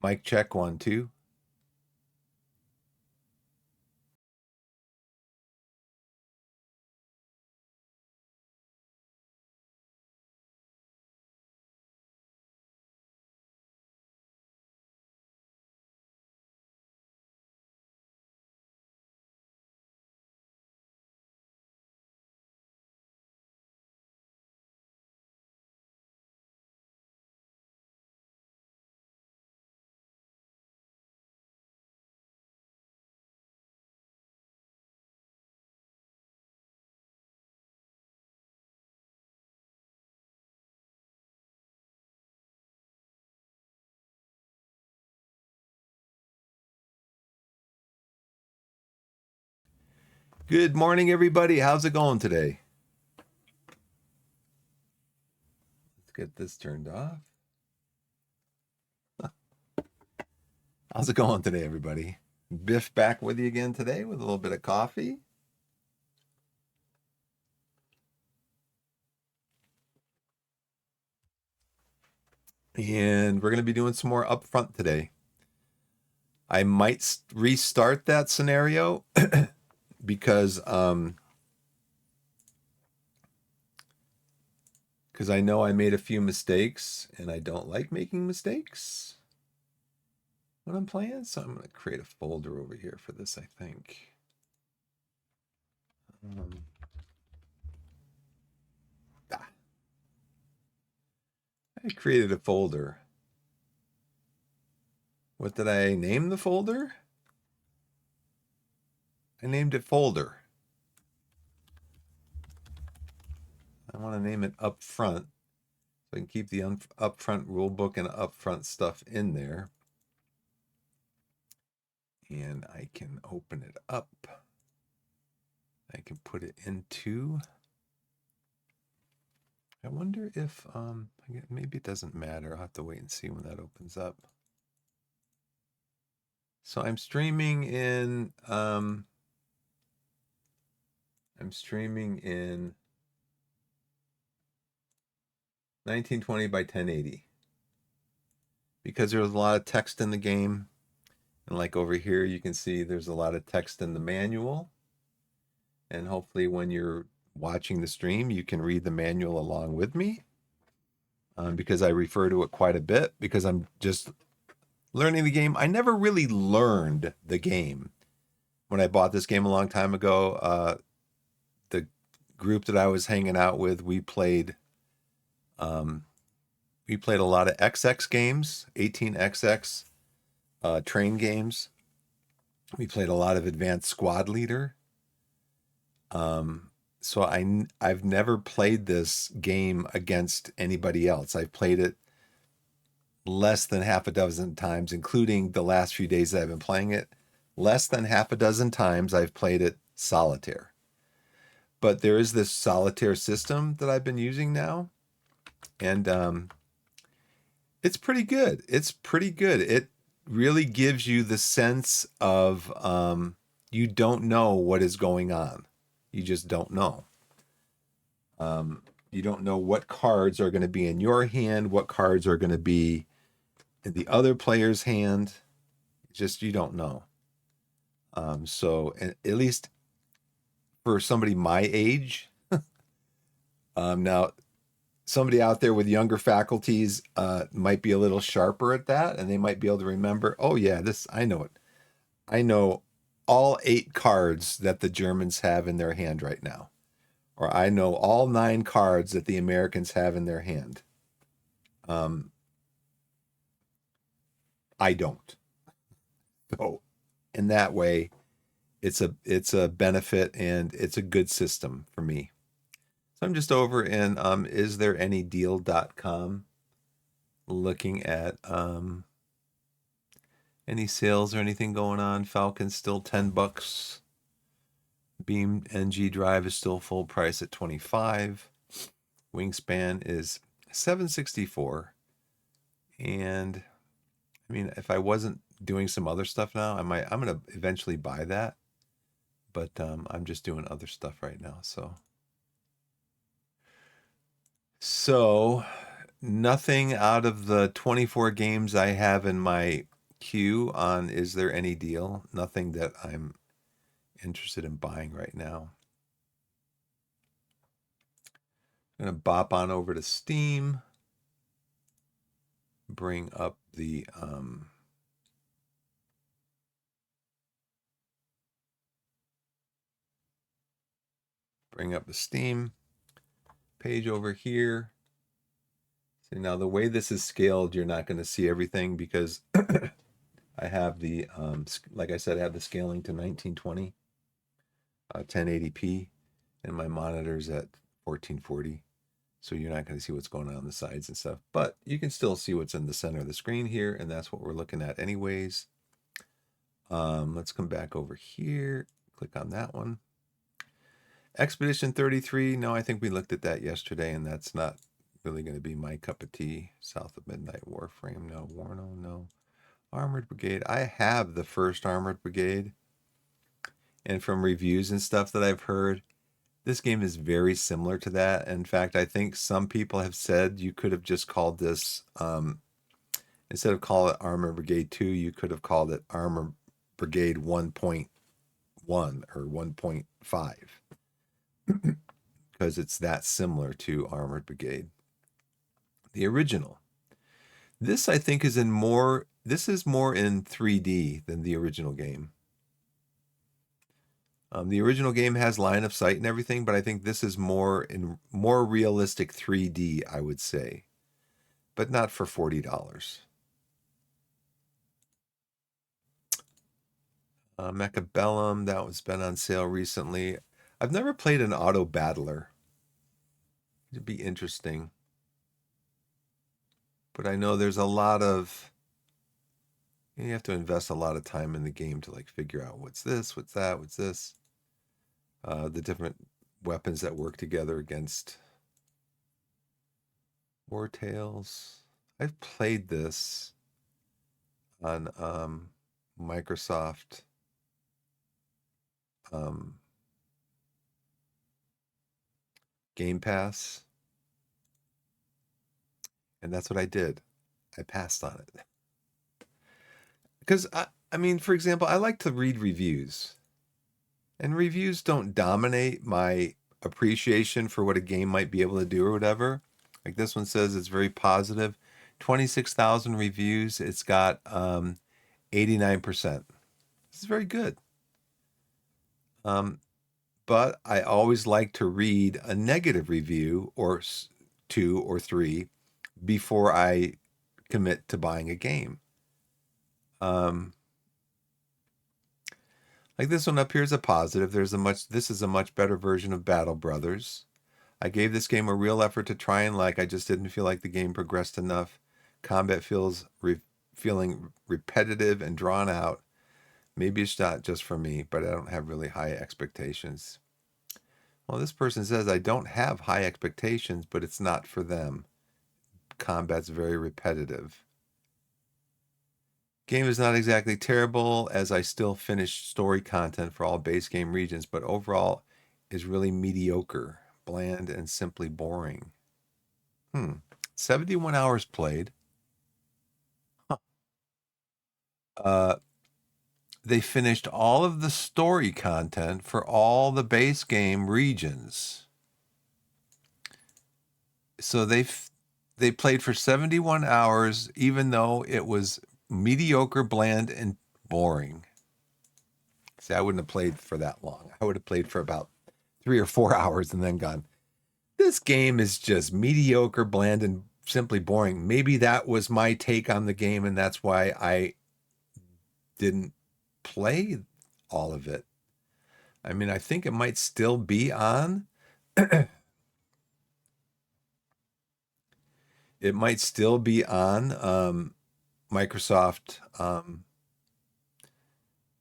Mic check 1, 2. Good morning, everybody. How's it going today? Let's get this turned off. How's it going today, everybody? Biff back with you again today with a little bit of coffee. And we're going to be doing some more upfront today. I might restart that scenario because I know I made a few mistakes and I don't like making mistakes when I'm playing. So I'm going to create a folder over here for this, I think. I created a folder. What did I name the folder? I named it folder. I want to name it up front so I can keep the upfront rule book and upfront stuff in there. And I can open it up. I can put it into. I wonder if maybe it doesn't matter. I'll have to wait and see when that opens up. So I'm streaming in 1920 by 1080 because there's a lot of text in the game. And like over here, you can see there's a lot of text in the manual. And hopefully when you're watching the stream, you can read the manual along with me because I refer to it quite a bit because I'm just learning the game. I never really learned the game. When I bought this game a long time ago, the group that I was hanging out with, we played a lot of XX games, 18XX train games. We played a lot of Advanced Squad Leader. So I've never played this game against anybody else. I've played it less than half a dozen times, including the last few days that I've been playing it. Less than half a dozen times I've played it solitaire. But there is this solitaire system that I've been using now. And it's pretty good. It's pretty good. It really gives you the sense of you don't know what is going on. You just don't know. You don't know what cards are going to be in your hand, what cards are going to be in the other player's hand. Just you don't know. So at least for somebody my age, now somebody out there with younger faculties might be a little sharper at that, and they might be able to remember, oh yeah, this, I know it. I know all 8 cards that the Germans have in their hand right now. Or I know all 9 cards that the Americans have in their hand. I don't. So in that way, it's a benefit and it's a good system for me. So I'm just over in isthereanydeal.com looking at any sales or anything going on. Falcon's still $10. Beam NG drive is still full price at $25. Wingspan is $764. And I mean, if I wasn't doing some other stuff now, I'm going to eventually buy that. But I'm just doing other stuff right now. So nothing out of the 24 games I have in my queue on is there any deal? Nothing that I'm interested in buying right now. I'm going to bop on over to Steam, bring up the Steam page over here. So now the way this is scaled, you're not going to see everything because I have the, like I said, I have the scaling to 1920, 1080p, and my monitor's at 1440. So you're not going to see what's going on the sides and stuff, but you can still see what's in the center of the screen here, and that's what we're looking at anyways. Let's come back over here, click on that one. Expedition 33, no, I think we looked at that yesterday, and that's not really going to be my cup of tea. South of Midnight Warframe, no. Warno, no. Armored Brigade, I have the first Armored Brigade, and from reviews and stuff that I've heard, this game is very similar to that. In fact, I think some people have said you could have just called this, instead of call it Armor Brigade 2, you could have called it Armor Brigade 1.1 or 1.5 because it's that similar to Armored Brigade. The original. This, I think, is this is more in 3D than the original game. The original game has line of sight and everything, but I think this is more realistic 3D, I would say, but not for $40. Mechabellum, that one's been on sale recently. I've never played an auto battler. It'd be interesting, but I know there's a lot of, you have to invest a lot of time in the game to like figure out what's this, what's that, what's this. The different weapons that work together against Wartails. I've played this on Microsoft Game Pass, and that's what I did. I passed on it because I mean, for example, I like to read reviews, and reviews don't dominate my appreciation for what a game might be able to do or whatever. Like this one says it's very positive. 26,000 reviews. It's got 89%. This is very good. But I always like to read a negative review or 2 or 3 before I commit to buying a game. Like this one up here is a positive. This is a much better version of Battle Brothers. I gave this game a real effort to try and like. I just didn't feel like the game progressed enough. Combat feeling repetitive and drawn out. Maybe it's not just for me, but I don't have really high expectations. Well, this person says I don't have high expectations, but it's not for them. Combat's very repetitive. Game is not exactly terrible, as I still finish story content for all base game regions, but overall is really mediocre, bland, and simply boring. 71 hours played. They finished all of the story content for all the base game regions. So they played for 71 hours, even though it was mediocre, bland, and boring. See, I wouldn't have played for that long. I would have played for about 3 or 4 hours and then gone, this game is just mediocre, bland, and simply boring. Maybe that was my take on the game, and that's why I didn't play all of it. I mean, I think it might still be on. It might still be on Microsoft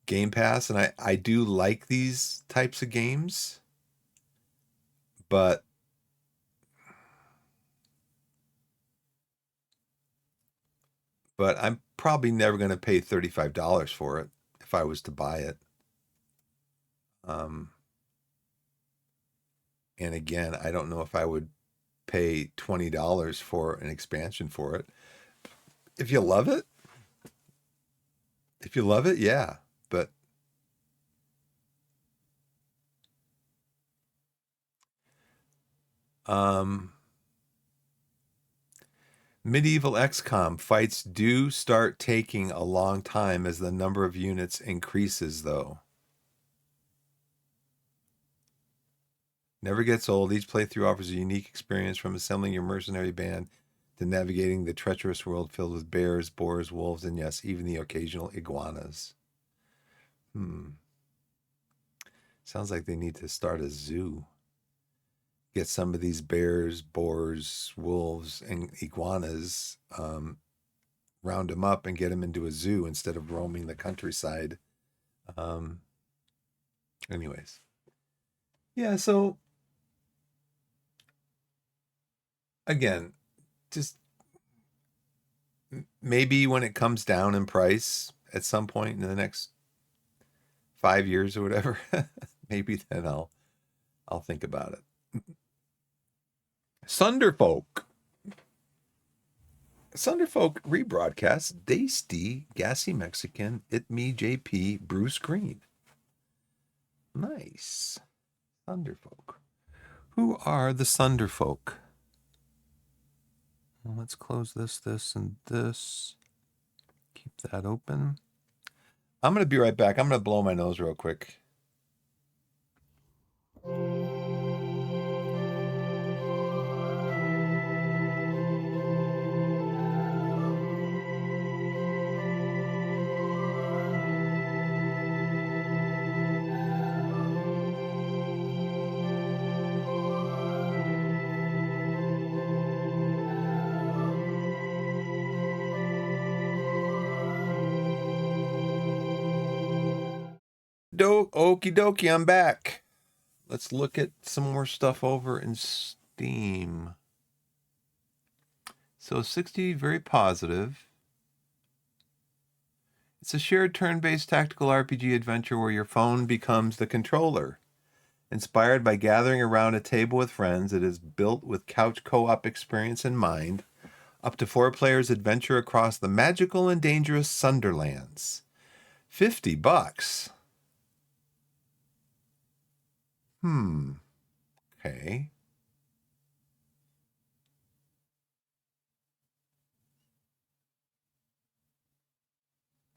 Game Pass, and I do like these types of games, but I'm probably never going to pay $35 for it if I was to buy it. And again, I don't know if I would pay $20 for an expansion for it. If you love it, If you love it, yeah. But um, medieval XCOM fights do start taking a long time as the number of units increases, though. Never gets old. Each playthrough offers a unique experience from assembling your mercenary band to navigating the treacherous world filled with bears, boars, wolves, and yes, even the occasional iguanas. Sounds like they need to start a zoo. Get some of these bears, boars, wolves, and iguanas, round them up and get them into a zoo instead of roaming the countryside. Um, anyways, yeah. So again, just maybe when it comes down in price at some point in the next 5 years or whatever, maybe then I'll think about it. Sunderfolk. Sunderfolk rebroadcast Dace D, Gassy Mexican, It Me JP, Bruce Green. Nice. Sunderfolk. Who are the Sunderfolk? Well, let's close this, and this. Keep that open. I'm going to be right back. I'm going to blow my nose real quick. Okie dokie, I'm back. Let's look at some more stuff over in Steam. So 60, very positive. It's a shared turn-based tactical RPG adventure where your phone becomes the controller. Inspired by gathering around a table with friends, it is built with couch co-op experience in mind. Up to 4 players adventure across the magical and dangerous Sunderlands. $50. Okay.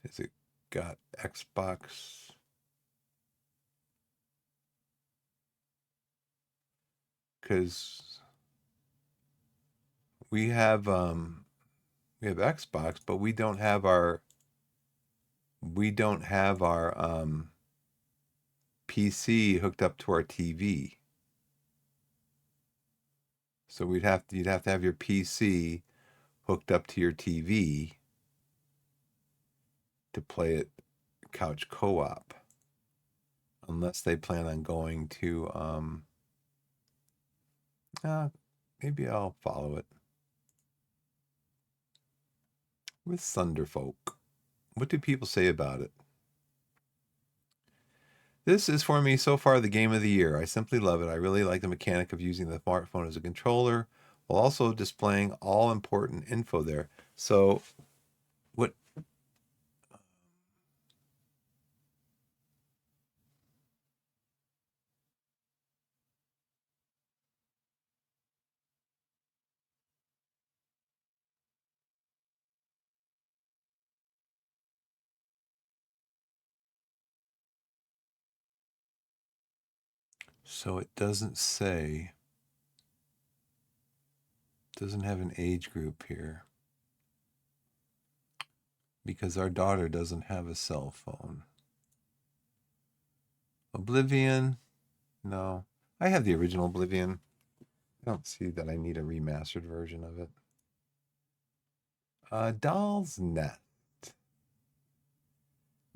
Has it got Xbox? Because we have Xbox, but we don't have our PC hooked up to our TV. So you'd have to have your PC hooked up to your TV to play it couch co-op. Unless they plan on going to maybe I'll follow it. With Thunderfolk. What do people say about it? This is for me so far the game of the year. I simply love it. I really like the mechanic of using the smartphone as a controller while also displaying all important info there. So what so it doesn't say, doesn't have an age group here because our daughter doesn't have a cell phone. Oblivion, no. I have the original Oblivion. I don't see that I need a remastered version of it. Doll's Nest.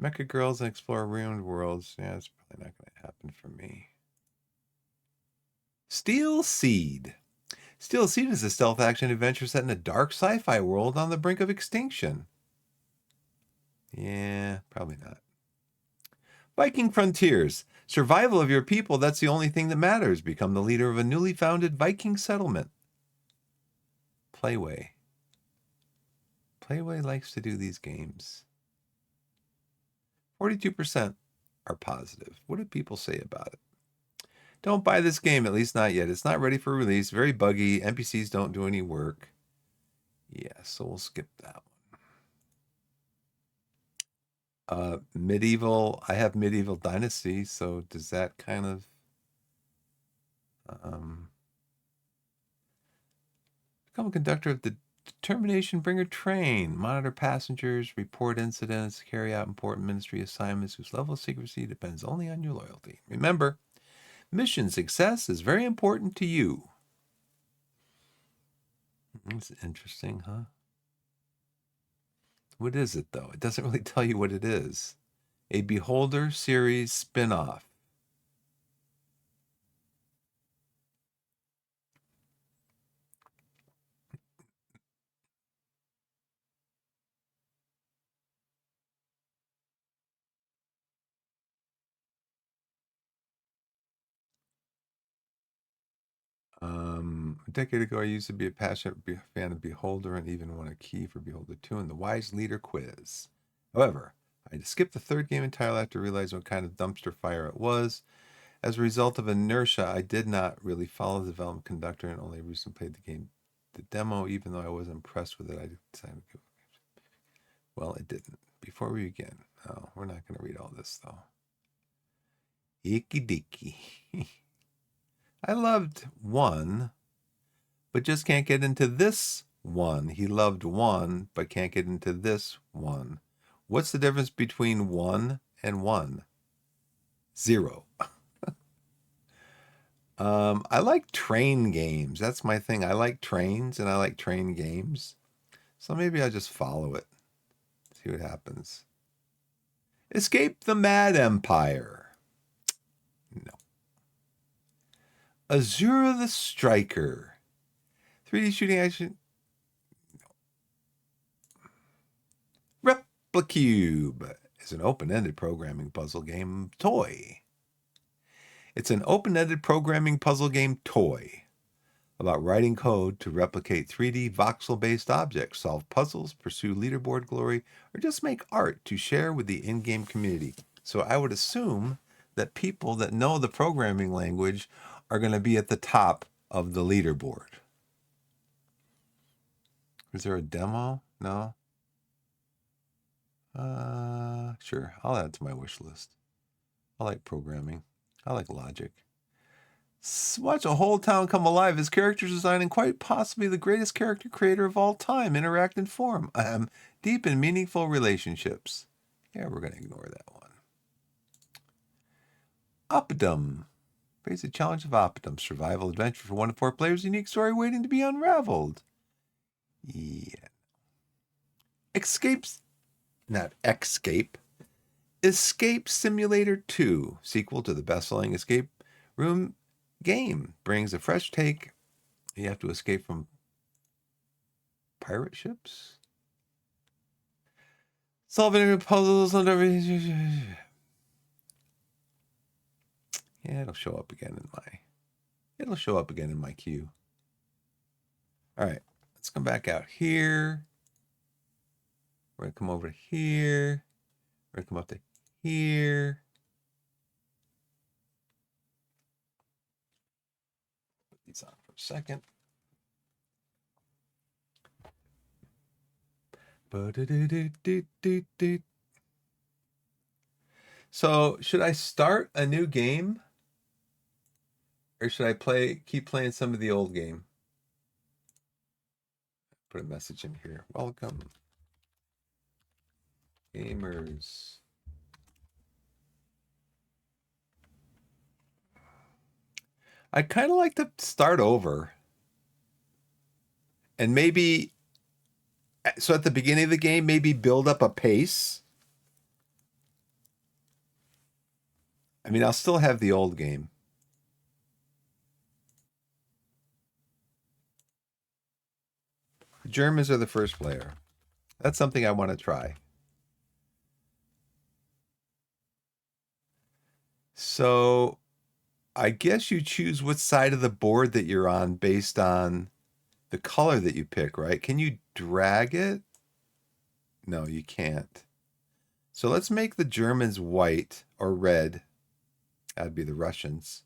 Mecha Girls and Explore Ruined Worlds. Yeah, it's probably not going to happen for me. Steel Seed. Steel Seed is a stealth action adventure set in a dark sci-fi world on the brink of extinction. Yeah, probably not. Viking Frontiers. Survival of your people, that's the only thing that matters. Become the leader of a newly founded Viking settlement. Playway. Playway likes to do these games. 42% are positive. What do people say about it? Don't buy this game, at least not yet. It's not ready for release. Very buggy. NPCs don't do any work. Yeah, so we'll skip that one. Medieval. I have Medieval Dynasty, so does that kind of become a conductor of the determination bringer train, monitor passengers, report incidents, carry out important ministry assignments whose level of secrecy depends only on your loyalty. Remember, mission success is very important to you. That's interesting, huh? What is it, though? It doesn't really tell you what it is. A Beholder series spin-off. A decade ago, I used to be a passionate fan of Beholder and even won a key for Beholder 2 in the Wise Leader quiz. However, I had to skip the third game entirely after realizing what kind of dumpster fire it was. As a result of inertia, I did not really follow the development conductor and only recently played the demo, even though I was impressed with it. I decided to go. Well, it didn't. Before we begin, we're not going to read all this, though. Icky dicky. I loved one, but just can't get into this one. He loved one, but can't get into this one. What's the difference between one and one? Zero. I like train games. That's my thing. I like trains and I like train games. So maybe I'll just follow it. See what happens. Escape the Mad Empire. No. Azura the Striker. 3D shooting action. No. Replicube is an open-ended programming puzzle game toy. It's an open-ended programming puzzle game toy about writing code to replicate 3D voxel-based objects, solve puzzles, pursue leaderboard glory, or just make art to share with the in-game community. So I would assume that people that know the programming language are going to be at the top of the leaderboard. Is there a demo? No? Sure. I'll add it to my wish list. I like programming. I like logic. Watch a whole town come alive. His character's design and quite possibly the greatest character creator of all time. Interact and form. Deep and meaningful relationships. Yeah, we're going to ignore that one. Opidum. Face the challenge of Opidum. Survival adventure for 1 to 4 players. Unique story waiting to be unraveled. Yeah. Escape Simulator 2. Sequel to the best-selling Escape Room game. Brings a fresh take. You have to escape from pirate ships. Solving puzzles and everything. Yeah, it'll show up again in my queue. All right, let's come back out here. We're gonna come over to here. We're gonna come up to here. Put these on for a second. So should I start a new game? Or should I keep playing some of the old game? Put a message in here. Welcome, gamers. I'd kind of like to start over. And maybe, so at the beginning of the game, maybe build up a pace. I mean, I'll still have the old game. The Germans are the first player. That's something I want to try. So I guess you choose what side of the board that you're on based on the color that you pick, right? Can you drag it? No, you can't. So let's make the Germans white or red. That'd be the Russians.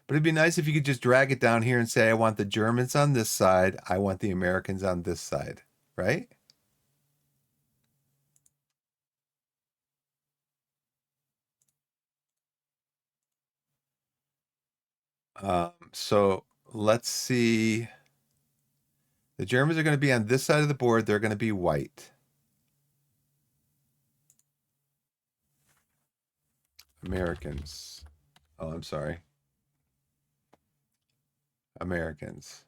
But it'd be nice if you could just drag it down here and say, I want the Germans on this side. I want the Americans on this side, right? So let's see. The Germans are going to be on this side of the board. They're going to be white. Americans. Oh, I'm sorry. Americans.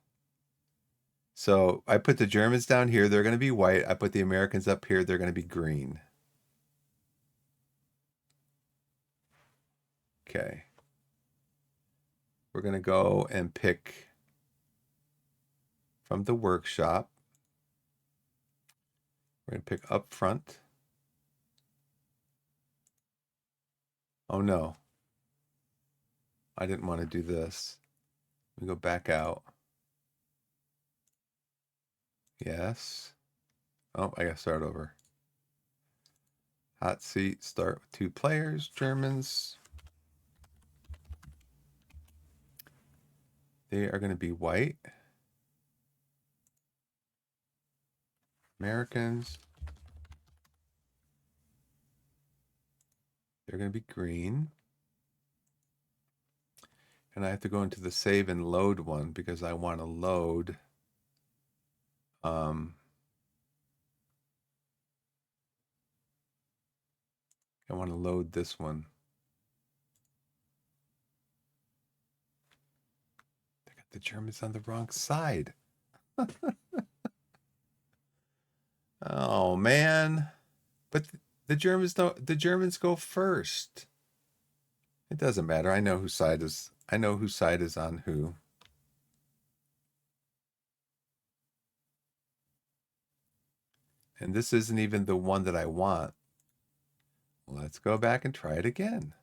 So I put the Germans down here. They're going to be white. I put the Americans up here. They're going to be green. Okay. We're going to go and pick from the workshop. We're going to pick up front. Oh no. I didn't want to do this. Let me go back out. Yes. Oh, I got to start over. Hot seat, start with 2 players, Germans. They are going to be white. Americans. They're going to be green. And I have to go into the save and load one because I want to load I want to load this one. They got the Germans on the wrong side. Oh man. But the Germans don't the Germans go first. It doesn't matter. I know whose side is on who. And this isn't even the one that I want. Let's go back and try it again.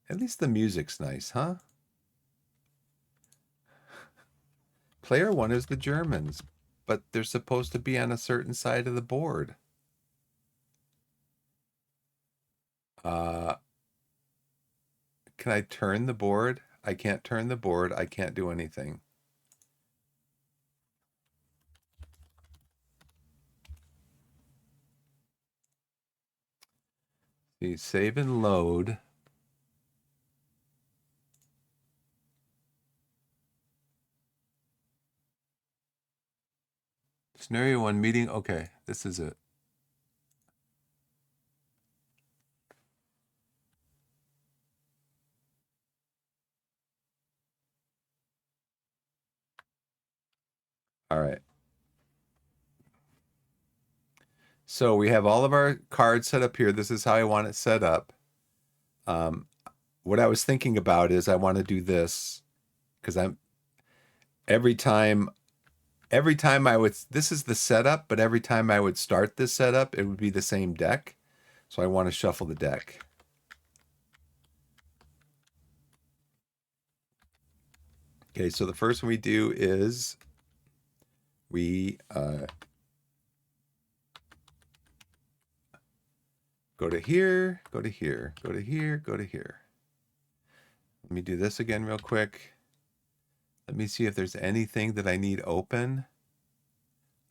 At least the music's nice, huh? Player 1 is the Germans, but they're supposed to be on a certain side of the board. Can I turn the board? I can't turn the board. I can't do anything. See, save and load. Scenario 1 meeting. Okay, this is it. All right. So we have all of our cards set up here. This is how I want it set up. What I was thinking about is I want to do this because every time I would, this is the setup, but every time I would start this setup, it would be the same deck. So I want to shuffle the deck. Okay, so the first one we do is we go to here, go to here, go to here, go to here. Let me do this again real quick. Let me see if there's anything that I need open.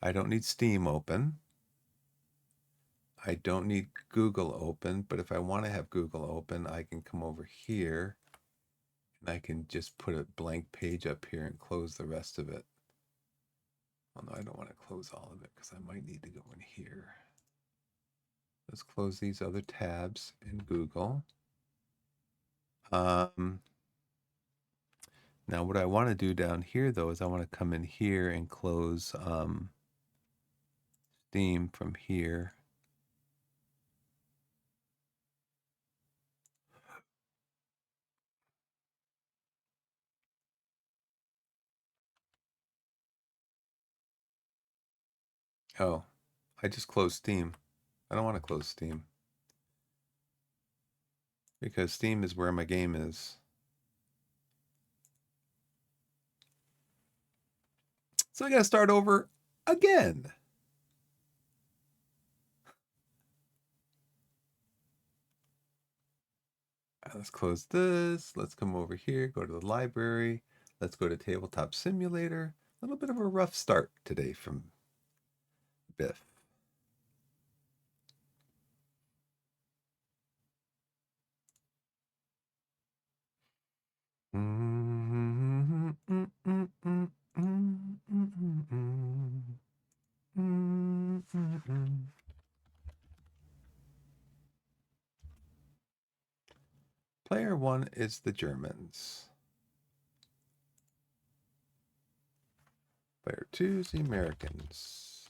I don't need Steam open. I don't need Google open, but if I want to have Google open, I can come over here and I can just put a blank page up here and close the rest of it. Oh no, I don't want to close all of it because I might need to go in here. Let's close these other tabs in Google. Now what I want to do down here though is I want to come in here and close Steam from here. Oh, I just closed Steam. I don't want to close Steam because Steam is where my game is. So I got to start over again. Let's close this. Let's come over here, go to the library. Let's go to Tabletop Simulator. A little bit of a rough start today from Biff. Player one is the Germans. Player two is the Americans.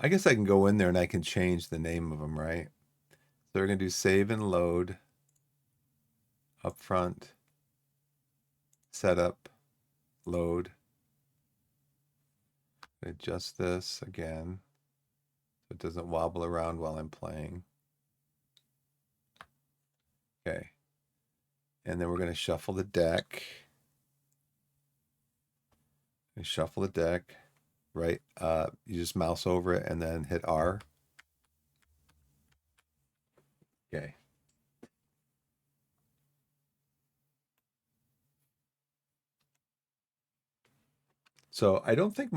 I guess I can go in there and I can change the name of them, right? So we're going to do save and load, up front, setup, load. Adjust this again so it doesn't wobble around while I'm playing. Okay. And then we're going to shuffle the deck. And shuffle the deck, right? You just mouse over it and then hit R. Okay. So I don't think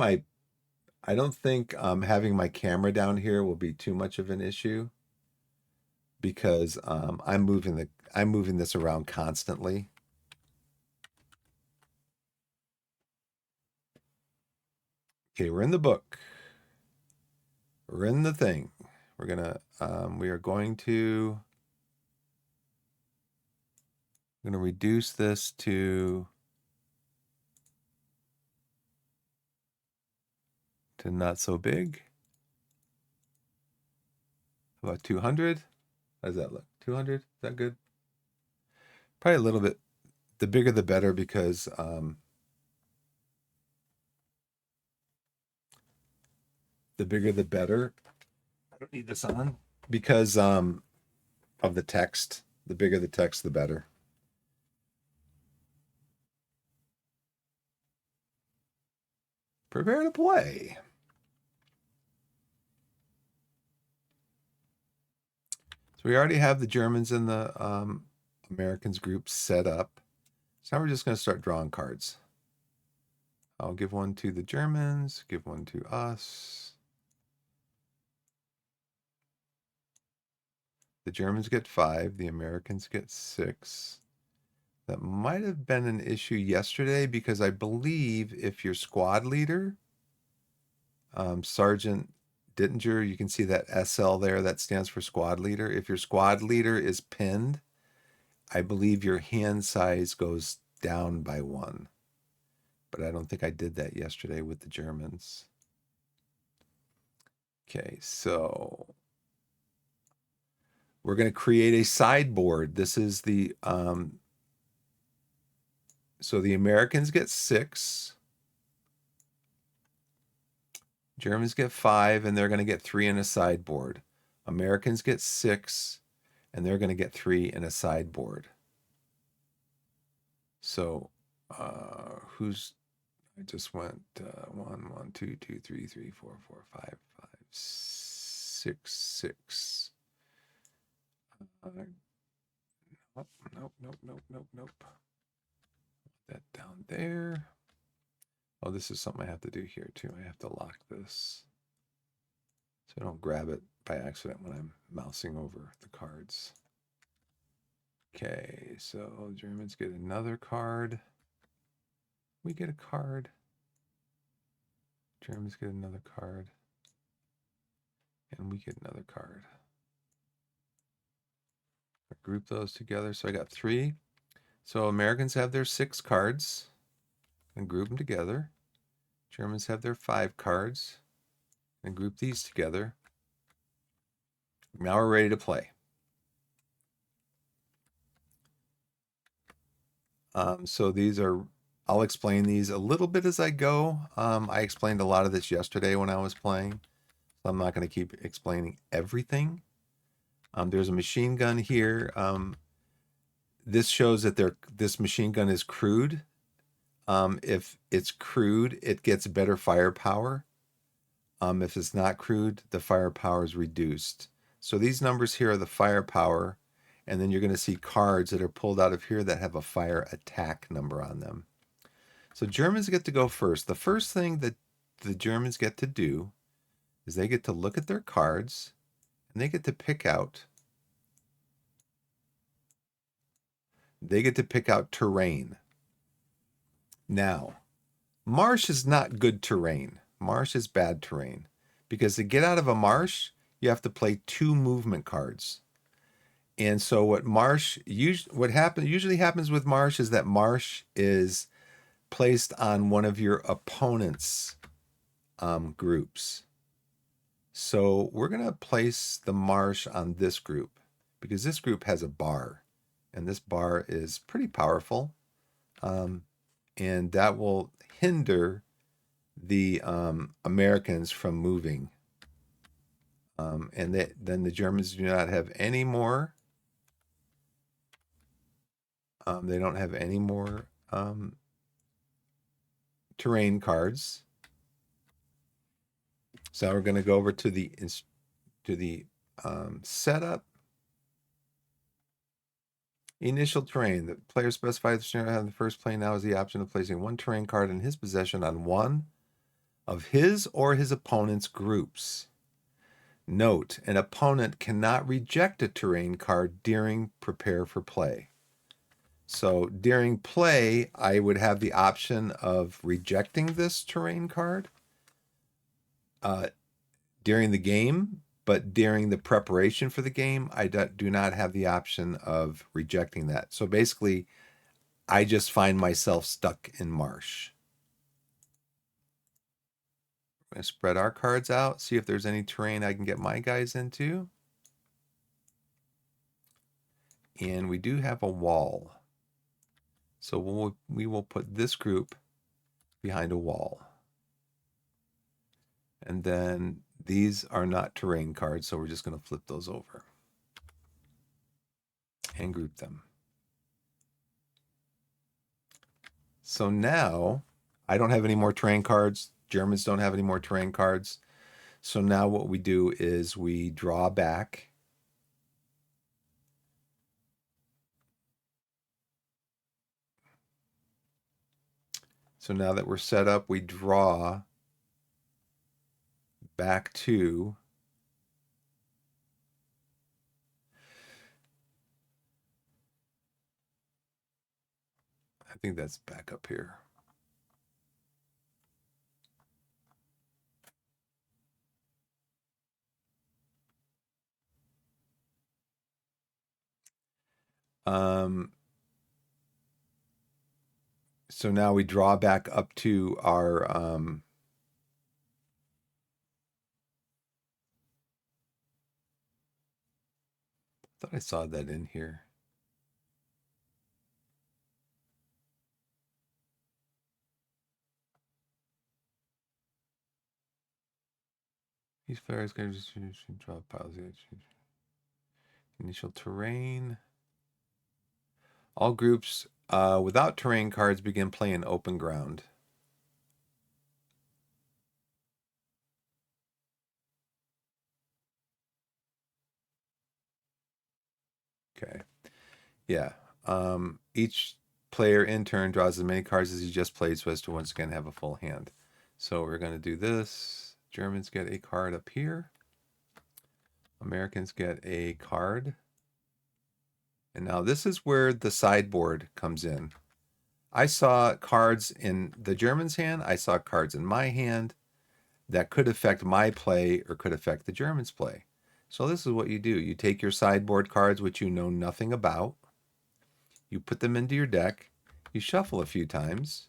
having my camera down here will be too much of an issue because I'm moving this around constantly. Okay, we're in the book. We're in the thing. We are going to reduce this to not so big. About 200. How does that look? 200? Is that good? Probably a little bit. The bigger the better because the bigger the better. I don't need this on because of the text. The bigger the text, the better. Prepare to play. So we already have the Germans and the Americans group set up. So now we're just going to start drawing cards. I'll give one to the Germans, give one to us. The Germans get 5, the Americans get 6. That might have been an issue yesterday because I believe if your squad leader, Sergeant Dittinger, you can see that SL there, that stands for squad leader. If your squad leader is pinned, I believe your hand size goes down by 1. But I don't think I did that yesterday with the Germans. Okay, so we're going to create a sideboard. This is the so the Americans get 6. Germans get 5, and they're going to get 3 in a sideboard. Americans get 6, and they're going to get 3 in a sideboard. So, I just went 1, 2, 2, 3, 3, 4, 4, 5, 5, 6, 6. Nope, nope, nope, nope, nope, nope. Put that down there. Oh, this is something I have to do here too. I have to lock this so I don't grab it by accident when I'm mousing over the cards. Okay, so Germans get another card. We get a card. Germans get another card. And we get another card. I group those together. So I got 3. So Americans have their 6 cards and group them together. Germans have their 5 cards and group these together. Now we're ready to play. So these are, I'll explain these a little bit as I go. I explained a lot of this yesterday when I was playing. So I'm not going to keep explaining everything. There's a machine gun here. This shows that this machine gun is crewed. If it's crewed, it gets better firepower. If it's not crewed, the firepower is reduced. So these numbers here are the firepower, and then you're going to see cards that are pulled out of here that have a fire attack number on them. So Germans get to go first. The first thing that the Germans get to do is they get to look at their cards and they get to pick out terrain. Now, marsh is not good terrain. Marsh is bad terrain because to get out of a marsh, you have to play 2 movement cards. And so what usually happens with marsh is that marsh is placed on one of your opponent's groups. So we're going to place the marsh on this group because this group has a bar, and this bar is pretty powerful, and that will hinder the Americans from moving. And then the Germans do not have any more. They don't have any more terrain cards. So we're going to go over to the setup. Initial terrain. The player specifies the scenario having the first play now has the option of placing 1 terrain card in his possession on one of his or his opponent's groups. Note, an opponent cannot reject a terrain card during prepare for play. So during play, I would have the option of rejecting this terrain card during the game, but during the preparation for the game, I do not have the option of rejecting that. So basically, I just find myself stuck in marsh. I'm going to spread our cards out, see if there's any terrain I can get my guys into. And we do have a wall. So we will put this group behind a wall. And then these are not terrain cards, so we're just going to flip those over and group them. So now I don't have any more terrain cards. Germans don't have any more terrain cards. So now what we do is we draw back. So now that we're set up, we draw back to I think that's back up here. So now we draw back up to our I thought I saw that in here. These players can just draw piles. Initial terrain. All groups without terrain cards begin playing open ground. Okay. Yeah. Each player in turn draws as many cards as he just played so as to once again have a full hand. So we're going to do this. Germans get a card up here. Americans get a card. And now this is where the sideboard comes in. I saw cards in the German's hand. I saw cards in my hand that could affect my play or could affect the Germans' play. So this is what you do. You take your sideboard cards, which you know nothing about. You put them into your deck. You shuffle a few times.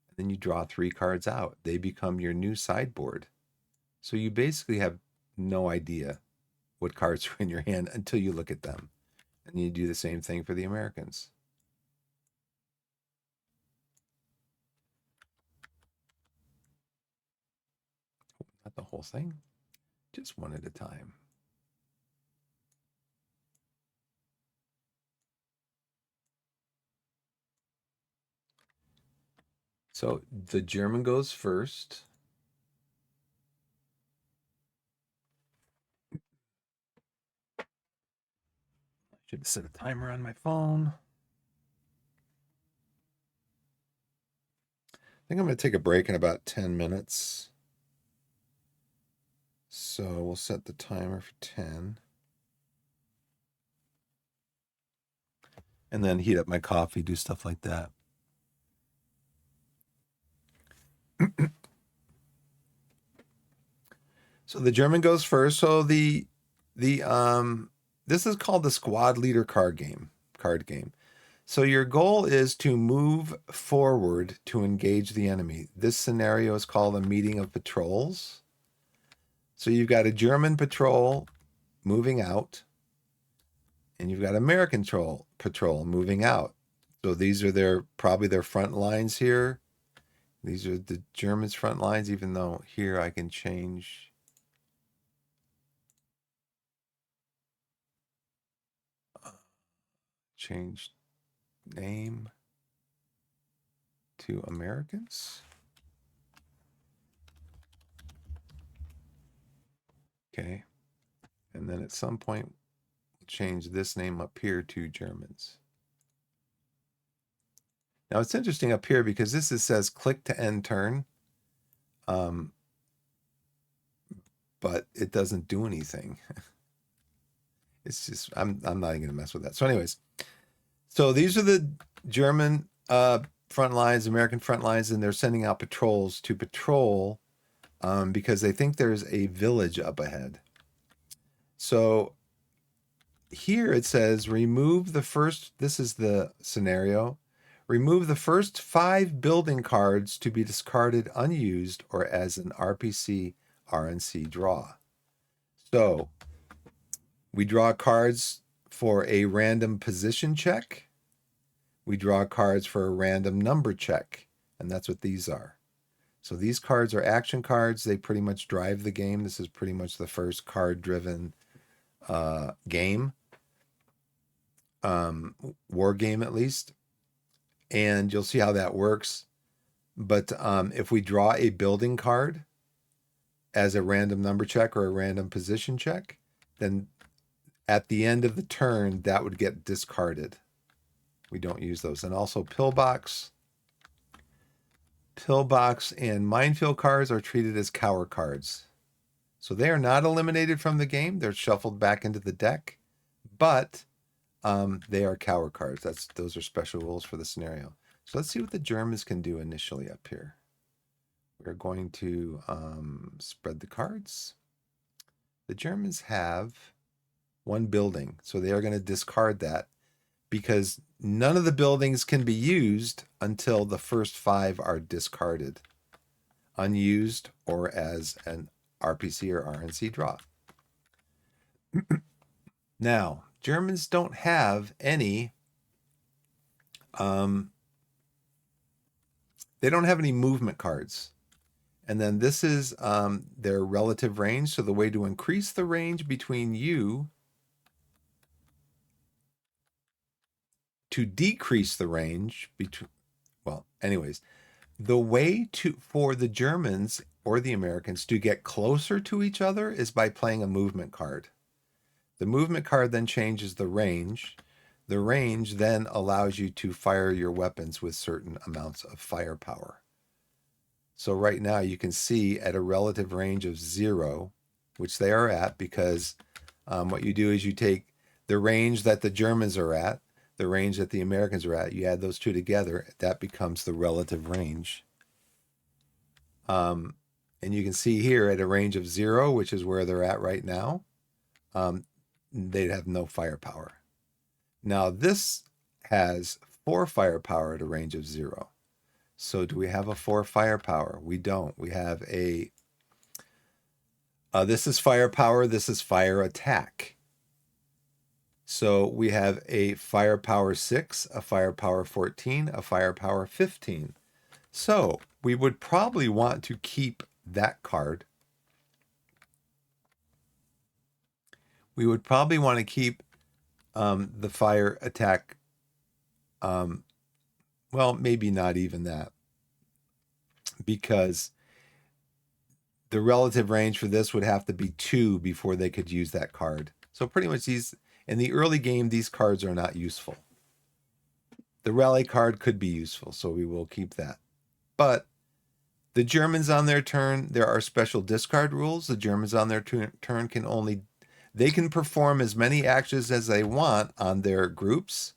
And then you draw 3 cards out. They become your new sideboard. So you basically have no idea what cards are in your hand until you look at them. And you do the same thing for the Americans. Not the whole thing, just one at a time. So the German goes first. Should set a timer on my phone. I think I'm going to take a break in about 10 minutes. So we'll set the timer for 10. And then heat up my coffee, do stuff like that. So the German goes first. So the this is called the squad leader card game. So your goal is to move forward to engage the enemy. This scenario is called a meeting of patrols. So you've got a German patrol moving out, and you've got American patrol moving out. So these are probably their front lines here. These are the Germans' front lines, even though here I can change. Change name to Americans. Okay. And then at some point, change this name up here to Germans. Now it's interesting up here because this says click to end turn. But it doesn't do anything. It's just, I'm not even gonna mess with that. So anyways, so these are the German front lines, American front lines, and they're sending out patrols to patrol because they think there's a village up ahead. So here it says remove the first, this is the scenario, remove the first 5 building cards to be discarded unused or as an RPC RNC draw. So we draw cards for a random position check. We draw cards for a random number check, and that's what these are. So these cards are action cards. They pretty much drive the game. This is pretty much the first card-driven game, war game at least. And you'll see how that works. But if we draw a building card as a random number check or a random position check, then at the end of the turn, that would get discarded. We don't use those. And also pillbox and minefield cards are treated as cower cards. So they are not eliminated from the game. They're shuffled back into the deck, but they are cower cards. Those are special rules for the scenario. So let's see what the Germans can do initially up here. We're going to spread the cards. The Germans have 1 building, so they are going to discard that because none of the buildings can be used until the first 5 are discarded, unused, or as an RPC or RNC draw. Now, Germans don't have any they don't have any movement cards. And then this is their relative range. So the way to increase the range between you to decrease the range between, well, anyways, the way for the Germans or the Americans to get closer to each other is by playing a movement card. The movement card then changes the range. The range then allows you to fire your weapons with certain amounts of firepower. So right now you can see at a relative range of 0, which they are at, because what you do is you take the range that the Germans are at, the range that the Americans are at, you add those two together, that becomes the relative range. And you can see here at a range of 0, which is where they're at right now, they'd have no firepower. Now this has 4 firepower at a range of 0. So do we have a 4 firepower? We don't. We have a, this is firepower, this is fire attack. So we have a firepower 6, a firepower 14, a firepower 15. So we would probably want to keep that card. We would probably want to keep the fire attack. Well, maybe not even that, because the relative range for this would have to be 2 before they could use that card. So pretty much these, In the early game, these cards are not useful. The rally card could be useful, so we will keep that. But the Germans on their turn, there are special discard rules. The Germans on their turn can only, they can perform as many actions as they want on their groups,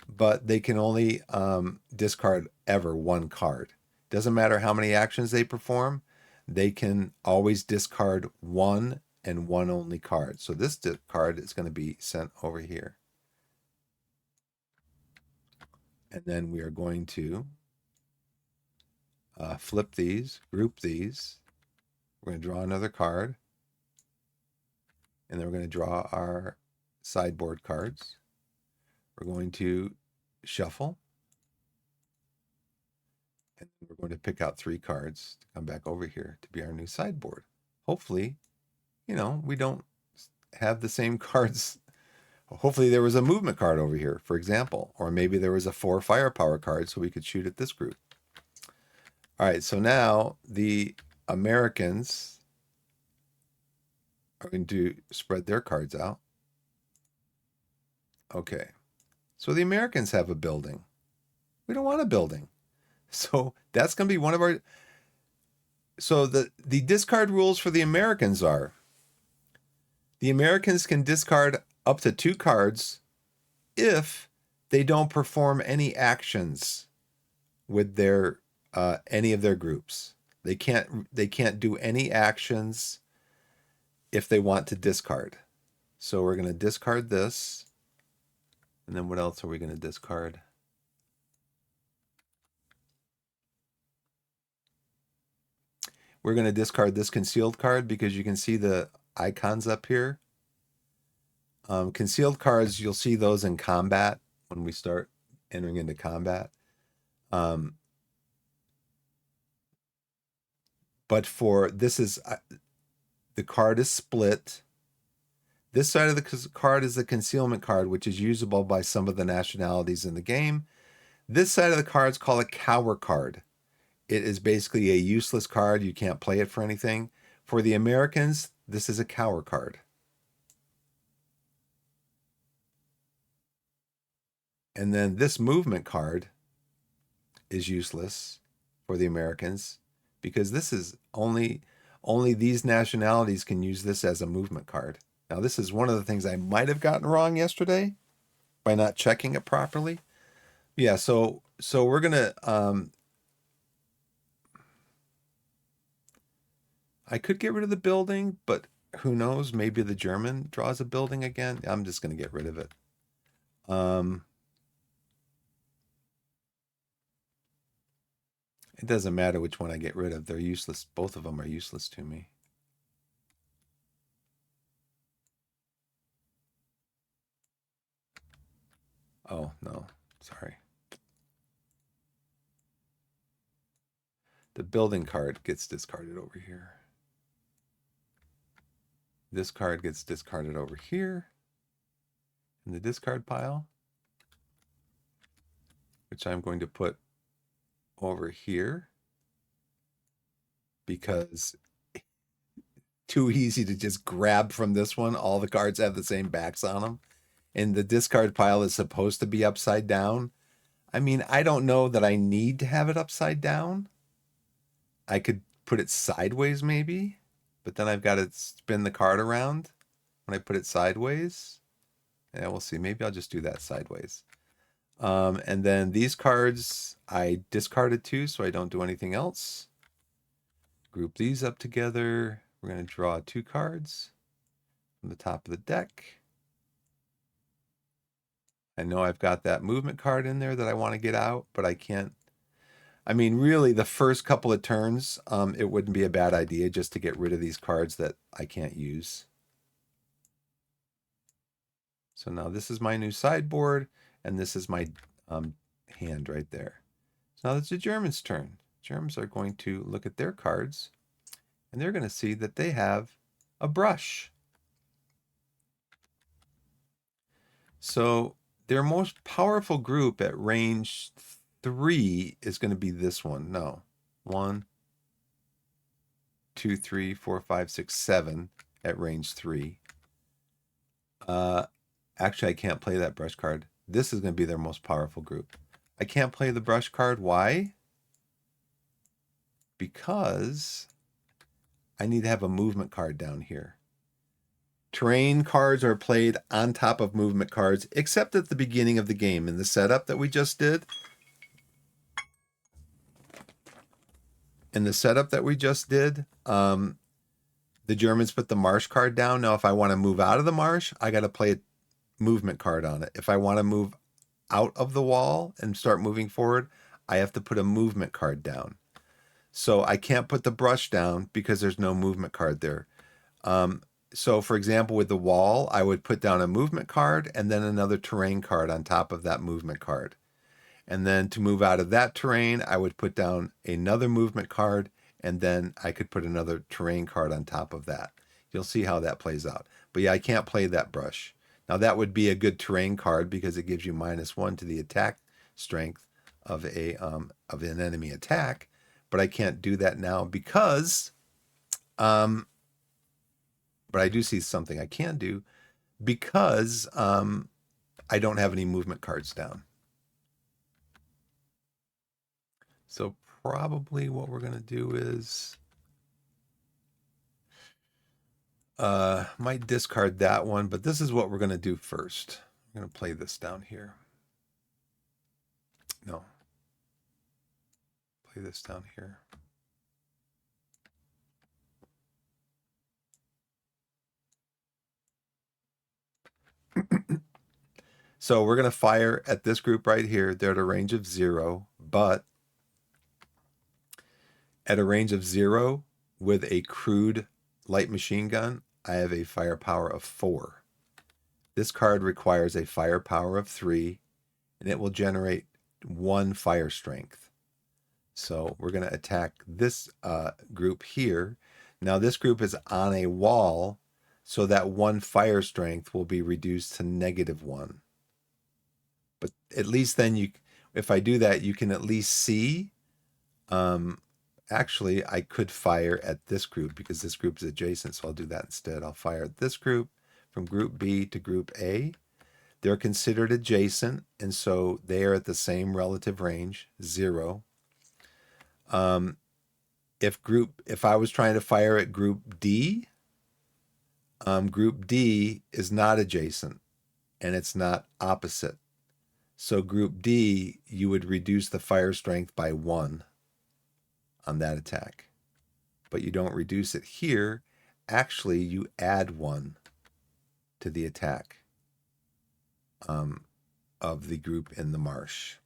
but they can only discard ever one card. Doesn't matter how many actions they perform, they can always discard one and one only card. So this card is going to be sent over here. And then we are going to flip these, group these. We're going to draw another card. And then we're going to draw our sideboard cards. We're going to shuffle. And we're going to pick out 3 cards to come back over here to be our new sideboard. Hopefully, you know, we don't have the same cards. Hopefully there was a movement card over here, for example, or maybe there was a 4 firepower card so we could shoot at this group. All right, so now the Americans are going to spread their cards out. Okay, so the Americans have a building. We don't want a building. So that's going to be one of our... So the discard rules for the Americans are, the Americans can discard up to 2 cards if they don't perform any actions with their any of their groups. They can't do any actions if they want to discard. So we're going to discard this. And then what else are we going to discard? We're going to discard this concealed card because you can see the icons up here. Concealed cards, you'll see those in combat when we start entering into combat. But for this is, the card is split. This side of the card is the concealment card, which is usable by some of the nationalities in the game. This side of the card is called a cower card. It is basically a useless card. You can't play it for anything. For the Americans, this is a cower card. And then this movement card is useless for the Americans because this is only these nationalities can use this as a movement card. Now, this is one of the things I might have gotten wrong yesterday by not checking it properly. Yeah, so we're going to... I could get rid of the building, but who knows? Maybe the German draws a building again. I'm just going to get rid of it. It doesn't matter which one I get rid of. They're useless. Both of them are useless to me. Oh, no. Sorry. The building card gets discarded over here. This card gets discarded over here in the discard pile, which I'm going to put over here because too easy to just grab from this one. All the cards have the same backs on them. And the discard pile is supposed to be upside down. I mean, I don't know that I need to have it upside down. I could put it sideways maybe, but then I've got to spin the card around when I put it sideways. Yeah, we'll see. Maybe I'll just do that sideways. And then these cards I discarded too, so I don't do anything else. Group these up together. We're going to draw 2 cards from the top of the deck. I know I've got that movement card in there that I want to get out, but I can't. I mean, really, the first couple of turns, it wouldn't be a bad idea just to get rid of these cards that I can't use. So now this is my new sideboard, and this is my hand right there. So now it's the Germans' turn. Germans are going to look at their cards, and they're going to see that they have a brush. So their most powerful group at range 3 is going to be this one. No. 1, 2, 3, 4, 5, 6, 7 at range 3. Actually, I can't play that brush card. This is going to be their most powerful group. I can't play the brush card. Why? Because I need to have a movement card down here. Terrain cards are played on top of movement cards, except at the beginning of the game. In the setup that we just did, the Germans put the marsh card down. Now, if I want to move out of the marsh, I got to play a movement card on it. If I want to move out of the wall and start moving forward, I have to put a movement card down. So I can't put the brush down because there's no movement card there. So for example, with the wall, I would put down a movement card and then another terrain card on top of that movement card. And then to move out of that terrain, I would put down another movement card, and then I could put another terrain card on top of that. You'll see how that plays out. But yeah, I can't play that brush. Now that would be a good terrain card because it gives you -1 to the attack strength of an enemy attack. But I can't do that now because but I do see something I can do because I don't have any movement cards down. So probably what we're going to do is might discard that one, but this is what we're going to do first. I'm going to play this down here. No. Play this down here. So we're going to fire at this group right here. They're at a range of 0, but at a range of 0 with a crude light machine gun, I have a firepower of 4. This card requires a firepower of 3, and it will generate 1 fire strength. So we're going to attack this group here. Now this group is on a wall, so that 1 fire strength will be reduced to -1. But at least then if I do that, you can at least see. Actually, I could fire at this group because this group is adjacent, so I'll do that instead. I'll fire at this group from group B to group A. They're considered adjacent, and so they are at the same relative range, 0. If I was trying to fire at group D is not adjacent and it's not opposite. So group D, you would reduce the fire strength by 1 on that attack. But you don't reduce it here. Actually, you add 1 to the attack of the group in the marsh.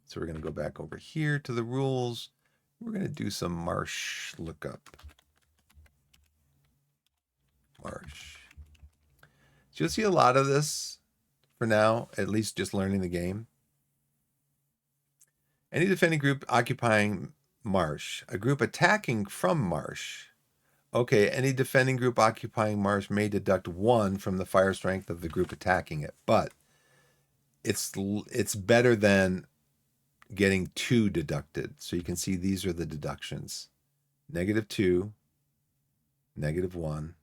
So we're going to go back over here to the rules. We're going to do some marsh lookup. Marsh. So you'll see a lot of this for now, at least just learning the game. Any defending group occupying marsh. A group attacking from marsh. Okay, any defending group occupying marsh may deduct 1 from the fire strength of the group attacking it, but it's better than getting 2 deducted. So you can see these are the deductions. -2, -1,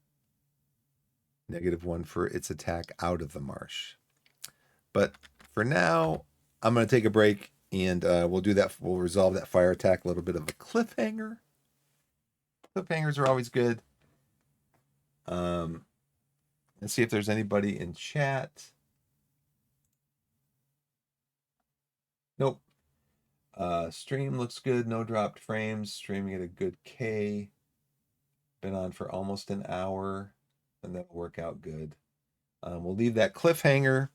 -1 for its attack out of the marsh. But for now, I'm going to take a break and we'll do that. We'll resolve that fire attack. A little bit of a cliffhanger. Cliffhangers are always good. Let's see if there's anybody in chat. Nope. Stream looks good. No dropped frames. Streaming at a good K. Been on for almost an hour, and that'll work out good. We'll leave that cliffhanger.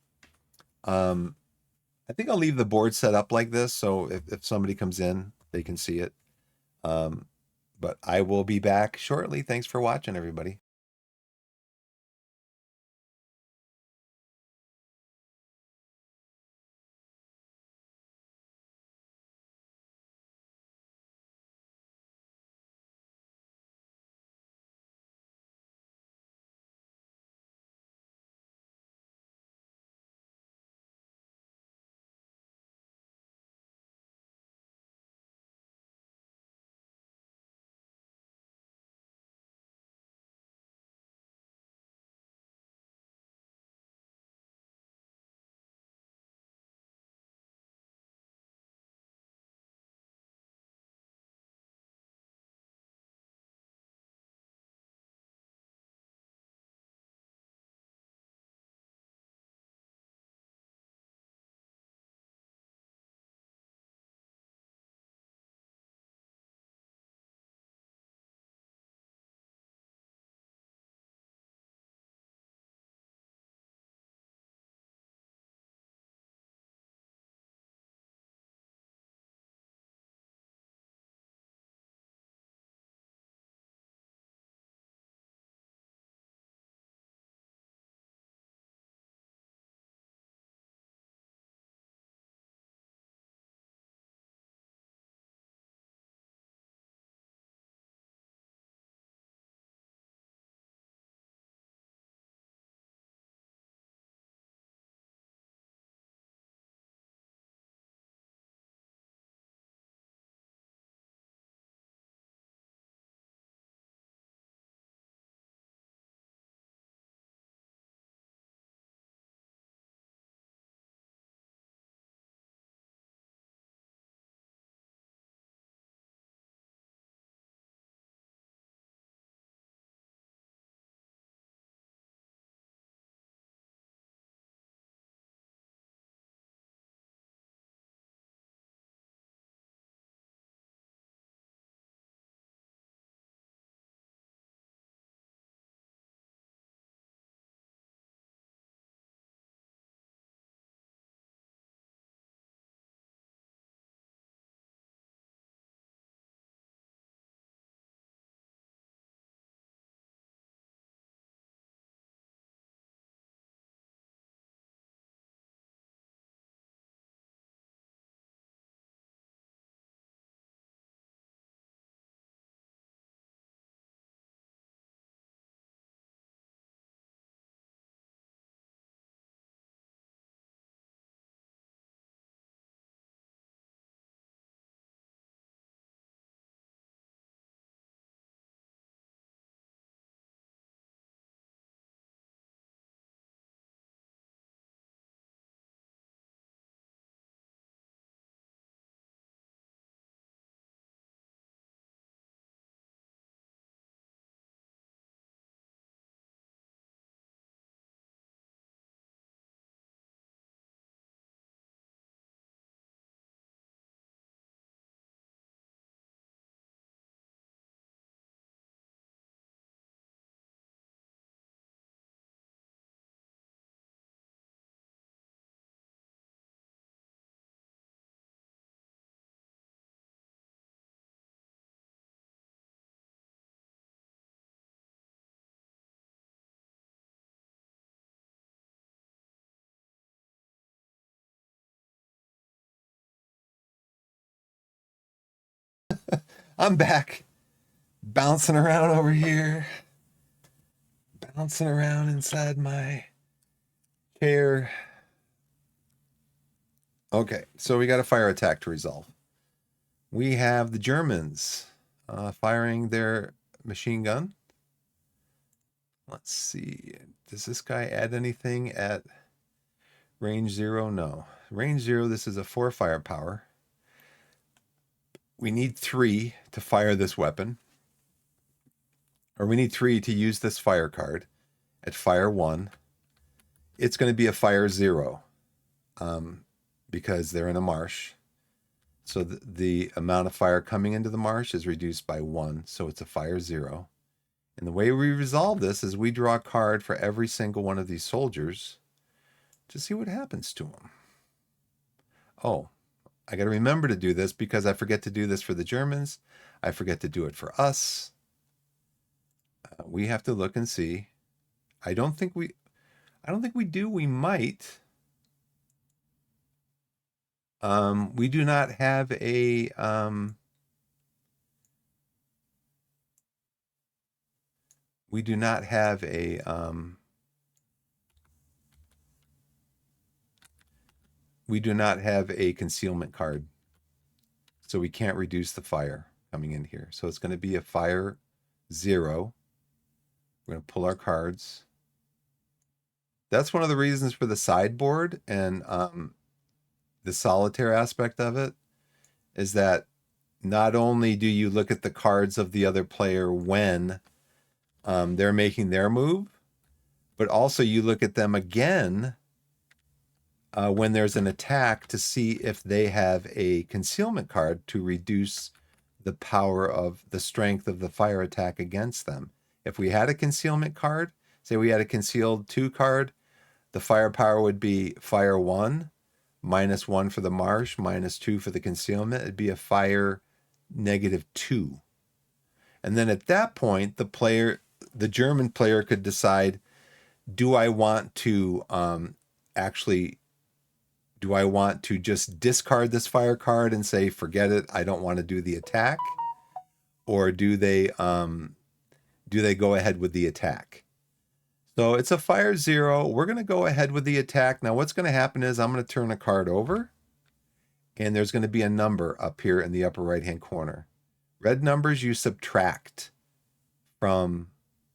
I think I'll leave the board set up like this, so if somebody comes in, they can see it. But I will be back shortly. Thanks for watching, everybody. I'm back. Bouncing around over here. Bouncing around inside my chair. Okay, so we got a fire attack to resolve. We have the Germans firing their machine gun. Let's see. Does this guy add anything at range 0? No. Range 0, this is a 4 firepower. We need 3 to fire this weapon. Or we need 3 to use this fire card. At fire 1, it's going to be a fire 0 because they're in a marsh. So the amount of fire coming into the marsh is reduced by 1, so it's a fire 0. And the way we resolve this is we draw a card for every single one of these soldiers to see what happens to them. Oh, I got to remember to do this because I forget to do this for the Germans. I forget to do it for us. We have to look and see. I don't think we do. We might. We do not have a we do not have a we do not have a concealment card. So we can't reduce the fire coming in here. So it's going to be a fire 0. We're going to pull our cards. That's one of the reasons for the sideboard and the solitaire aspect of it is that not only do you look at the cards of the other player when they're making their move, but also you look at them again when there's an attack to see if they have a concealment card to reduce the power of the strength of the fire attack against them. If we had a concealment card, say we had a concealed 2 card, the firepower would be fire 1, -1 for the marsh, -2 for the concealment. It'd be a fire -2. And then at that point, the German player could decide, do I want to just discard this fire card and say, forget it, I don't want to do the attack? Or do they go ahead with the attack? So it's a fire 0. We're going to go ahead with the attack. Now what's going to happen is I'm going to turn a card over and there's going to be a number up here in the upper right-hand corner. Red numbers you subtract from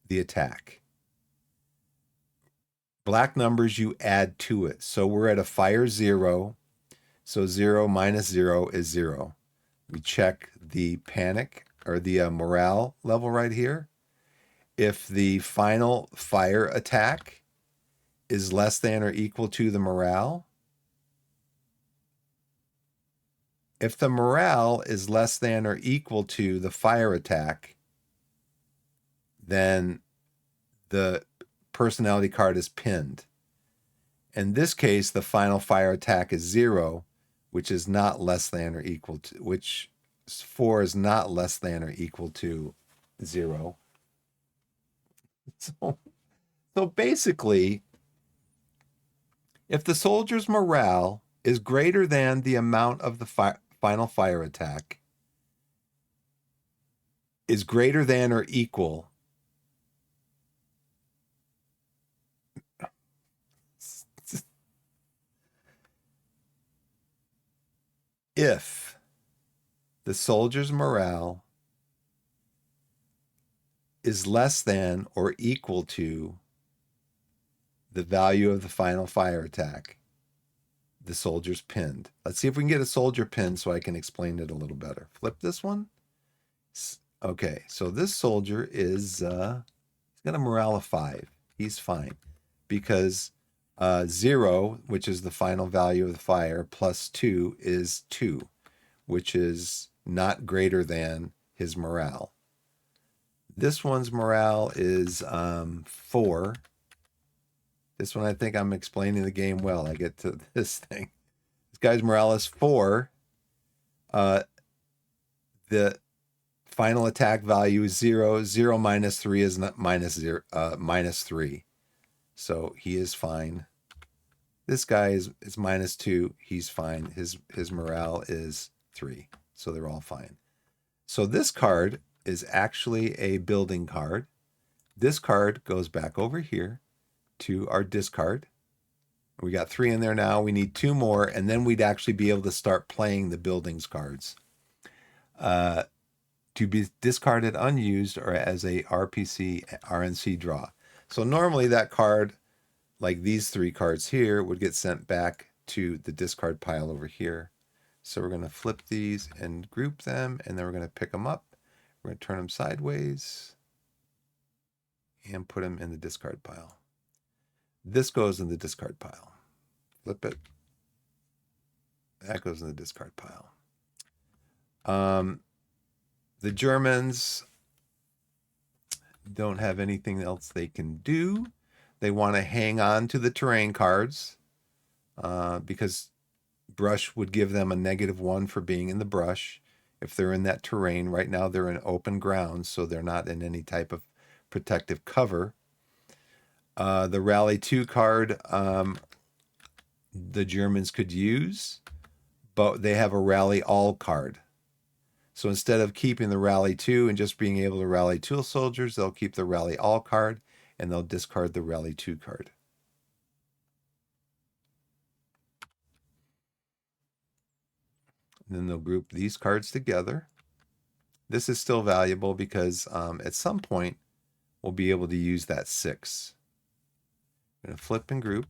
the attack. Black numbers you add to it. So we're at a fire 0. So 0 minus 0 is 0. We check the panic or the morale level right here. If the final fire attack is less than or equal to the morale, if the morale is less than or equal to the fire attack, then the personality card is pinned. In this case, the final fire attack is 0, which is not less than or equal to, which 4 is not less than or equal to 0. So basically, if the soldier's morale is greater than the amount of the final fire attack, is greater than or equal if the soldier's morale is less than or equal to the value of the final fire attack, the soldier's pinned. Let's see if we can get a soldier pinned so I can explain it a little better. Flip this one. Okay, so this soldier is he's got a morale of 5. He's fine because 0, which is the final value of the fire, plus 2 is 2, which is not greater than his morale. This one's morale is 4. This one, I think I'm explaining the game well. I get to this thing. This guy's morale is 4. The final attack value is 0. 0 minus 3 is not minus 3. So he is fine. This guy is -2. He's fine. His morale is 3. So they're all fine. So this card is actually a building card. This card goes back over here to our discard. We got 3 in there now. We need 2 more, and then we'd actually be able to start playing the buildings cards. To be discarded unused or as a RNC draw. So normally that card, like these 3 cards here, would get sent back to the discard pile over here. So we're going to flip these and group them, and then we're going to pick them up. We're going to turn them sideways and put them in the discard pile. This goes in the discard pile. Flip it. That goes in the discard pile. The Germans don't have anything else they can do. They want to hang on to the terrain cards because brush would give them a -1 for being in the brush. If they're in that terrain, right now they're in open ground, so they're not in any type of protective cover. The Rally 2 card the Germans could use, but they have a Rally All card. So instead of keeping the Rally 2 and just being able to rally tool soldiers, they'll keep the Rally All card and they'll discard the Rally 2 card. And then they'll group these cards together. This is still valuable because at some point we'll be able to use that 6. I'm going to flip and group.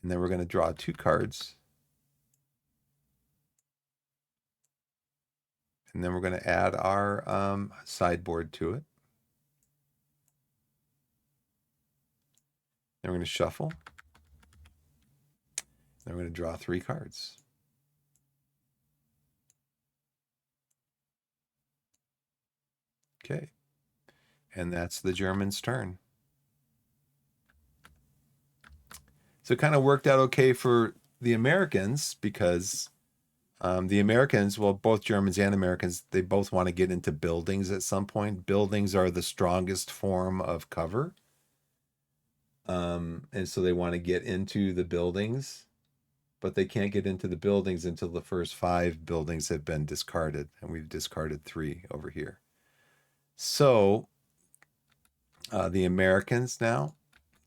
And then we're going to draw 2 cards. And then we're going to add our sideboard to it. Then we're going to shuffle. Then we're going to draw 3 cards. Okay. And that's the Germans' turn. So it kind of worked out okay for the Americans because the Americans, well, both Germans and Americans, they both want to get into buildings at some point. Buildings are the strongest form of cover. And so they want to get into the buildings, but they can't get into the buildings until the first 5 buildings have been discarded. And we've discarded 3 over here. So the Americans now,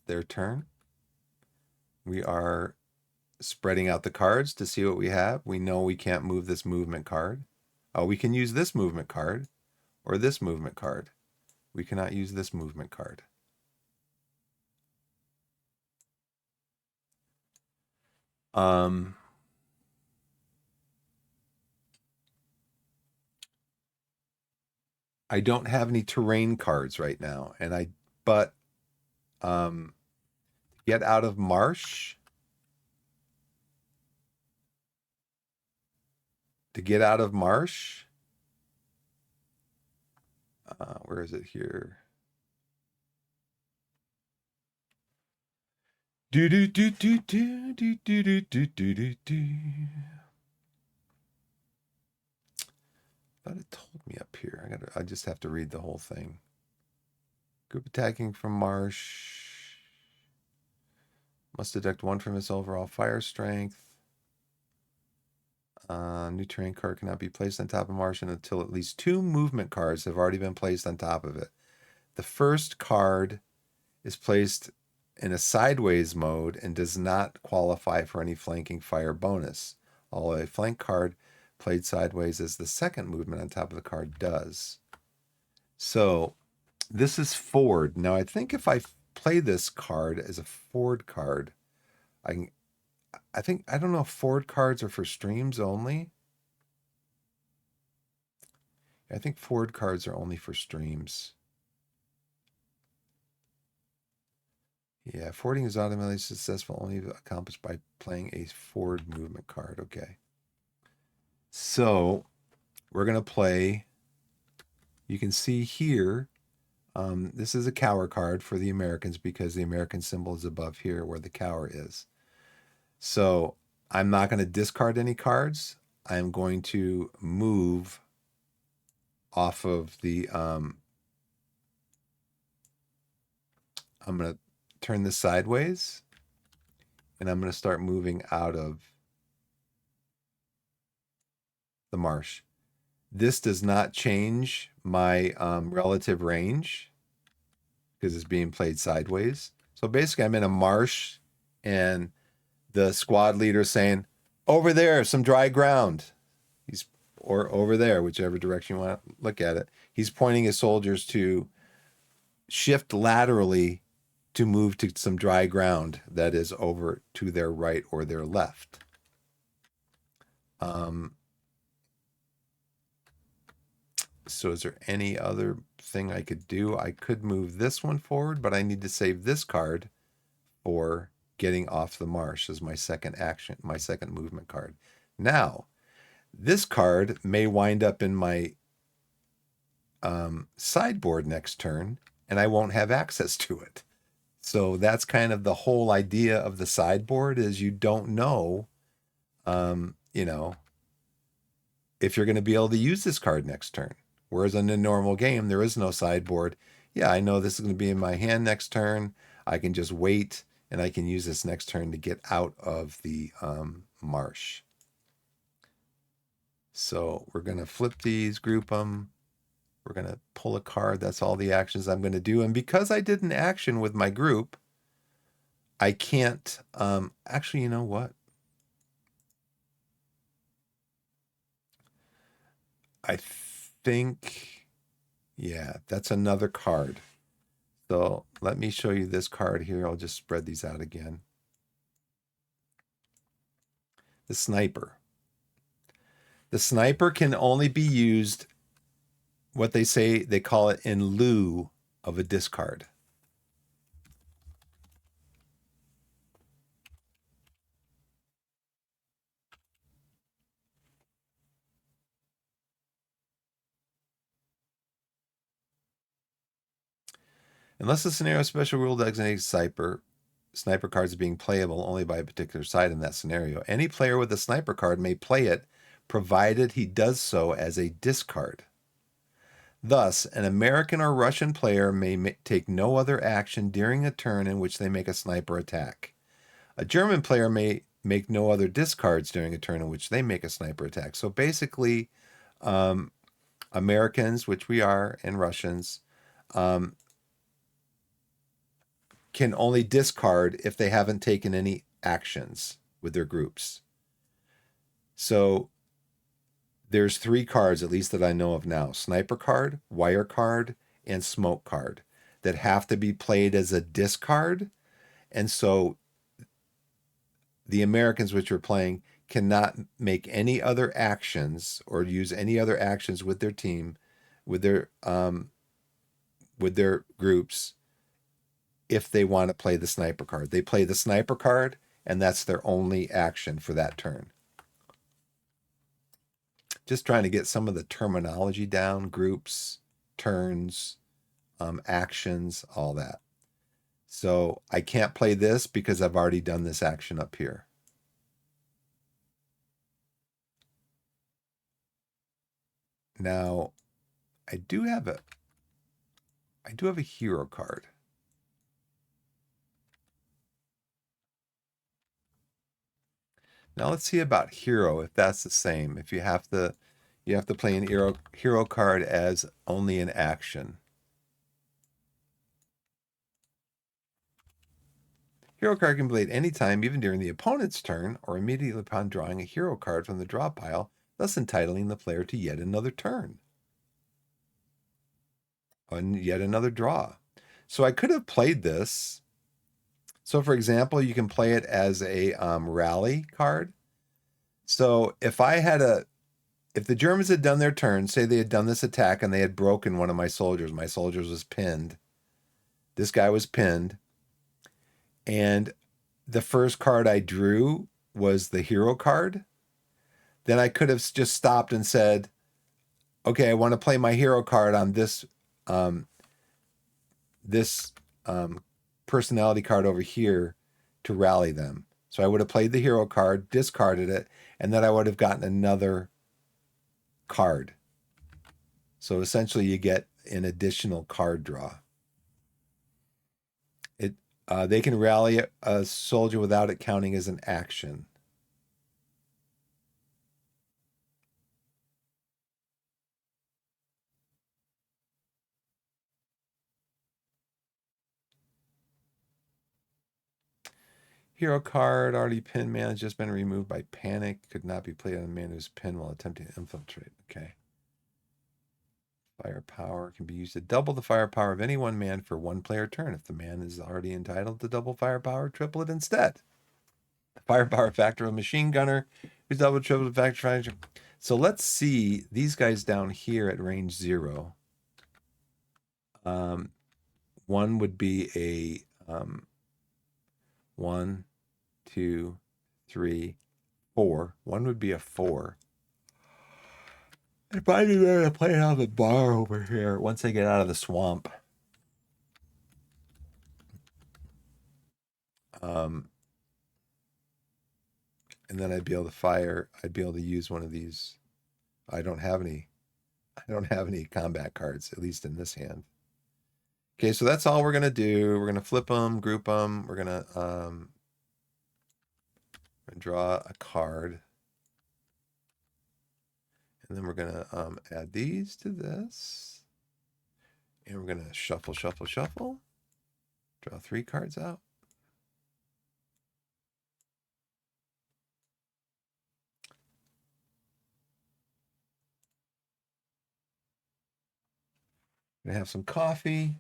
their turn. We are spreading out the cards to see what we have. We know we can't move this movement card. We can use this movement card or this movement card. We cannot use this movement card. I don't have any terrain cards right now, but get out of marsh. To get out of marsh, where is it here? Do do do do do do do do do do do do. Thought it told me up here. I just have to read the whole thing. Group attacking from marsh. Must deduct 1 from its overall fire strength. New terrain card cannot be placed on top of marsh until at least 2 movement cards have already been placed on top of it. The first card is placed in a sideways mode and does not qualify for any flanking fire bonus, although a flank card played sideways as the second movement on top of the card does. So this is forward. Now I think if I play this card as a forward card, I don't know if forward cards are for streams only. I think forward cards are only for streams. Yeah, forwarding is automatically successful only accomplished by playing a forward movement card. Okay. So we're going to play, you can see here, this is a cower card for the Americans because the American symbol is above here where the cower is. So I'm not going to discard any cards. I'm going to move off of the, I'm going to turn this sideways and I'm going to start moving out of the marsh. This does not change my relative range because it's being played sideways. So basically, I'm in a marsh, and the squad leader saying, "Over there, some dry ground." He's or over there, whichever direction you want to look at it. He's pointing his soldiers to shift laterally to move to some dry ground that is over to their right or their left. Um, so is there any other thing I could do? I could move this one forward, but I need to save this card for getting off the marsh as my second action, my second movement card. Now, this card may wind up in my sideboard next turn, and I won't have access to it. So that's kind of the whole idea of the sideboard is you don't know, you know, if you're going to be able to use this card next turn. Whereas in a normal game, there is no sideboard. Yeah, I know this is going to be in my hand next turn. I can just wait, and I can use this next turn to get out of the marsh. So we're going to flip these, group them. We're going to pull a card. That's all the actions I'm going to do. And because I did an action with my group, I can't, actually, you know what? I think, yeah, that's another card. So let me show you this card here. I'll just spread these out again. The sniper. The sniper can only be used, what they say, they call it in lieu of a discard. Unless the scenario special rule designates sniper cards being playable only by a particular side in that scenario. Any player with a sniper card may play it, provided he does so as a discard. Thus, an American or Russian player may take no other action during a turn in which they make a sniper attack. A German player may make no other discards during a turn in which they make a sniper attack. So basically, Americans, which we are, and Russians, can only discard if they haven't taken any actions with their groups. So there's 3 cards, at least that I know of now: sniper card, wire card, and smoke card, that have to be played as a discard. And so the Americans, which are playing, cannot make any other actions or use any other actions with their team, with their groups, if they want to play the sniper card. They play the sniper card, and that's their only action for that turn. Just trying to get some of the terminology down: groups, turns, actions, all that. So I can't play this because I've already done this action up here. Now, I do have a hero card. Now let's see about hero, if that's the same. If you have to play an hero card as only an action. Hero card can be played anytime, even during the opponent's turn, or immediately upon drawing a hero card from the draw pile, thus entitling the player to yet another turn. And yet another draw. So I could have played this. So for example, you can play it as a rally card. So if the Germans had done their turn, say they had done this attack and they had broken one of my soldiers was pinned. This guy was pinned. And the first card I drew was the hero card. Then I could have just stopped and said, okay, I want to play my hero card on this personality card over here to rally them. So I would have played the hero card, discarded it, and then I would have gotten another card. So essentially you get an additional card draw. They can rally a soldier without it counting as an action. Hero card, already pinned man has just been removed by panic. Could not be played on a man who's pinned while attempting to infiltrate. Okay. Firepower can be used to double the firepower of any one man for one player turn. If the man is already entitled to double firepower, triple it instead. The firepower factor of a machine gunner who's double, triple the factor. So let's see these guys down here at range 0. One would be a 1, 2, 3, 4. One would be a 4. I'd probably be ready to play out of the bar over here once I get out of the swamp. And then I'd be able to fire. I'd be able to use one of these. I don't have any combat cards, at least in this hand. Okay, so that's all we're gonna do. We're gonna flip them, group them. We're gonna draw a card, and then we're gonna add these to this, and we're gonna shuffle, shuffle, shuffle. Draw 3 cards out. Gonna have some coffee.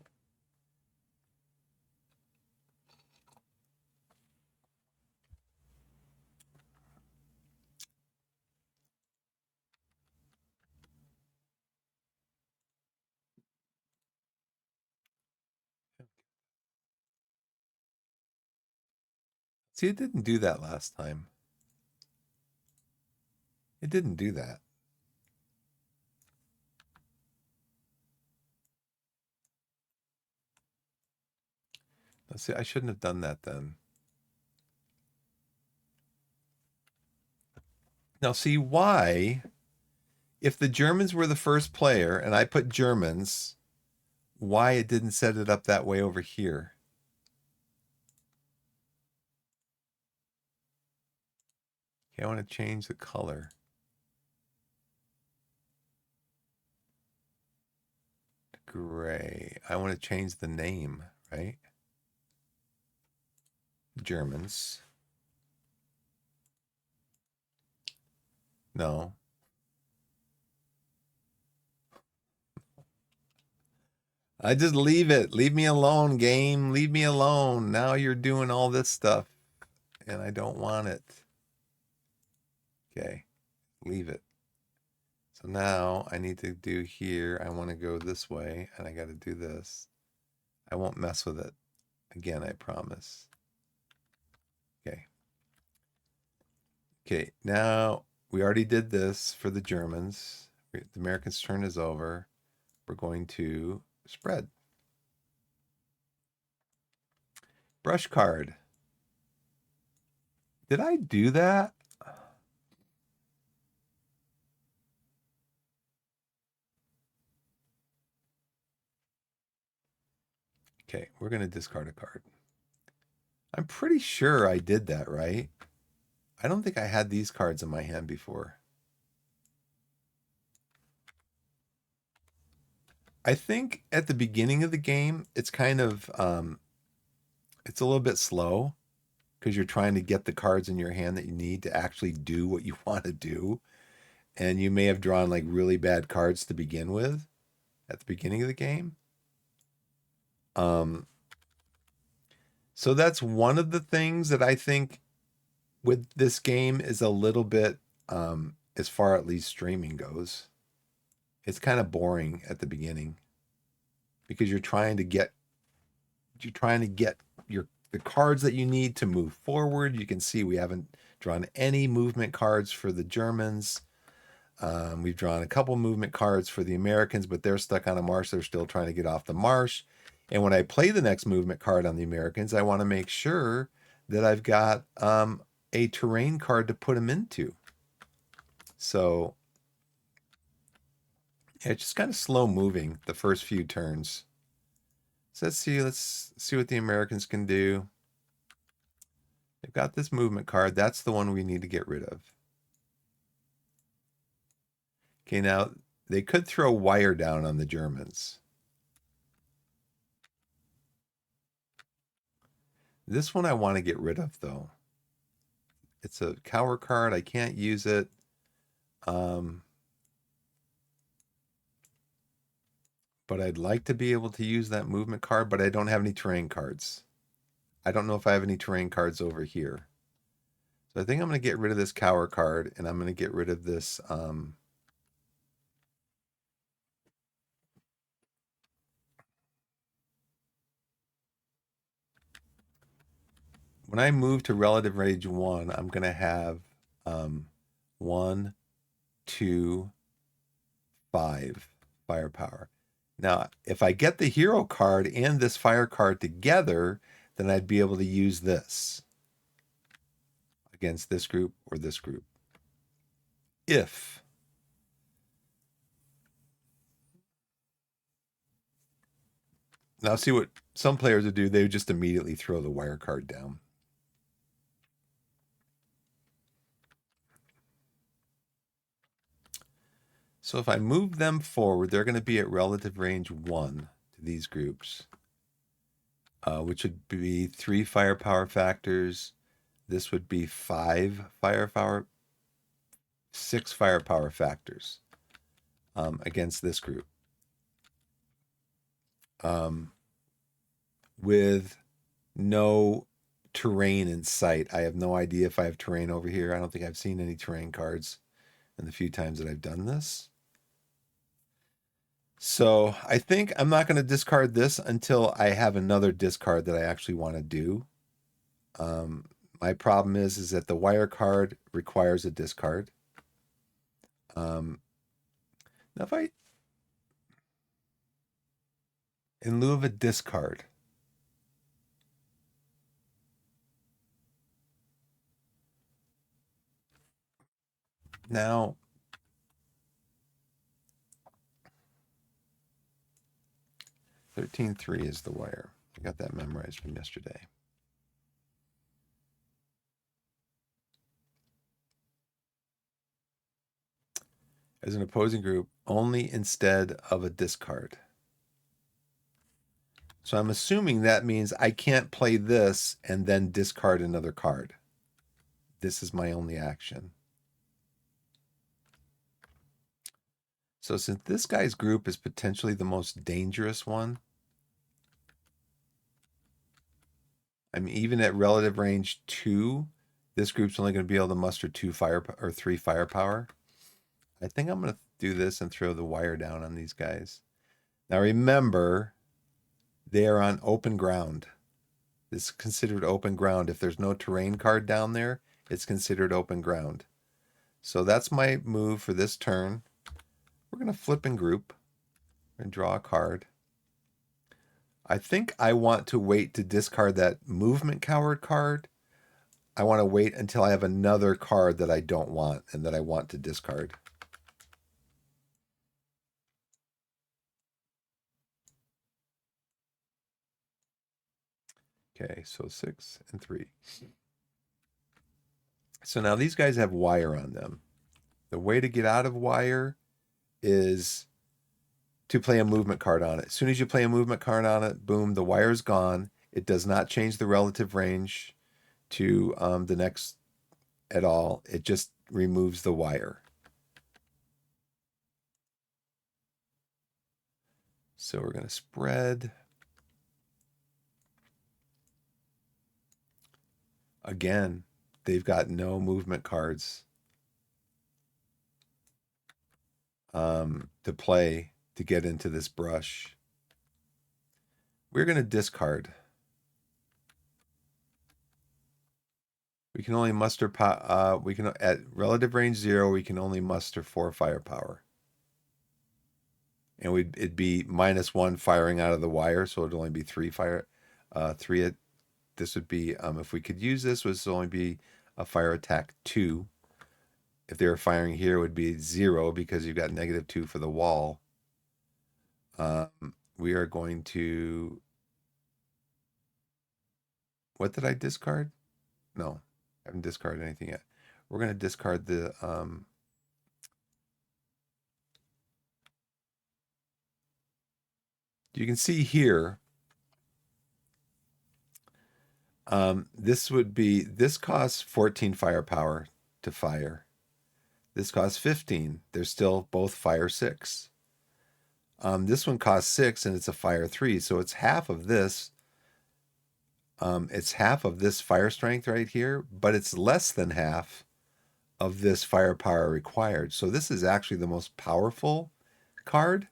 See, it didn't do that last time. It didn't do that. Let's see, I shouldn't have done that then. Now, see why, if the Germans were the first player and I put Germans, why it didn't set it up that way over here. Okay, I want to change the color. Gray. I want to change the name, right? Germans. No. I just leave it. Leave me alone, game. Leave me alone. Now you're doing all this stuff, and I don't want it. Okay, leave it. So now I need to do here. I want to go this way, and I got to do this. I won't mess with it. Again, I promise. Okay. Okay, now we already did this for the Germans. The Americans' turn is over. We're going to spread. Brush card. Did I do that? Okay, we're going to discard a card. I'm pretty sure I did that, right? I don't think I had these cards in my hand before. I think at the beginning of the game, it's kind of, it's a little bit slow because you're trying to get the cards in your hand that you need to actually do what you want to do. And you may have drawn like really bad cards to begin with at the beginning of the game. So that's one of the things that I think with this game is a little bit, as far at least streaming goes, it's kind of boring at the beginning because you're trying to get the cards that you need to move forward. You can see we haven't drawn any movement cards for the Germans. We've drawn a couple movement cards for the Americans, but they're stuck on a marsh. They're still trying to get off the marsh. And when I play the next movement card on the Americans, I want to make sure that I've got a terrain card to put them into. So yeah, it's just kind of slow moving the first few turns. So let's see what the Americans can do. They've got this movement card. That's the one we need to get rid of. Okay, now they could throw wire down on the Germans. This one I want to get rid of, though. It's a coward card. I can't use it. But I'd like to be able to use that movement card, but I don't have any terrain cards. I don't know if I have any terrain cards over here. So I think I'm going to get rid of this coward card, and I'm going to get rid of this... when I move to relative range 1, I'm going to have 1, 2, 5 firepower. Now, if I get the hero card and this fire card together, then I'd be able to use this against this group or this group. If now see what some players would do, they would just immediately throw the wire card down. So if I move them forward, they're going to be at relative range 1 to these groups, which would be 3 firepower factors. This would be 5 firepower, 6 firepower factors against this group. With no terrain in sight. I have no idea if I have terrain over here. I don't think I've seen any terrain cards in the few times that I've done this. So I think I'm not going to discard this until I have another discard that I actually want to do. My problem is that the wire card requires a discard. Now if I, in lieu of a discard, now 13-3 is the wire. I got that memorized from yesterday. As an opposing group, only instead of a discard. So I'm assuming that means I can't play this and then discard another card. This is my only action. So since this guy's group is potentially the most dangerous one, I mean, even at relative range 2, this group's only going to be able to muster 2 fire or 3 firepower. I think I'm going to do this and throw the wire down on these guys. Now remember, they are on open ground. This is considered open ground. If there's no terrain card down there, it's considered open ground. So that's my move for this turn. We're going to flip and group and draw a card. I think I want to wait to discard that movement coward card. I want to wait until I have another card that I don't want and that I want to discard. Okay, so 6 and 3. So now these guys have wire on them. The way to get out of wire is to play a movement card on it. As soon as you play a movement card on it, boom, the wire's gone. It does not change the relative range to the next at all. It just removes the wire. So we're going to spread. Again, they've got no movement cards to play to get into this brush. We're going to discard. We can only muster, we can, at relative range 0, we can only muster 4 firepower. And it'd be -1 firing out of the wire, so it'd only be 3 fire, 3. This would be, if we could use this, would only be a fire attack 2. If they were firing here, it would be 0 because you've got -2 for the wall. We are going to, what did I discard? No, I haven't discarded anything yet. We're going to discard the, you can see here, This costs 14 firepower to fire. This costs 15. They're still both fire 6. This one costs 6 and it's a fire 3, so it's half of this. It's half of this fire strength right here, but it's less than half of this firepower required. So this is actually the most powerful card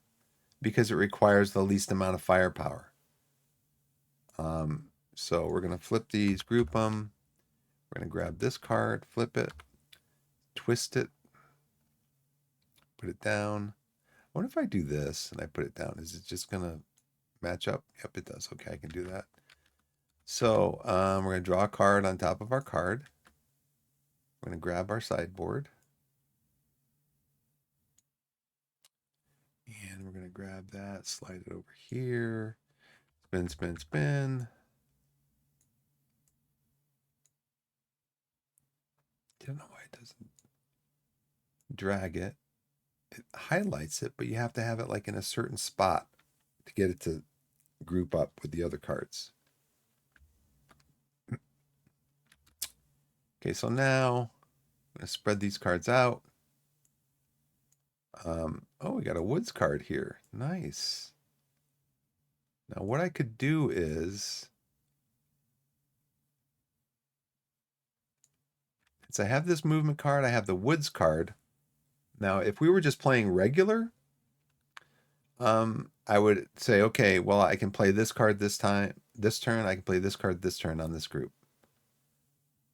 because it requires the least amount of firepower. So we're going to flip these, group them. We're going to grab this card, flip it, twist it, put it down. I wonder if I do this and I put it down, is it just going to match up? Yep, it does. Okay, I can do that. So we're going to draw a card on top of our card. We're going to grab our sideboard. And we're going to grab that, slide it over here. Spin, spin, spin. I don't know why it doesn't drag it. It highlights it, but you have to have it like in a certain spot to get it to group up with the other cards. Okay, so now I'm going to spread these cards out. Oh, we got a woods card here. Nice. Now what I could do is, since I have this movement card, I have the woods card. Now, if we were just playing regular, I would say, okay, well, I can play this card this turn. I can play this card this turn on this group.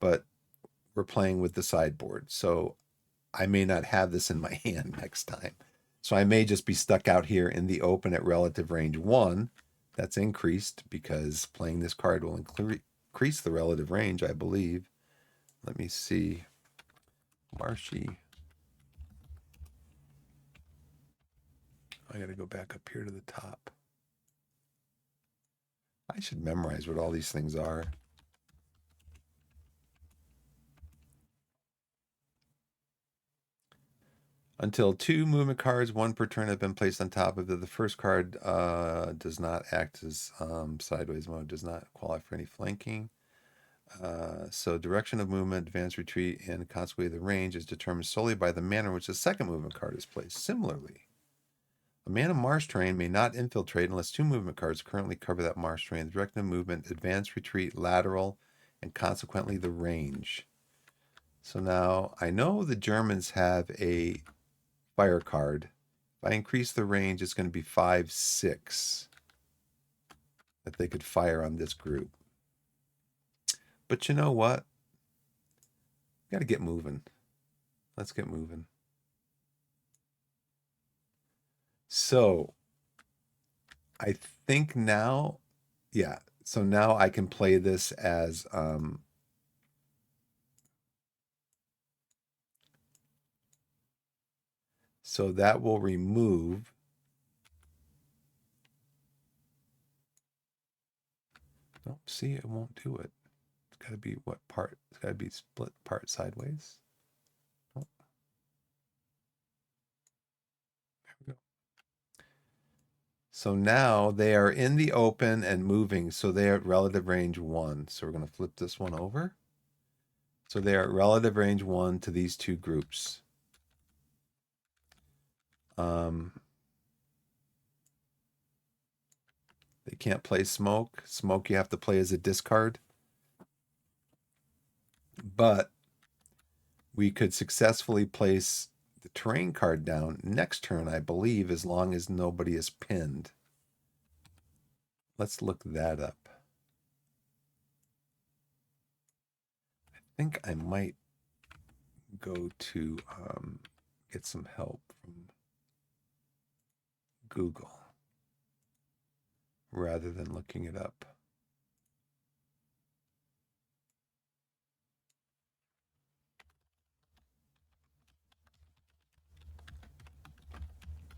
But we're playing with the sideboard, so I may not have this in my hand next time. So I may just be stuck out here in the open at relative range 1. That's increased because playing this card will increase the relative range, I believe. Let me see. Marshy. I got to go back up here to the top. I should memorize what all these things are. Until 2 movement cards, 1 per turn, have been placed on top of it. The first card does not act as sideways mode, does not qualify for any flanking. So direction of movement, advance, retreat, and consequently the range is determined solely by the manner in which the second movement card is placed. Similarly, a man of marsh terrain may not infiltrate unless 2 movement cards currently cover that marsh terrain. The direction of movement, advance, retreat, lateral, and consequently the range. So now I know the Germans have a fire card. If I increase the range, it's going to be 5, 6 that they could fire on this group. But you know what? Got to get moving. Let's get moving. So I think now, yeah. So now I can play this as so that will remove. Nope, see, it won't do it. It's got to be what part? It's got to be split part sideways. Oh. There we go. So now they are in the open and moving, so they are at relative range 1. So we're going to flip this one over. So they are at relative range 1 to these 2 groups. They can't play smoke. Smoke you have to play as a discard. But we could successfully place the terrain card down next turn, I believe, as long as nobody is pinned. Let's look that up. I think I might go to get some help from Google rather than looking it up.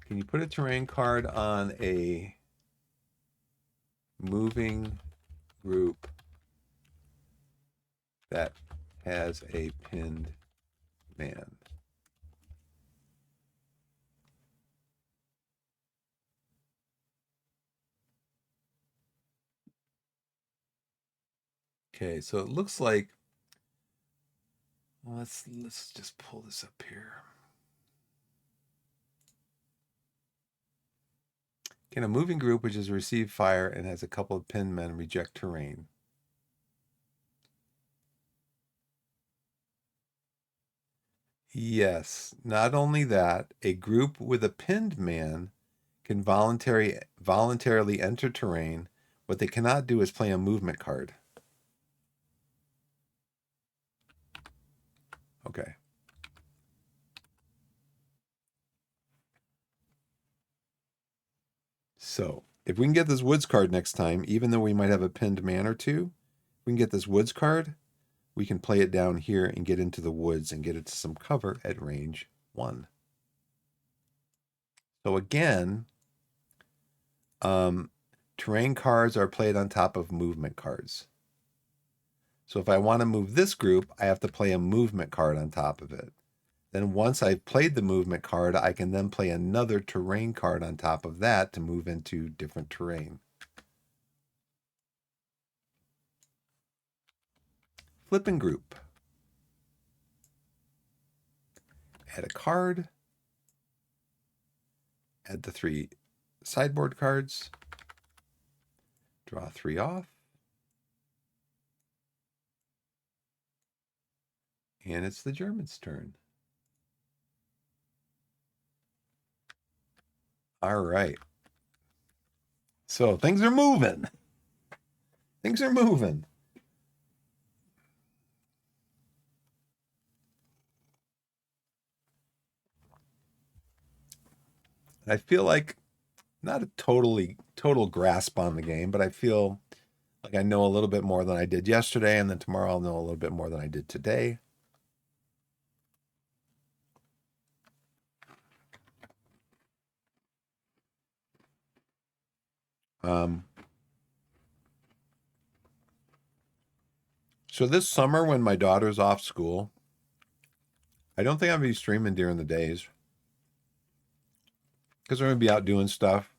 Can you put a terrain card on a moving group that has a pinned man? Okay, so it looks like, well, let's just pull this up here. Can a moving group which has received fire and has a couple of pinned men reject terrain? Yes. Not only that, a group with a pinned man can voluntarily enter terrain. What they cannot do is play a movement card. Okay. So if we can get this woods card next time, even though we might have a pinned man or two, we can get this woods card, we can play it down here and get into the woods and get it to some cover at range 1. So again, terrain cards are played on top of movement cards. So if I want to move this group, I have to play a movement card on top of it. Then once I've played the movement card, I can then play another terrain card on top of that to move into different terrain. Flipping group. Add a card. Add the 3 sideboard cards. Draw 3 off. And it's the Germans' turn. All right. So things are moving. Things are moving. I feel like not a total grasp on the game, but I feel like I know a little bit more than I did yesterday, and then tomorrow I'll know a little bit more than I did today. So this summer when my daughter's off school, I don't think I'm gonna be streaming during the days because I'm gonna be out doing stuff.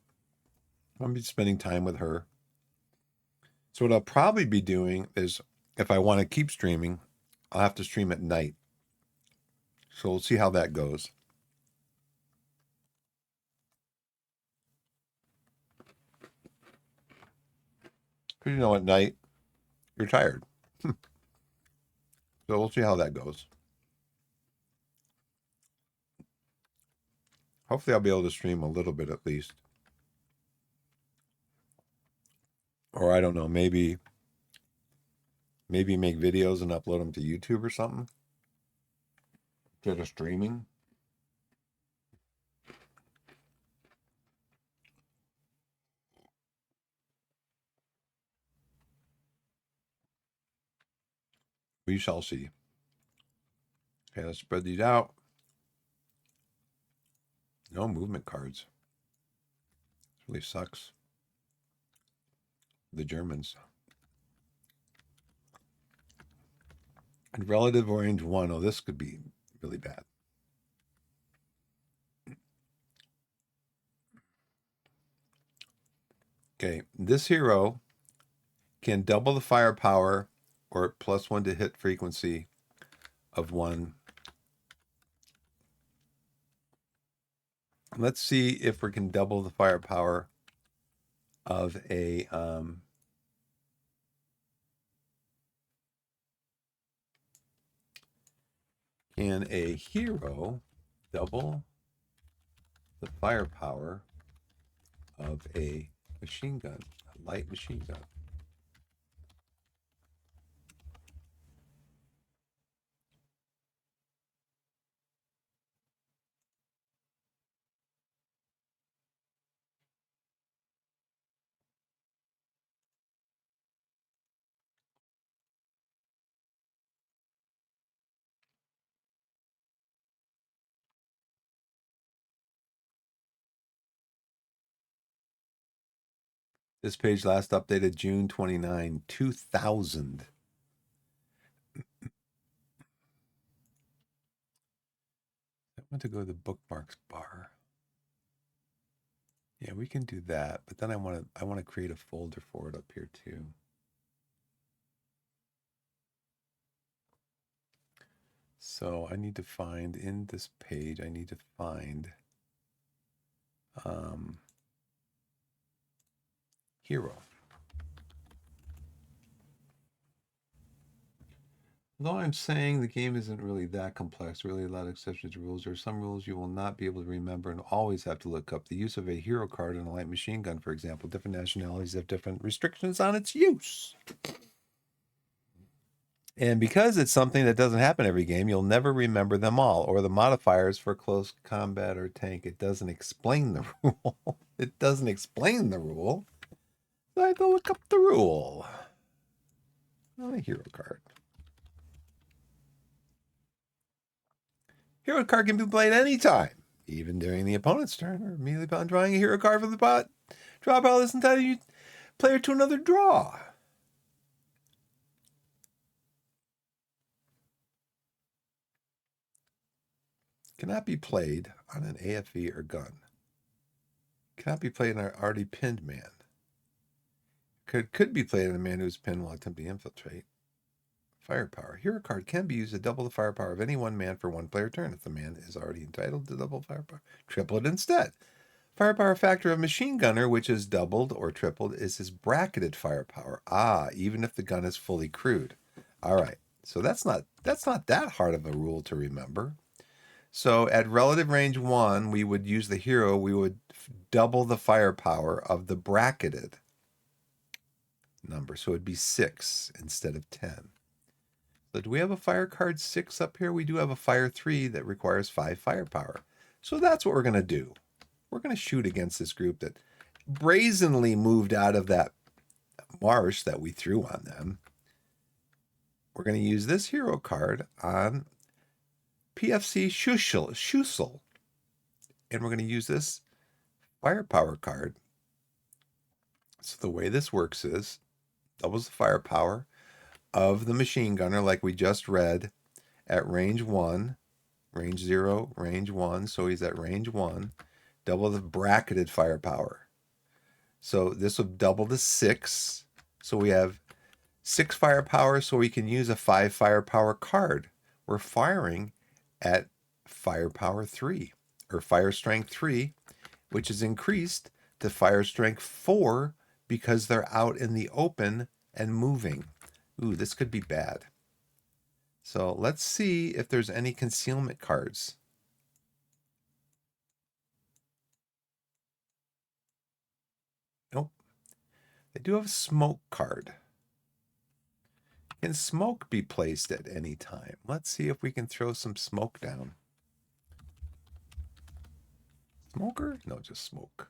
I'm gonna be spending time with her. So what I'll probably be doing is if I want to keep streaming, I'll have to stream at night. So we'll see how that goes. Because at night you're tired. So we'll see how that goes. Hopefully I'll be able to stream a little bit at least. Or I don't know, maybe make videos and upload them to YouTube or something instead of streaming. We shall see. Okay, let's spread these out. No movement cards. This really sucks. The Germans. And relative range 1. Oh, this could be really bad. Okay, this hero can double the firepower or +1 to hit frequency of 1. Let's see if we can double the firepower of a can a hero double the firepower of a machine gun, a light machine gun? This page last updated June 29, 2000. I want to go to the bookmarks bar. Yeah, we can do that, but then I want to create a folder for it up here too. So I need to find in this page, I need to find hero. Although I'm saying the game isn't really that complex, really a lot of exceptions to rules, there are some rules you will not be able to remember and always have to look up. The use of a hero card in a light machine gun, for example, different nationalities have different restrictions on its use. And because it's something that doesn't happen every game, you'll never remember them all, or the modifiers for close combat or tank. It doesn't explain the rule. It doesn't explain the rule. So I have to look up the rule. On a hero card. Hero card can be played anytime, even during the opponent's turn, or immediately upon drawing a hero card from the pot. Draw pile is entitled you player to another draw. Cannot be played on an AFV or gun. Cannot be played on an already pinned man. Could be played on a man who's pinned while attempting to infiltrate. Firepower. Hero card can be used to double the firepower of any one man for one player turn. If the man is already entitled to double firepower, triple it instead. Firepower factor of machine gunner, which is doubled or tripled, is his bracketed firepower. Even if the gun is fully crewed. All right. So that's not that hard of a rule to remember. So at relative range 1, we would use the hero. We would double the firepower of the bracketed number. So it'd be 6 instead of 10. So do we have a fire card 6 up here? We do have a fire 3 that requires 5 firepower. So that's what we're going to do. We're going to shoot against this group that brazenly moved out of that marsh that we threw on them. We're going to use this hero card on PFC Schussel. And we're going to use this firepower card. So the way this works is doubles the firepower of the machine gunner like we just read at range 1, range 0, range 1. So he's at range 1. Double the bracketed firepower. So this will double to 6. So we have 6 firepower, so we can use a 5 firepower card. We're firing at firepower 3, or fire strength 3, which is increased to fire strength 4 because they're out in the open and moving. Ooh, this could be bad. So let's see if there's any concealment cards. Nope. They do have a smoke card. Can smoke be placed at any time? Let's see if we can throw some smoke down. Smoker? No, just smoke.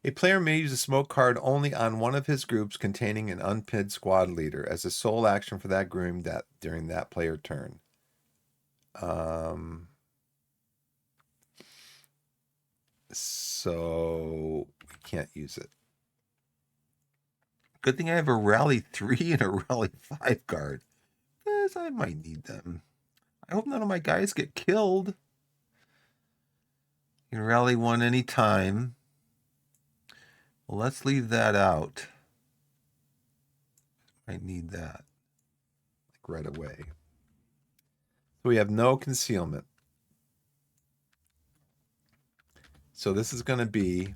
A player may use a smoke card only on one of his groups containing an unpinned squad leader as a sole action for that group during that player turn. So we can't use it. Good thing I have a rally 3 and a rally 5 card. Yes, I might need them. I hope none of my guys get killed. You can rally 1 anytime. Well, let's leave that out. I need that like right away. So we have no concealment. So this is going to be,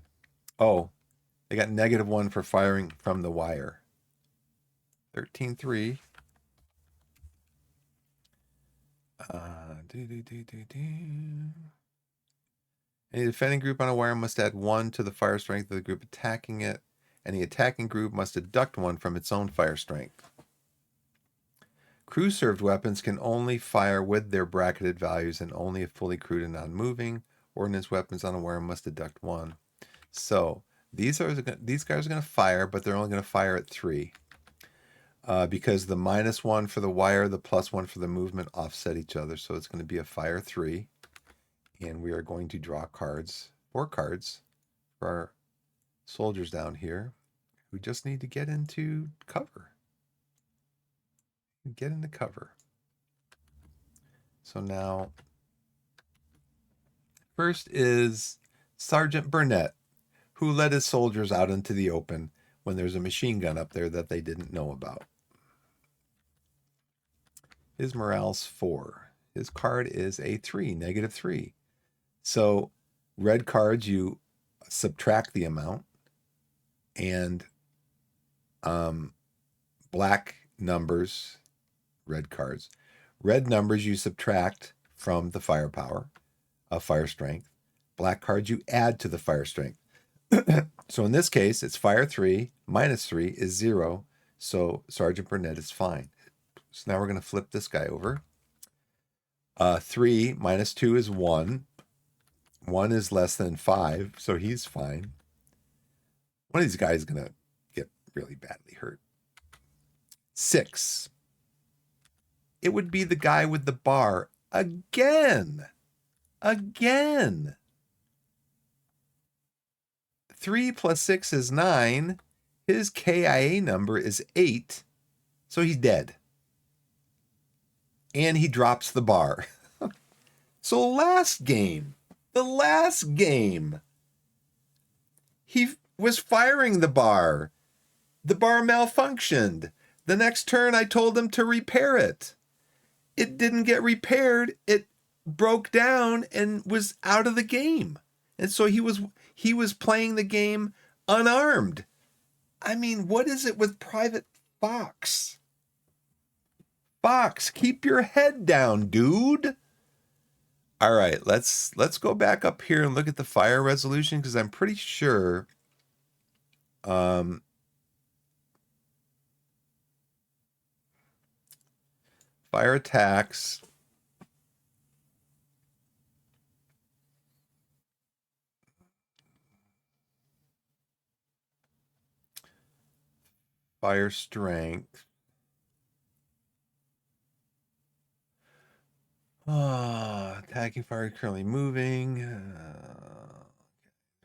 oh, they got -1 for firing from the wire. 13-3. Any defending group on a wire must add 1 to the fire strength of the group attacking it. Any attacking group must deduct 1 from its own fire strength. Crew-served weapons can only fire with their bracketed values and only if fully crewed and non-moving. Ordnance weapons on a wire must deduct 1. So these guys are going to fire, but they're only going to fire at 3. Because the -1 for the wire, the +1 for the movement offset each other. So it's going to be a fire 3. And we are going to draw cards, 4 cards, for our soldiers down here who just need to get into cover. Get into cover. So now, first is Sergeant Burnett, who led his soldiers out into the open when there's a machine gun up there that they didn't know about. His morale's 4. His card is a 3, -3. So red cards, you subtract the amount, and black numbers, red cards. Red numbers you subtract from the firepower of fire strength. Black cards you add to the fire strength. So in this case, it's fire 3 minus 3 is 0. So Sergeant Burnett is fine. So now we're going to flip this guy over. 3 minus 2 is 1. 1 is less than 5, so he's fine. One of these guys is going to get really badly hurt. 6. It would be the guy with the bar again. Again. 3 plus 6 is 9. His KIA number is 8. So he's dead. And he drops the bar. So the last game, he was firing the bar. The bar malfunctioned. The next turn, I told him to repair it. It didn't get repaired. It broke down and was out of the game. And so he was playing the game unarmed. I mean, what is it with Private Fox? Fox, keep your head down, dude. All right, let's go back up here and look at the fire resolution, because I'm pretty sure fire attacks, fire strength. Attacking fire currently moving. They're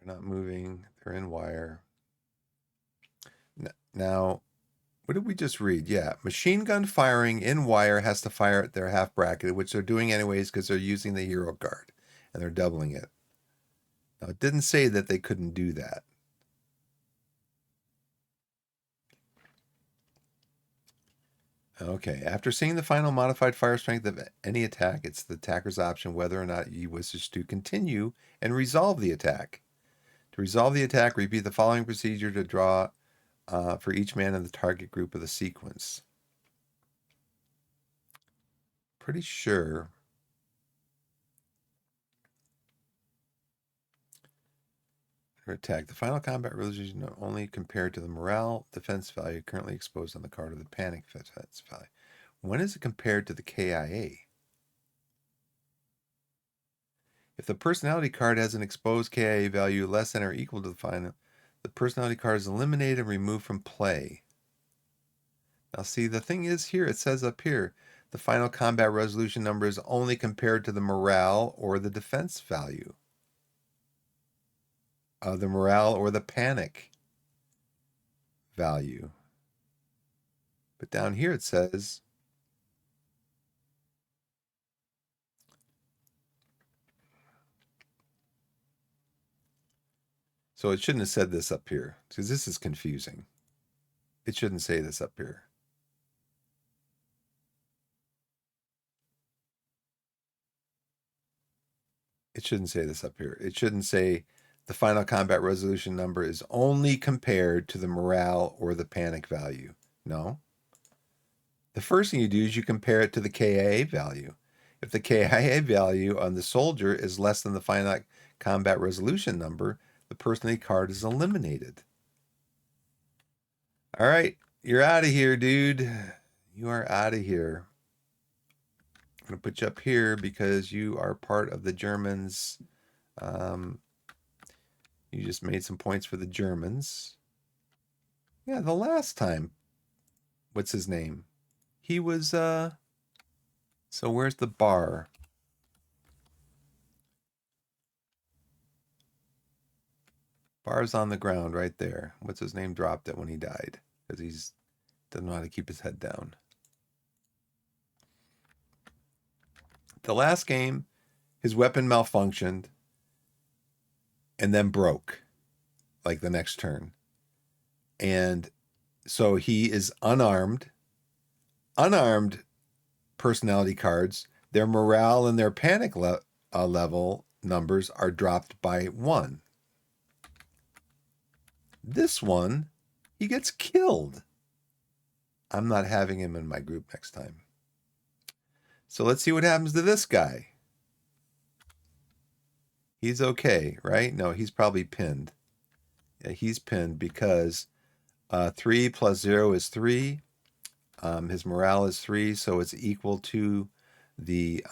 not moving. They're in wire. Now, what did we just read? Yeah, machine gun firing in wire has to fire at their half bracket, which they're doing anyways because they're using the hero card and they're doubling it. Now, it didn't say that they couldn't do that. Okay, after seeing the final modified fire strength of any attack, it's the attacker's option whether or not he wishes to continue and resolve the attack. To resolve the attack, repeat the following procedure to draw for each man in the target group of the sequence. Pretty sure. Attack. The final combat resolution only compared to the morale defense value currently exposed on the card, or the panic defense value. When is it compared to the KIA? If the personality card has an exposed KIA value less than or equal to the final, the personality card is eliminated and removed from play. Now see, the thing is here, it says up here, the final combat resolution number is only compared to the morale or the defense value. The morale or the panic value. But down here it says so it shouldn't have said this up here, because this is confusing. It shouldn't say this up here. It shouldn't say this up here. It shouldn't say the final combat resolution number is only compared to the morale or the panic value. No. The first thing you do is you compare it to the KIA value. If the KIA value on the soldier is less than the final combat resolution number, the personality card is eliminated. All right, you're out of here, dude. You are out of here. I'm going to put you up here because you are part of the Germans. You just made some points for the Germans. Yeah, the last time. What's his name? He was, so where's the bar? Bar's on the ground right there. What's his name dropped it when he died? Because he's doesn't know how to keep his head down. The last game, his weapon malfunctioned and then broke like the next turn. And so he is unarmed. Unarmed personality cards, their morale and their panic level numbers are dropped by 1. This one, he gets killed. I'm not having him in my group next time. So let's see what happens to this guy. He's okay, right? No, he's probably pinned. Yeah, he's pinned because 3 plus 0 is 3. His morale is 3, so it's equal to the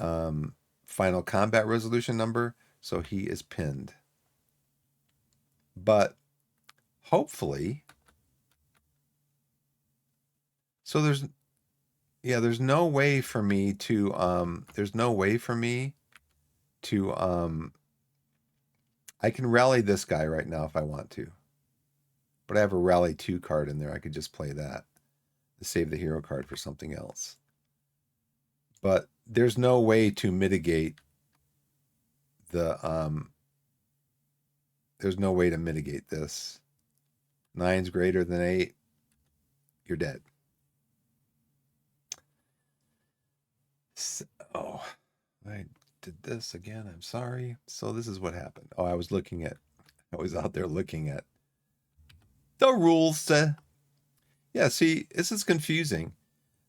final combat resolution number. So he is pinned. But hopefully, so there's no way for me to I can rally this guy right now if I want to. But I have a rally 2 card in there. I could just play that to save the hero card for something else. But there's no way to mitigate the there's no way to mitigate this. 9's greater than 8. You're dead. So, I did this again. I'm sorry. So this is what happened. I was out there looking at the rules. Yeah, see, this is confusing.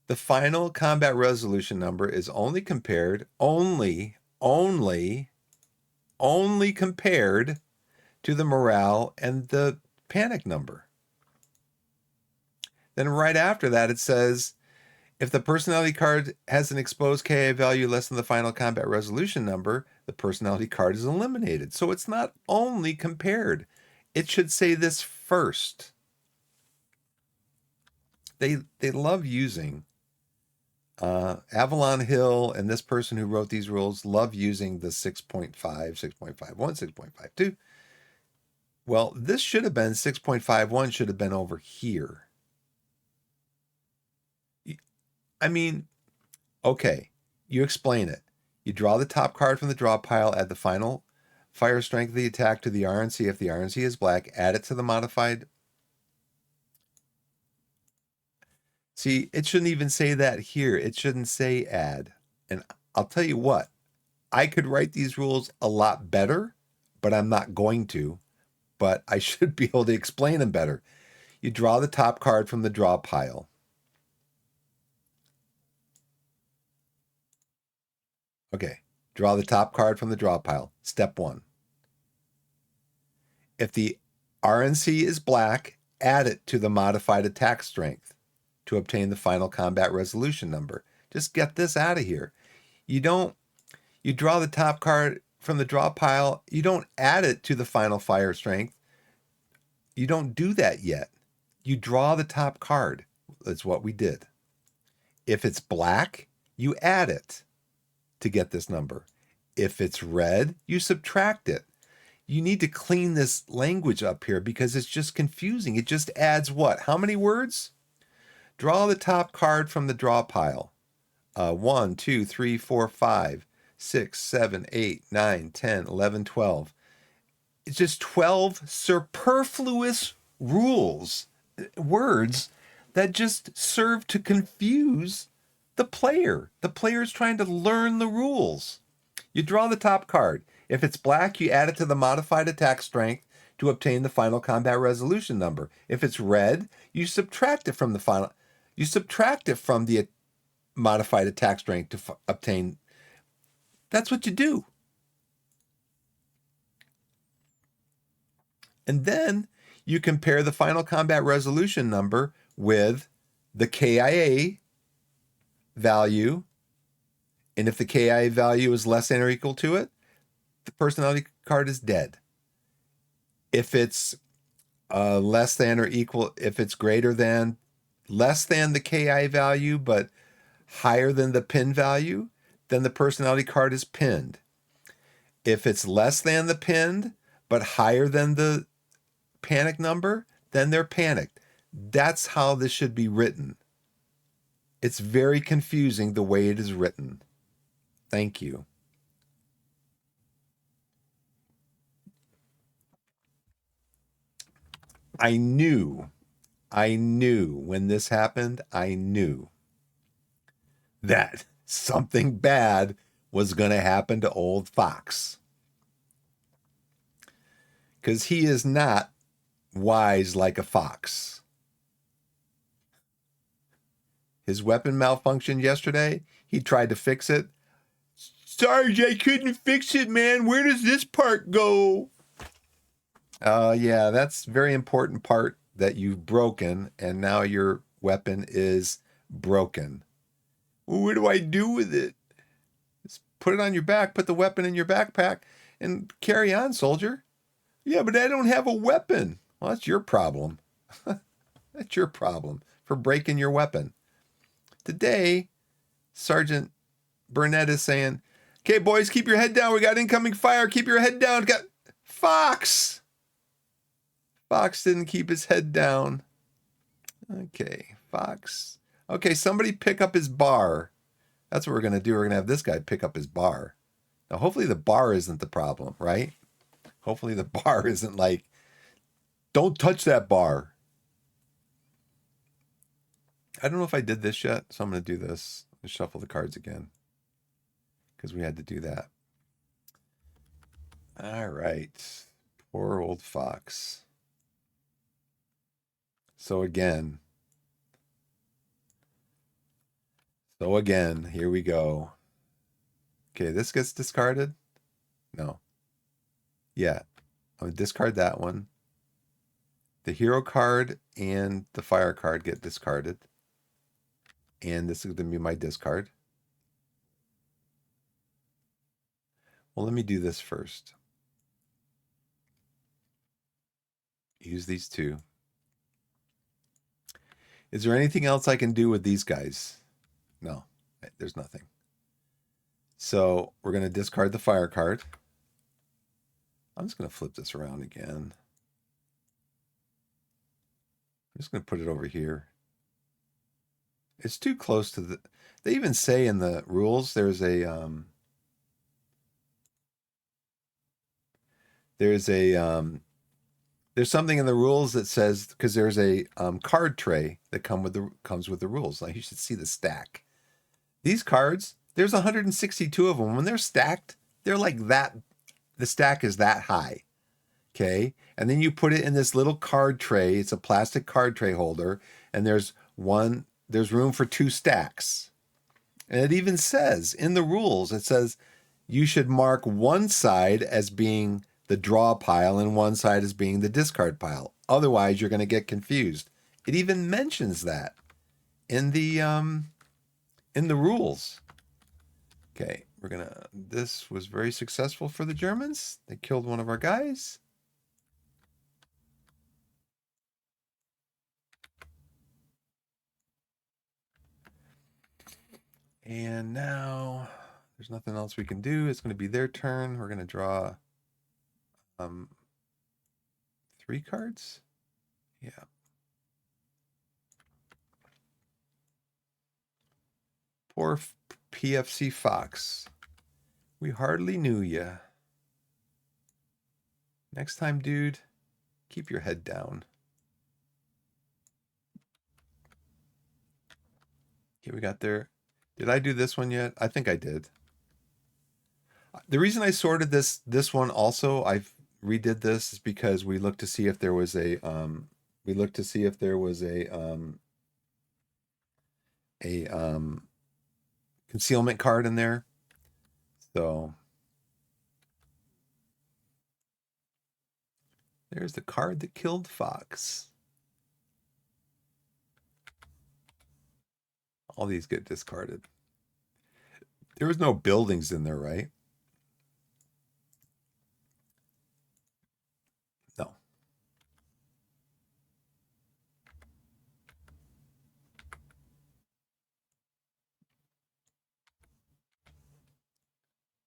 The final combat resolution number is only compared compared to the morale and the panic number. Then right after that, it says, if the personality card has an exposed KI value less than the final combat resolution number, the personality card is eliminated. So it's not only compared. It should say this first. They love using Avalon Hill and this person who wrote these rules love using the 6.5, 6.51, 6.52. Well, this should have been 6.51 should have been over here. I mean, okay, you explain it. You draw the top card from the draw pile, add the final fire strength of the attack to the RNC. If the RNC is black, add it to the modified. See, it shouldn't even say that here. It shouldn't say add. And I'll tell you what, I could write these rules a lot better, but I'm not going to. But I should be able to explain them better. You draw the top card from the draw pile. Okay, draw the top card from the draw pile. Step 1. If the RNC is black, add it to the modified attack strength to obtain the final combat resolution number. Just get this out of here. You draw the top card from the draw pile. You don't add it to the final fire strength. You don't do that yet. You draw the top card. That's what we did. If it's black, you add it to get this number. If it's red, you subtract it. You need to clean this language up here because it's just confusing. It just adds what? How many words? Draw the top card from the draw pile. 1, 2, 3, 4, 5, 6, 7, 8, 9, 10, 11, 12. It's just 12 superfluous words that just serve to confuse the player. The player's trying to learn the rules. You draw the top card. If it's black, you add it to the modified attack strength to obtain the final combat resolution number. If it's red, you subtract it from the modified attack strength to obtain. That's what you do. And then you compare the final combat resolution number with the KIA value. And if the KIA value is less than or equal to it, the personality card is dead. If it's less than or equal, if it's greater than, less than the KI value, but higher than the pin value, then the personality card is pinned. If it's less than the pinned, but higher than the panic number, then they're panicked. That's how this should be written. It's very confusing the way it is written. Thank you. I knew when this happened, I knew that something bad was going to happen to old Fox. Because he is not wise like a fox. His weapon malfunctioned yesterday. He tried to fix it. Sarge, I couldn't fix it, man. Where does this part go? Yeah, that's a very important part that you've broken, and now your weapon is broken. Well, what do I do with it? Just put it on your back, put the weapon in your backpack, and carry on, soldier. Yeah, but I don't have a weapon. Well, that's your problem. That's your problem for breaking your weapon. Today, Sergeant Burnett is saying, okay, boys, keep your head down. We got incoming fire. Keep your head down. Got Fox. Fox didn't keep his head down. Okay, Fox. Okay, somebody pick up his bar. That's what we're going to do. We're going to have this guy pick up his bar. Now, hopefully the bar isn't the problem, right? Hopefully the bar isn't like, don't touch that bar. I don't know if I did this yet, so I'm going to do this. Shuffle the cards again because we had to do that. All right. Poor old Fox. So again, here we go. Okay, this gets discarded. No. Yeah. I'm going to discard that one. The hero card and the fire card get discarded. And this is going to be my discard. Well, let me do this first. Use these two. Is there anything else I can do with these guys? No, there's nothing. So we're going to discard the fire card. I'm just going to flip this around again. I'm just going to put it over here. It's too close to the... They even say in the rules there's a... there's something in the rules that says, because there's a card tray that comes with the rules. Like, you should see the stack. These cards, there's 162 of them. When they're stacked, they're like that. The stack is that high. Okay. And then you put it in this little card tray. It's a plastic card tray holder. And there's room for 2 stacks. And it even says in the rules, it says you should mark one side as being the draw pile and one side as being the discard pile. Otherwise, you're going to get confused. It even mentions that in the rules. Okay, this was very successful for the Germans. They killed one of our guys. And now there's nothing else we can do. It's going to be their turn. We're going to draw 3 cards. Yeah. Poor PFC Fox. We hardly knew ya. Next time, dude, keep your head down. Okay, we got there. Did I do this one yet? I think I did. The reason I sorted this one also, I've redid this, is because we looked to see if there was a concealment card in there. So there's the card that killed Fox. All these get discarded. There was no buildings in there, right? No.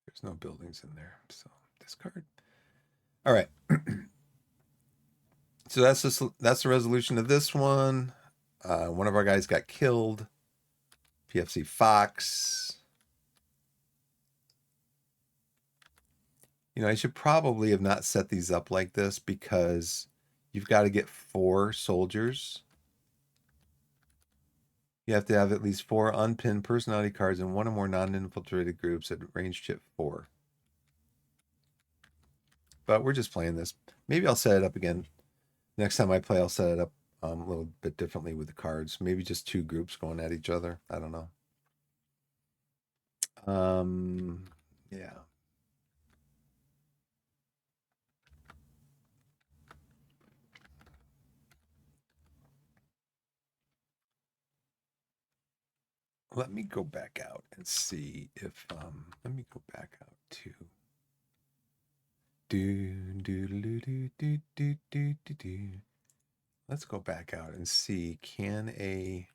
There's no buildings in there, so discard. All right. So that's the resolution of this one. One of our guys got killed. PFC Fox. You know, I should probably have not set these up like this because you've got to get 4 soldiers. You have to have at least 4 unpinned personality cards and one or more non-infiltrated groups at range chip 4. But we're just playing this. Maybe I'll set it up again. Next time I play, I'll set it up a little bit differently with the cards. Maybe just 2 groups going at each other. I don't know. Yeah. Let me go back out and see if let me go back out to do. Let's go back out and see, can a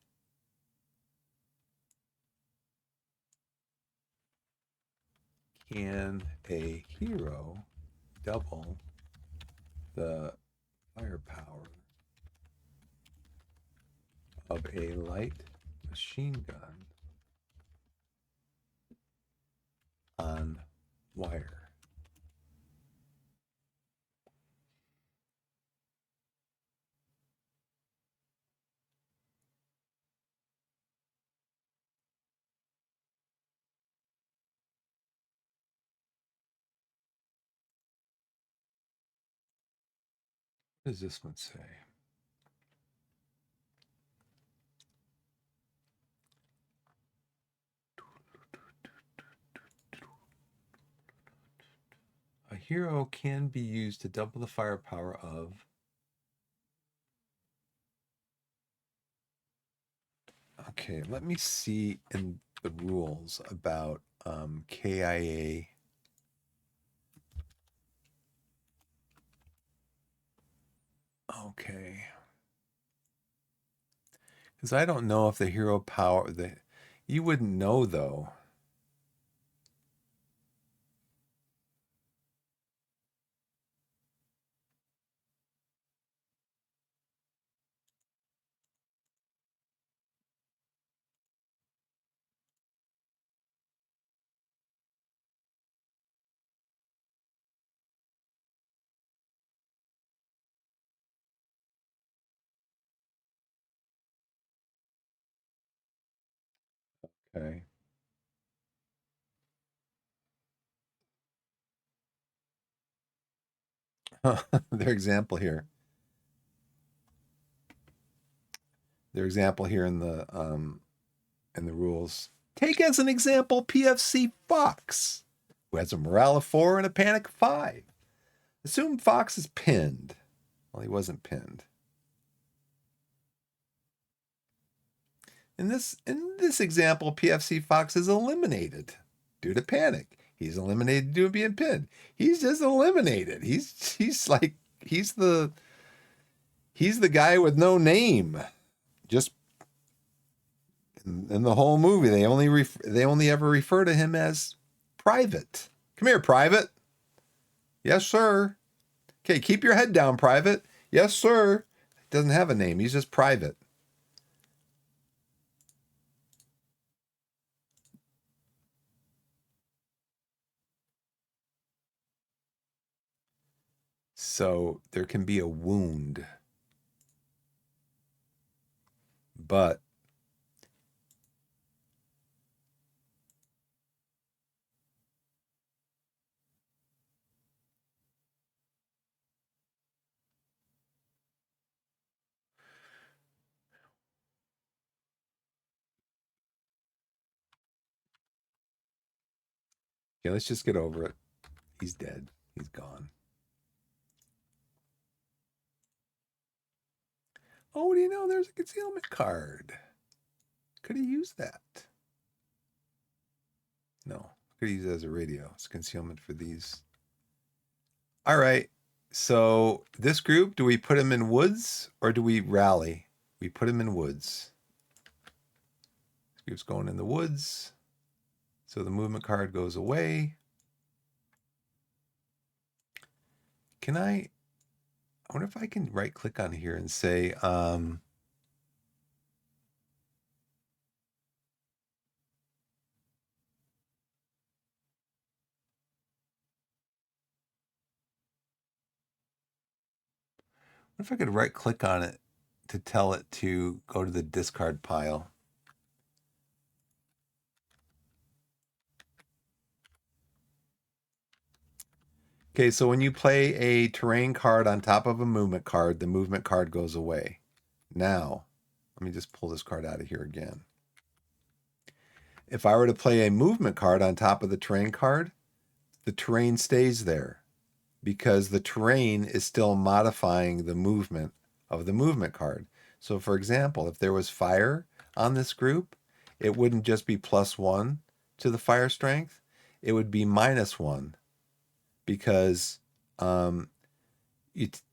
hero double the firepower of a light machine gun on wire? What does this one say? A hero can be used to double the firepower of. Okay, let me see in the rules about KIA. Okay. Because I don't know if the hero power, you wouldn't know though. Okay. Their example here. Their example here in the rules. Take as an example PFC Fox, who has a morale of 4 and a panic of 5. Assume Fox is pinned. Well, he wasn't pinned. In this example, PFC Fox is eliminated due to panic. He's eliminated due to being pinned. He's just eliminated. He's like he's the guy with no name. Just in the whole movie, they only ever refer to him as Private. Come here, Private. Yes, sir. Okay, keep your head down, Private. Yes, sir. Doesn't have a name. He's just Private. So there can be a wound, but yeah, let's just get over it. He's dead. He's gone. Oh, what do you know? There's a concealment card. Could have used that. No, could have used it as a radio. It's concealment for these. All right. So this group, do we put him in woods or do we rally? We put him in woods. This group's going in the woods. So the movement card goes away. I wonder if I can right click on here and say, what if I could right click on it to tell it to go to the discard pile? Okay, so when you play a terrain card on top of a movement card, the movement card goes away. Now, let me just pull this card out of here again. If I were to play a movement card on top of the terrain card, the terrain stays there because the terrain is still modifying the movement of the movement card. So, for example, if there was fire on this group, it wouldn't just be +1 to the fire strength, it would be -1 because um, it,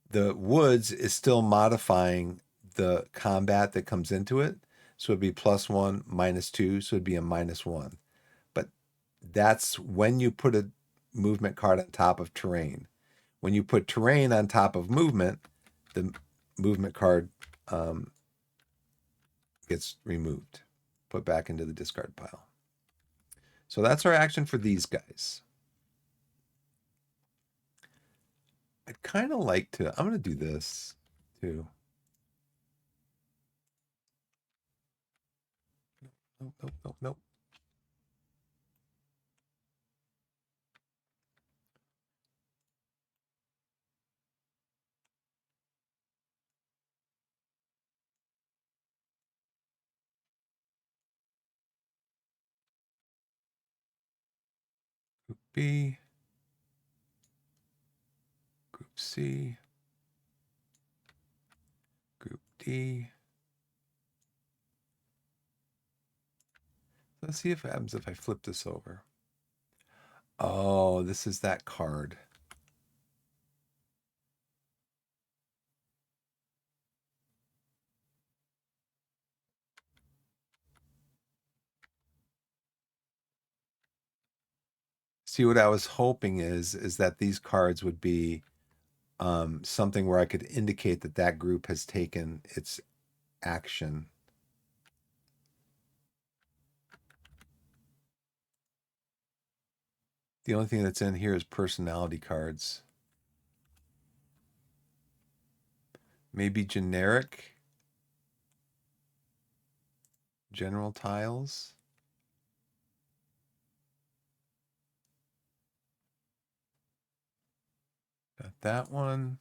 the woods is still modifying the combat that comes into it. So it'd be +1, -2, so it'd be a -1. But that's when you put a movement card on top of terrain. When you put terrain on top of movement, the movement card gets removed, put back into the discard pile. So that's our action for these guys. I'd kind of like to, I'm going to do this too. Nope, nope, nope, nope. Group B, Group C, Group D. Let's see if it happens if I flip this over. Oh, this is that card. See, what I was hoping is that these cards would be something where I could indicate that that group has taken its action. The only thing that's in here is personality cards. Maybe generic, general tiles. Got that one.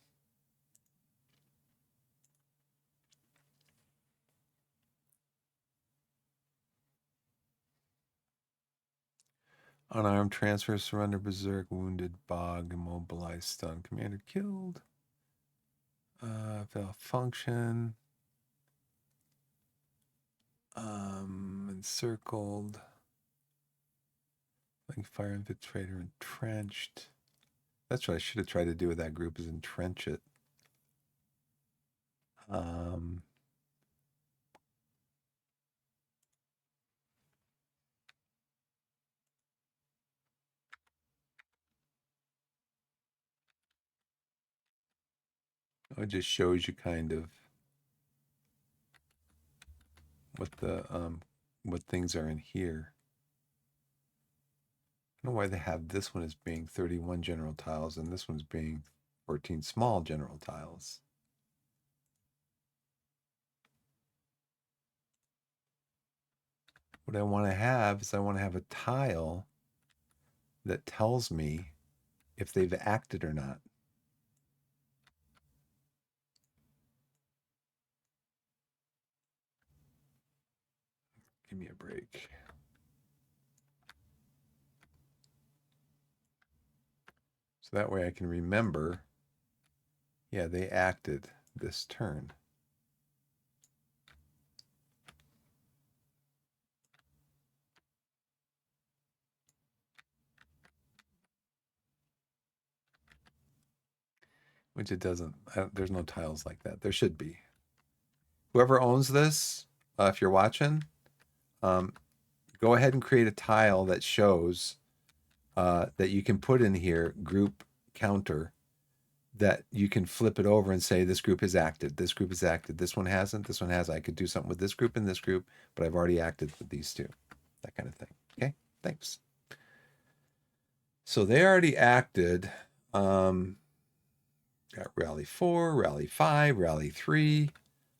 Unarmed transfer, surrender, berserk, wounded, bog, immobilized, stun, commander killed. Fail function. Encircled. Like fire infiltrator, entrenched. That's what I should have tried to do with that group is entrench it. It just shows you kind of what things are in here. I don't know why they have this one as being 31 general tiles and this one's being 14 small general tiles. What I want to have is I want to have a tile that tells me if they've acted or not. Give me a break. So that way I can remember, yeah, they acted this turn. Which it doesn't, there's no tiles like that. There should be. Whoever owns this, if you're watching, go ahead and create a tile that shows that you can put in here group counter that you can flip it over and say this group has acted, this group has acted, this one hasn't, this one has. I could do something with this group and this group, but I've already acted with these two. That kind of thing. Okay, thanks. So they already acted. Got rally 4, rally 5, rally 3.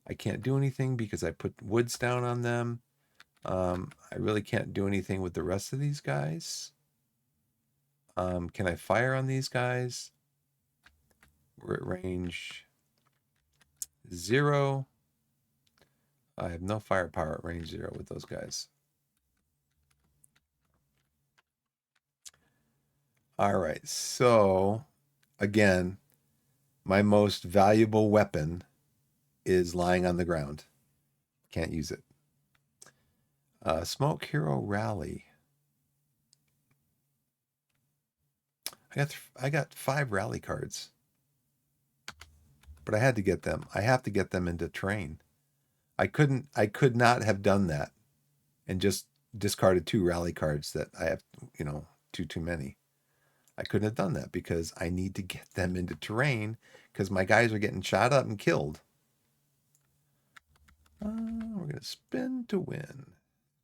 I can't do anything because I put woods down on them. I really can't do anything with the rest of these guys. Can I fire on these guys? We're at range 0. I have no firepower at range 0 with those guys. All right, so again, my most valuable weapon is lying on the ground. Can't use it. Smoke Hero Rally. I got 5 rally cards, but I had to get them. I have to get them into train. I could not have done that and just discarded 2 rally cards that I have, too many. I couldn't have done that because I need to get them into terrain because my guys are getting shot up and killed. We're going to spin to win,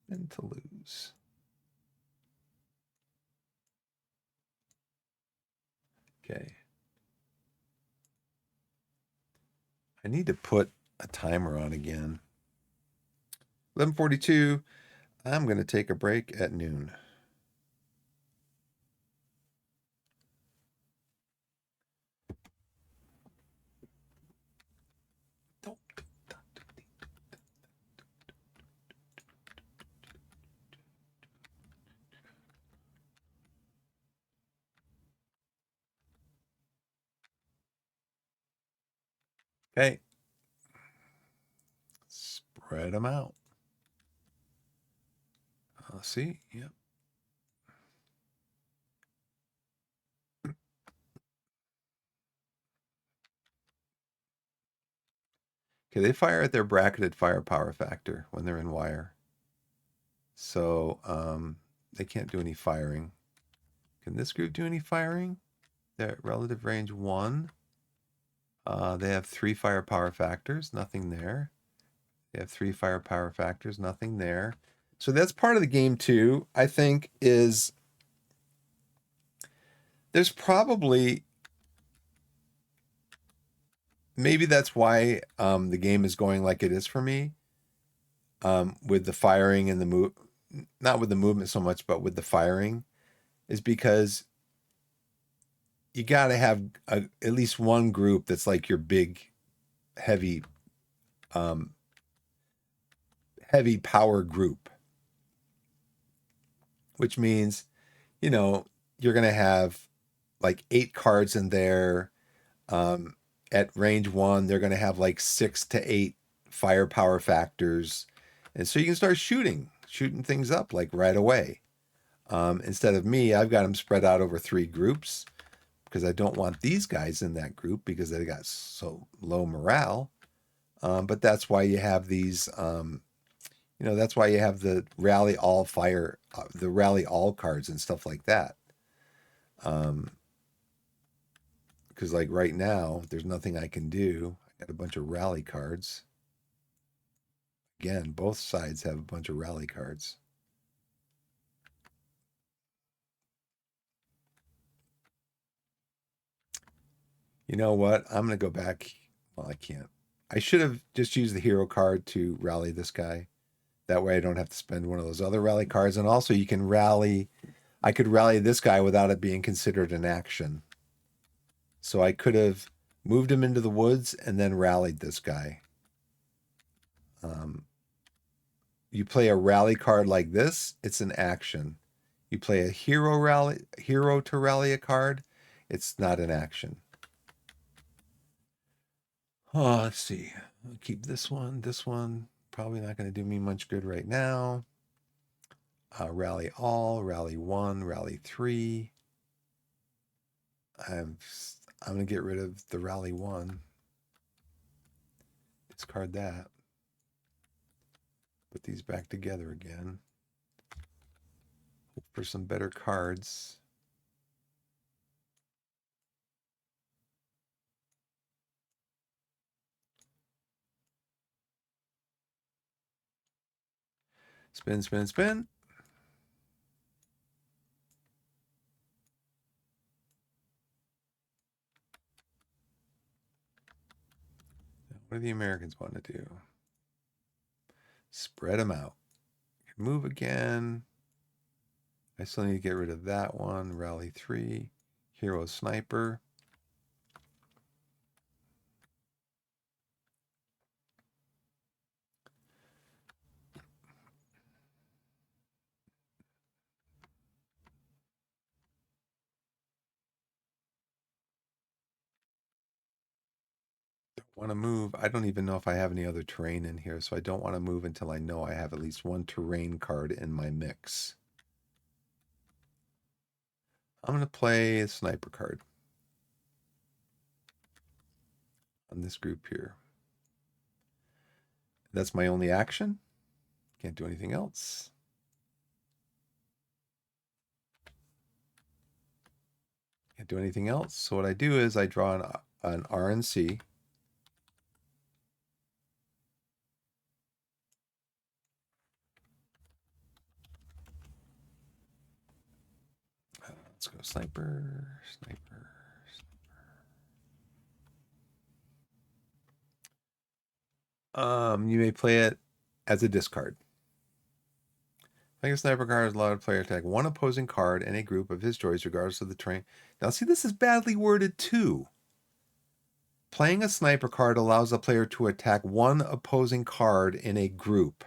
spin to lose. Okay. I need to put a timer on again. 11:42. I'm going to take a break at noon. Okay. Spread them out. See? Yep. Okay, they fire at their bracketed firepower factor when they're in wire. So they can't do any firing. Can this group do any firing? They're at relative range 1. They have 3 firepower factors, nothing there. They have 3 firepower factors, nothing there. So that's part of the game too, I think, is there's probably, maybe that's why the game is going like it is for me, with the firing and the move, not with the movement so much, but with the firing, is because you got to have at least one group that's like your big, heavy, heavy power group, which means, you're going to have like 8 cards in there. At range 1, they're going to have like 6 to 8 firepower factors. And so you can start shooting things up like right away. Instead of me, I've got them spread out over 3 groups because I don't want these guys in that group because they got so low morale. But that's why you have these, that's why you have the rally all fire, the rally all cards and stuff like that. Because like right now, there's nothing I can do. I got a bunch of rally cards. Again, both sides have a bunch of rally cards. You know what? I'm going to go back. Well, I can't. I should have just used the hero card to rally this guy. That way I don't have to spend one of those other rally cards. And also you can rally, I could rally this guy without it being considered an action. So I could have moved him into the woods and then rallied this guy. You play a rally card like this, it's an action. You play a hero to rally a card, it's not an action. Oh, let's see. I'll keep this one. This one probably not going to do me much good right now. Rally all, rally 1, rally 3. I'm going to get rid of the rally 1. Discard that. Put these back together again. Hope for some better cards. Spin, spin, spin. What do the Americans want to do? Spread them out. Move again. I still need to get rid of that one. Rally 3, Hero Sniper. Want to move. I don't even know if I have any other terrain in here, so I don't want to move until I know I have at least one terrain card in my mix. I'm going to play a sniper card on this group here. That's my only action. Can't do anything else. Can't do anything else. So what I do is I draw an RNC. Let's go sniper, sniper. You may play it as a discard. Playing a sniper card is allowed a player to attack one opposing card in a group of his choice, regardless of the terrain. Now, see, this is badly worded too. Playing a sniper card allows a player to attack one opposing card in a group.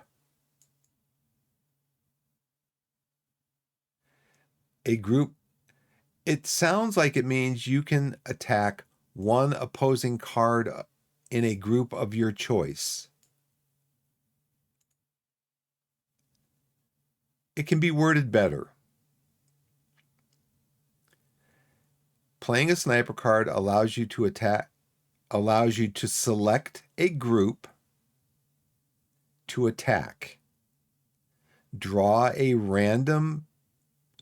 A group, it sounds like it means you can attack one opposing card in a group of your choice. It can be worded better. Playing a sniper card allows you to select a group to attack. Draw a random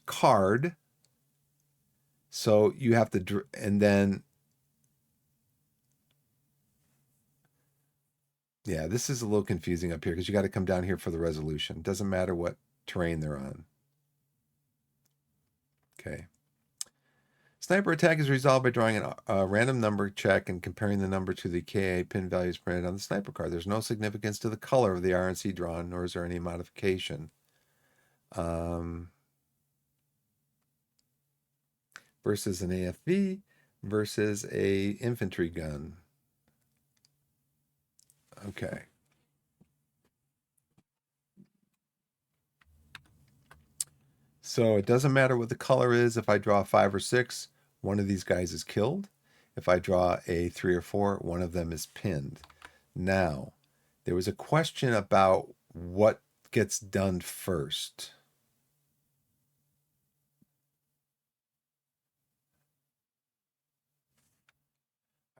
card. So you have to, and then, yeah, this is a little confusing up here because you got to come down here for the resolution. It doesn't matter what terrain they're on. Okay. Sniper attack is resolved by drawing a random number check and comparing the number to the KA pin values printed on the sniper card. There's no significance to the color of the RNC drawn, nor is there any modification. Versus an AFV versus a infantry gun. Okay. So it doesn't matter what the color is. If I draw 5 or 6, one of these guys is killed. If I draw a 3 or 4, one of them is pinned. Now, there was a question about what gets done first.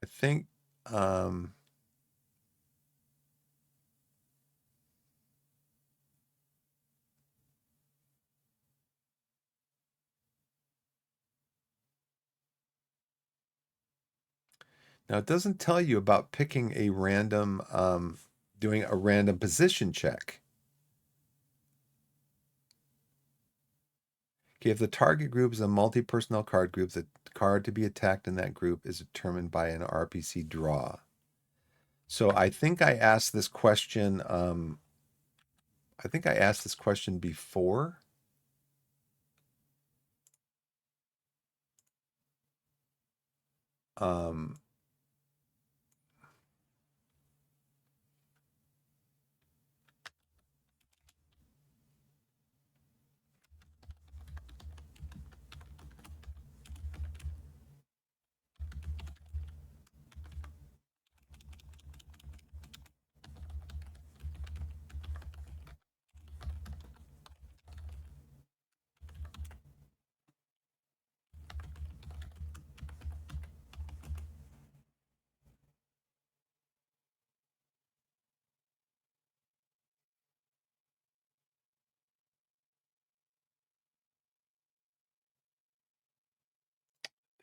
I think now it doesn't tell you about picking a random, doing a random position check. Okay, if the target group is a multi-personnel card group, the card to be attacked in that group is determined by an RPC draw. So I think I asked this question. I think I asked this question before.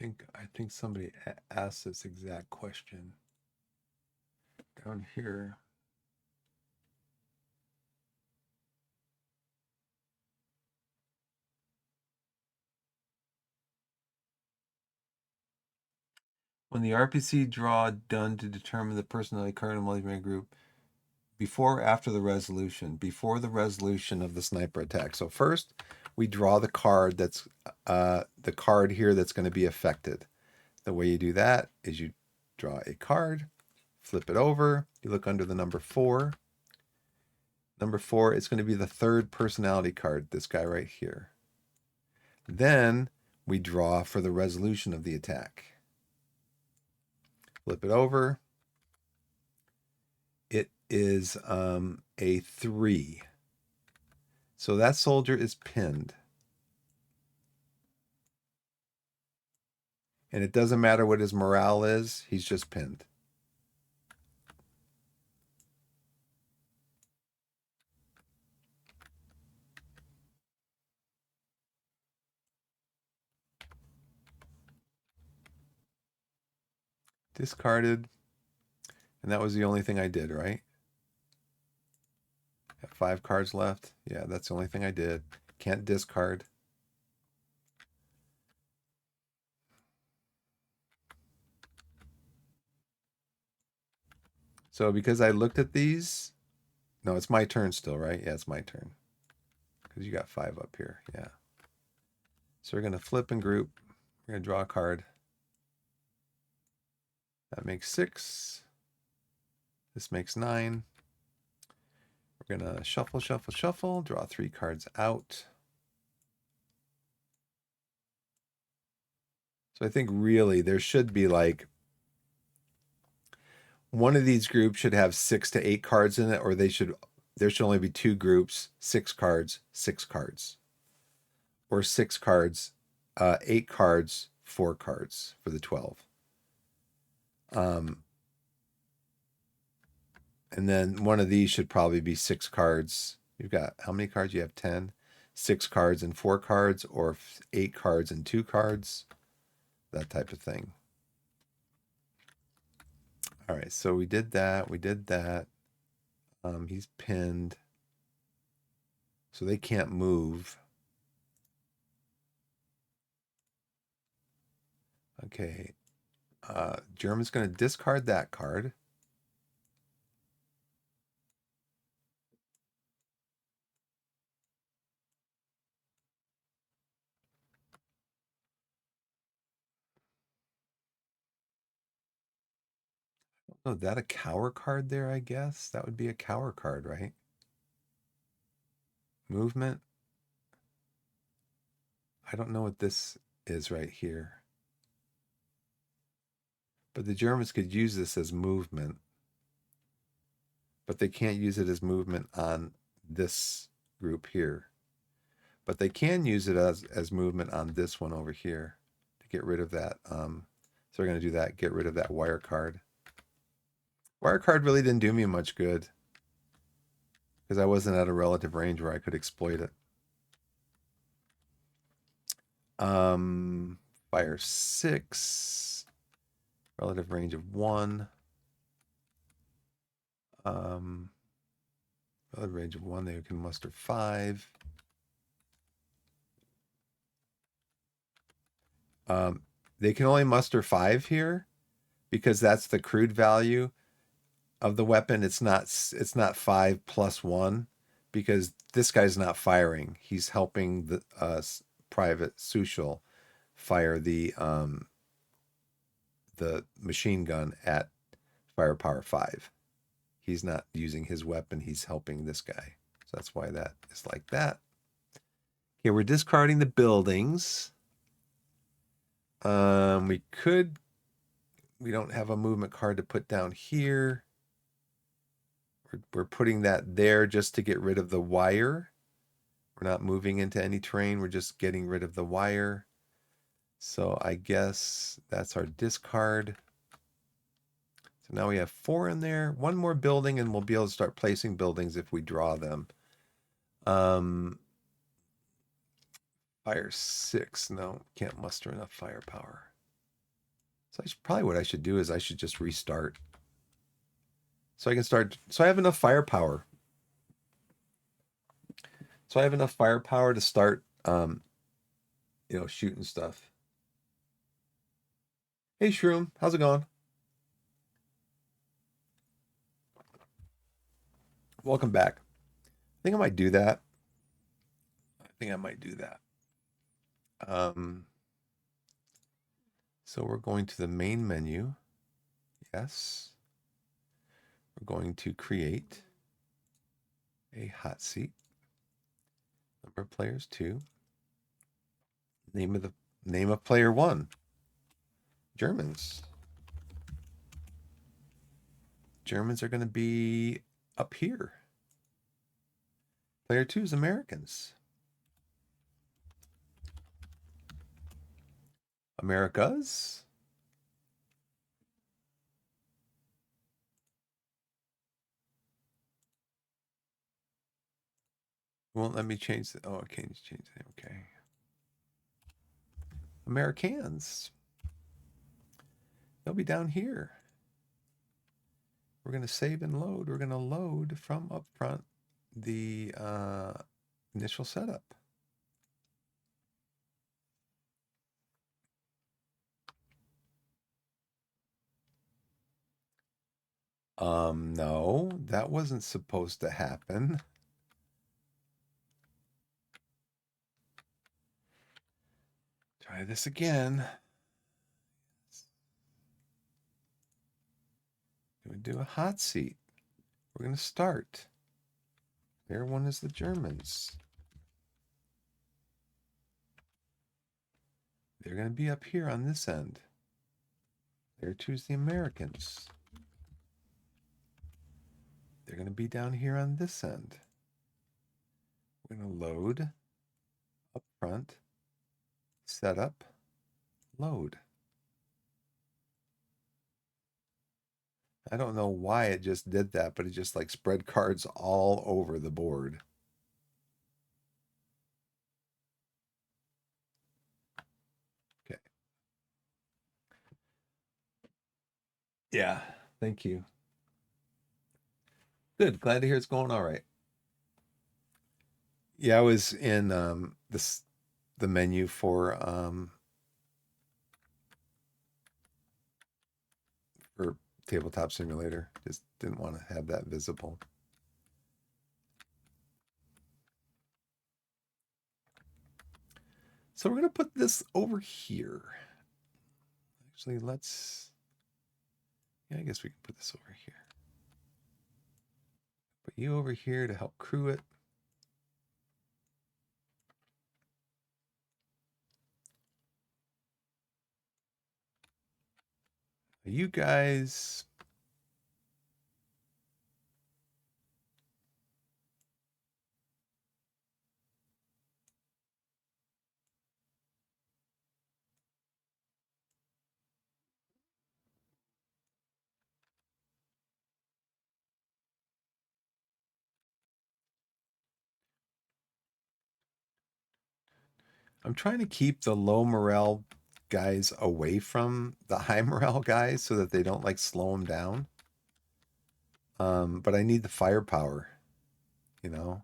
I think somebody asked this exact question down here. When the RPC draw done to determine the personality card in a multiplayer group, before or after the resolution? Before the resolution of the sniper attack. So first, we draw the card that's the card here that's going to be affected. The way you do that is you draw a card, flip it over, you look under the number 4. Number 4 is going to be the third personality card, this guy right here. Then we draw for the resolution of the attack. Flip it over. It is a 3. So that soldier is pinned. And it doesn't matter what his morale is, he's just pinned. Discarded. And that was the only thing I did, right? Got 5 cards left. Yeah, that's the only thing I did. Can't discard. So because I looked at these, no, it's my turn still, right? Yeah, it's my turn. Because you got 5 up here. Yeah. So we're going to flip and group. We're going to draw a card. That makes 6. This makes 9. We're going to shuffle, shuffle, shuffle. Draw 3 cards out. So I think really there should be like one of these groups should have 6 to 8 cards in it, or there should only be 2 groups, 6 cards, 6 cards. Or 6 cards, 8 cards, 4 cards for the 12. And then one of these should probably be 6 cards. You've got how many cards? You have 10. 6 cards and 4 cards, or 8 cards and 2 cards. That type of thing. All right, so we did that. We did that. He's pinned. So they can't move. Okay. German's going to discard that card. Oh, is that a cower card there, I guess? That would be a cower card, right? Movement. I don't know what this is right here. But the Germans could use this as movement. But they can't use it as movement on this group here. But they can use it as movement on this one over here to get rid of that. So we're going to do that, get rid of that wire card. Wire card really didn't do me much good because I wasn't at a relative range where I could exploit it. Fire 6, relative range of 1. Relative range of 1, they can muster 5. They can only muster 5 here because that's the crude value of the weapon. It's not 5 plus 1 because this guy's not firing. He's helping the Private Sushil fire the machine gun at firepower 5. He's not using his weapon. He's helping this guy. So that's why that is like that. Okay, we're discarding the buildings. We don't have a movement card to put down here. We're putting that there just to get rid of the wire. We're not moving into any terrain. We're just getting rid of the wire. So I guess that's our discard. So now we have 4 in there. 1 more building and we'll be able to start placing buildings if we draw them. Fire 6. No, can't muster enough firepower. So probably what I should do is I should just restart. So I can start. So I have enough firepower. So I have enough firepower to start, shooting stuff. Hey, Shroom, how's it going? Welcome back. I think I might do that. think I might do that. Um, so we're going to the main menu. Yes. We're going to create a hot seat. Number of players 2. Name of player 1. Germans. Germans are going to be up here. Player 2 is Americans. Americas. Won't let me change the. Oh, I can't change it. Okay. Americans. They'll be down here. We're going to save and load. We're going to load from up front the initial setup. No, that wasn't supposed to happen. Try this again. We do a hot seat. We're going to start. There one is the Germans. They're going to be up here on this end. There two's the Americans. They're going to be down here on this end. We're going to load up front, setup, load. I don't know why it just did that, but it just like spread cards all over the board. Okay. Yeah, thank you. Good. Glad to hear it's going all right. Yeah, I was in the menu for Tabletop Simulator. Just didn't want to have that visible. So we're going to put this over here. Actually, yeah, I guess we can put this over here. Put you over here to help crew it. You guys, I'm trying to keep the low morale guys away from the high morale guys so that they don't like slow them down. But I need the firepower, you know.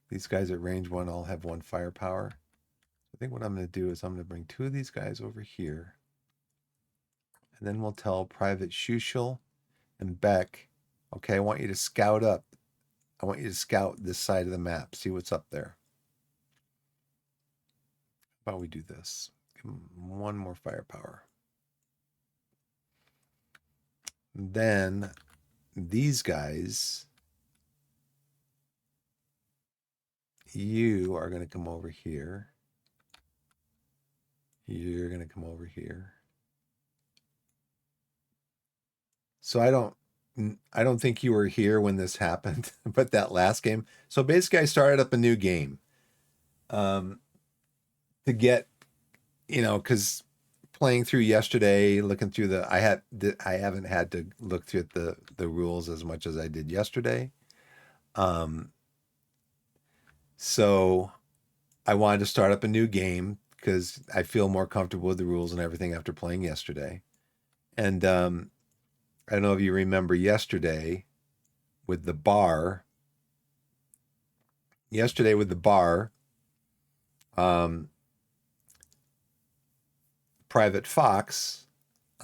These guys at range 1 all have 1 firepower. I think what I'm going to do is I'm going to bring 2 of these guys over here. And then we'll tell Private Schuschel and Beck, okay, I want you to scout up. I want you to scout this side of the map, see what's up there. How about we do this? Give them 1 more firepower. And then these guys, you are going to come over here. You're going to come over here. So I don't think you were here when this happened, but that last game. So basically I started up a new game to get, because playing through yesterday, looking through I haven't had to look through the rules as much as I did yesterday. So I wanted to start up a new game because I feel more comfortable with the rules and everything after playing yesterday. And I don't know if you remember yesterday with the bar. Yesterday with the bar, Private Fox,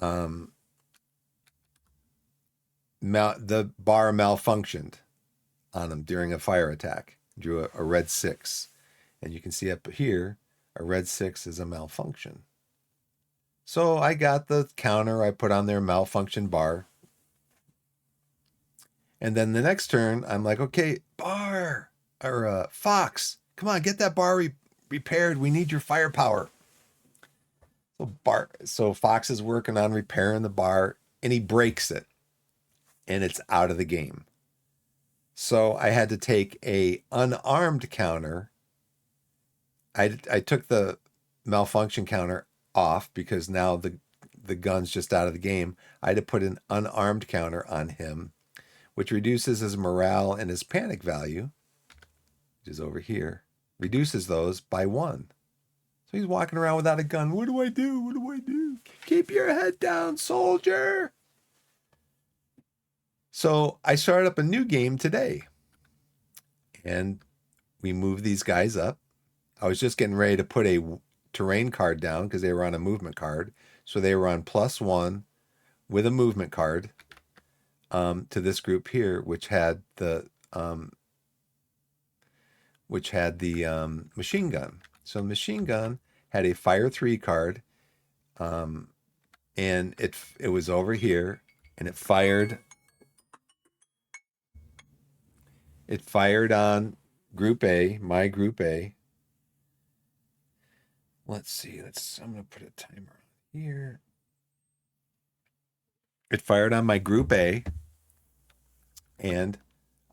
the bar malfunctioned on him during a fire attack. Drew a red 6. And you can see up here, a red 6 is a malfunction. So I got the counter, I put on their malfunction bar. And then the next turn, I'm like, okay, bar, or Fox, come on, get that bar repaired. We need your firepower. So Fox is working on repairing the bar, and he breaks it, and it's out of the game. So I had to take a unarmed counter. I took the malfunction counter off because now the gun's just out of the game. I had to put an unarmed counter on him, which reduces his morale and his panic value, which is over here. Reduces those by 1. So he's walking around without a gun. What do I do? What do I do? Keep your head down, soldier. So I started up a new game today. And we moved these guys up. I was just getting ready to put a terrain card down because they were on a movement card. So they were on +1 with a movement card to this group here, which had the machine gun. So the machine gun had a fire 3 card, and it was over here, and it fired on Group A, my Group A. Let's see. I'm gonna put a timer on here. It fired on my Group A, and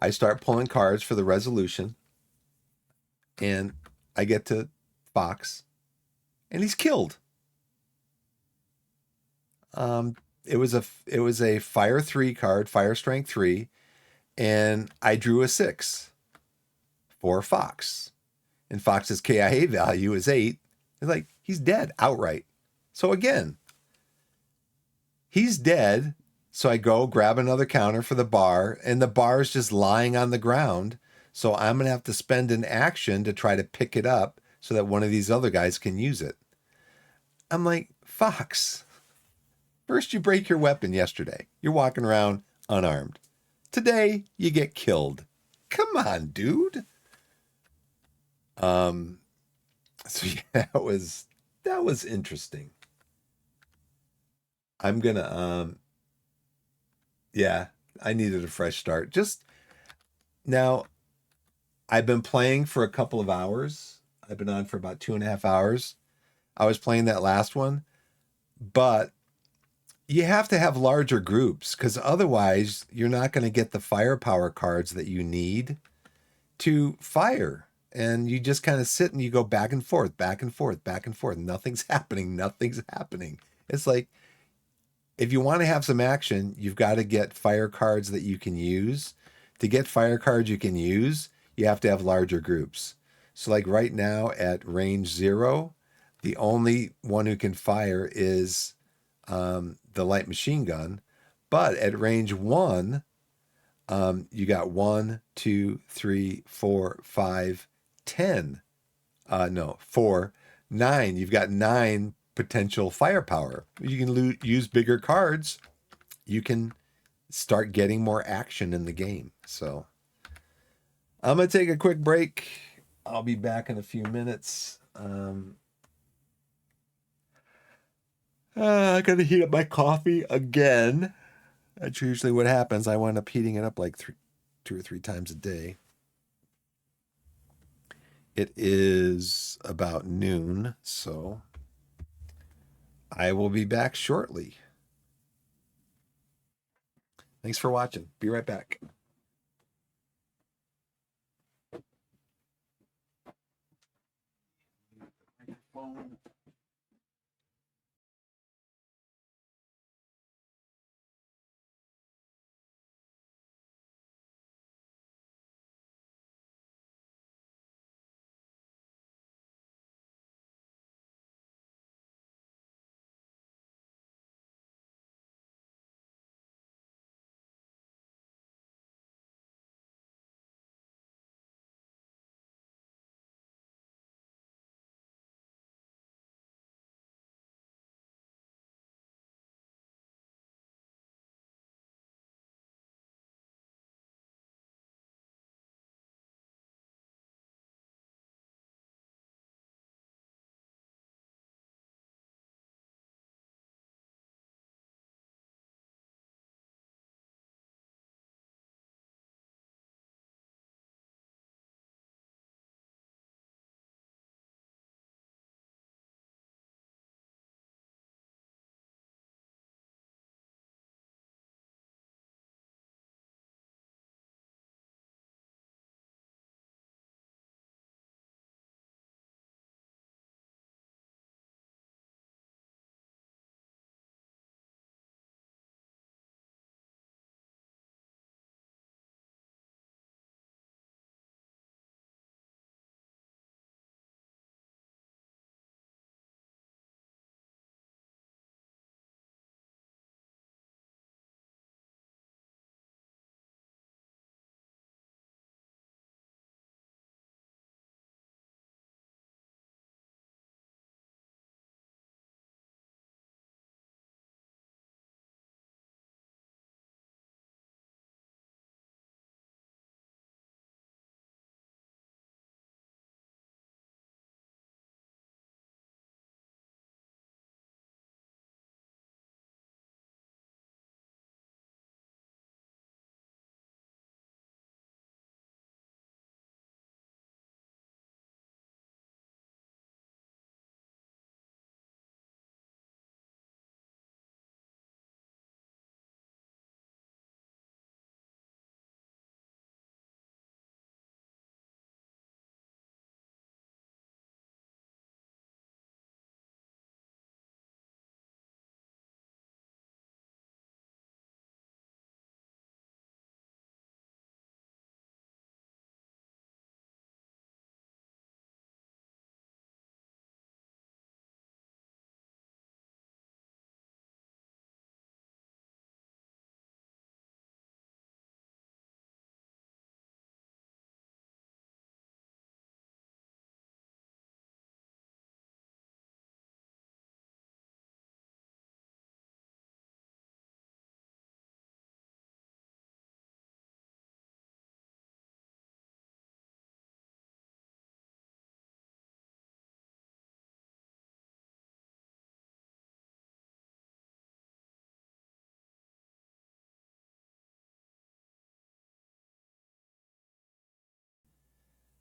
I start pulling cards for the resolution, and I get to Fox, and he's killed. It was a fire 3 card, fire strength 3, and I drew a 6 for Fox, and Fox's KIA value is 8. It's like he's dead outright. So again, he's dead. So I go grab another counter for the bar, and the bar is just lying on the ground. So I'm going to have to spend an action to try to pick it up so that one of these other guys can use it. I'm like, Fox, first you break your weapon yesterday. You're walking around unarmed. Today you get killed. Come on, dude. So yeah, that was interesting. I'm gonna yeah, I needed a fresh start. Just now, I've been playing for a couple of hours. I've been on for about 2.5 hours. I was playing that last one, but you have to have larger groups because otherwise you're not going to get the firepower cards that you need to fire. And you just kind of sit and you go back and forth, back and forth, back and forth. Nothing's happening. Nothing's happening. It's like, if you want to have some action, you've got to get fire cards that you can use. To get fire cards you can use, you have to have larger groups. So like right now at range 0, the only one who can fire is the light machine gun. But at range 1, you got 1, 2, 3, 4, 5, 10. No, 4, 9. You've got 9 potential firepower. You can use bigger cards. You can start getting more action in the game. So I'm going to take a quick break. I'll be back in a few minutes. I got to heat up my coffee again. That's usually what happens. I wind up heating it up like 2 or 3 times a day. It is about noon, so I will be back shortly. Thanks for watching. Be right back.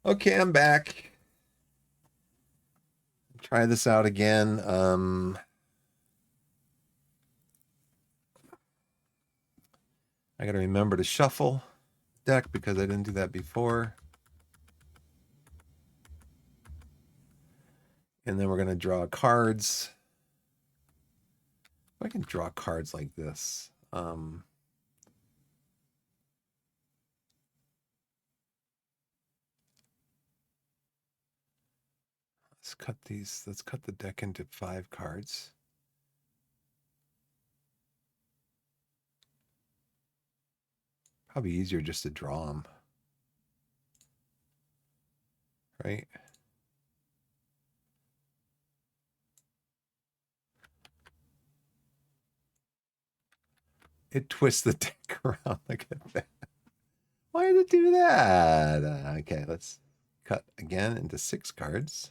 Okay, I'm back. Try this out again. I got to remember to shuffle deck because I didn't do that before. And then we're going to draw cards. I can draw cards like this. Let's cut these. Let's cut the deck into 5 cards. Probably easier just to draw them. Right? It twists the deck around. Look at that. Why did it do that? Okay, let's cut again into 6 cards.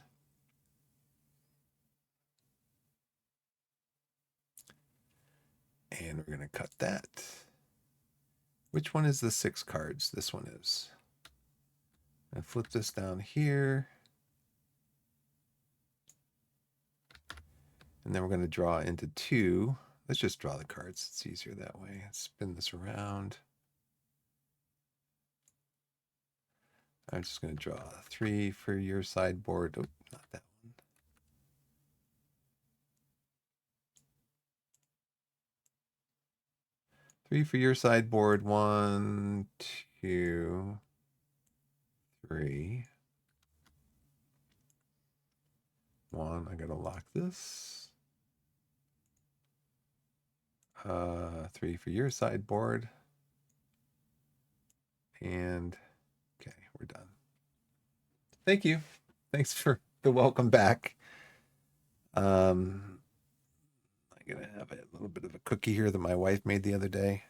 And we're going to cut that. Which one is the 6 cards? This one is. And flip this down here. And then we're going to draw into 2. Let's just draw the cards. It's easier that way. Spin this around. I'm just going to draw 3 for your sideboard. Oh, not that one. 3 for your sideboard. 1, 2, 3. 1. I got to lock this. 3 for your sideboard. And okay, we're done. Thank you. Thanks for the welcome back. I'm gonna have a little bit of a cookie here that my wife made the other day.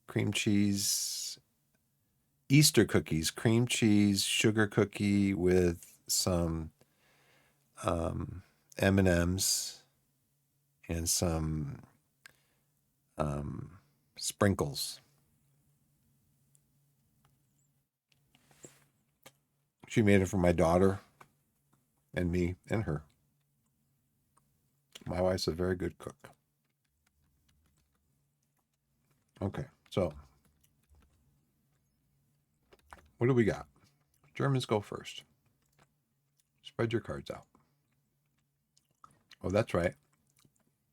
Cream cheese, Easter cookies, cream cheese, sugar cookie with some M&Ms and some sprinkles. She made it for my daughter and me and her. My wife's a very good cook. Okay, so what do we got? Germans go first. Spread your cards out. Oh, that's right.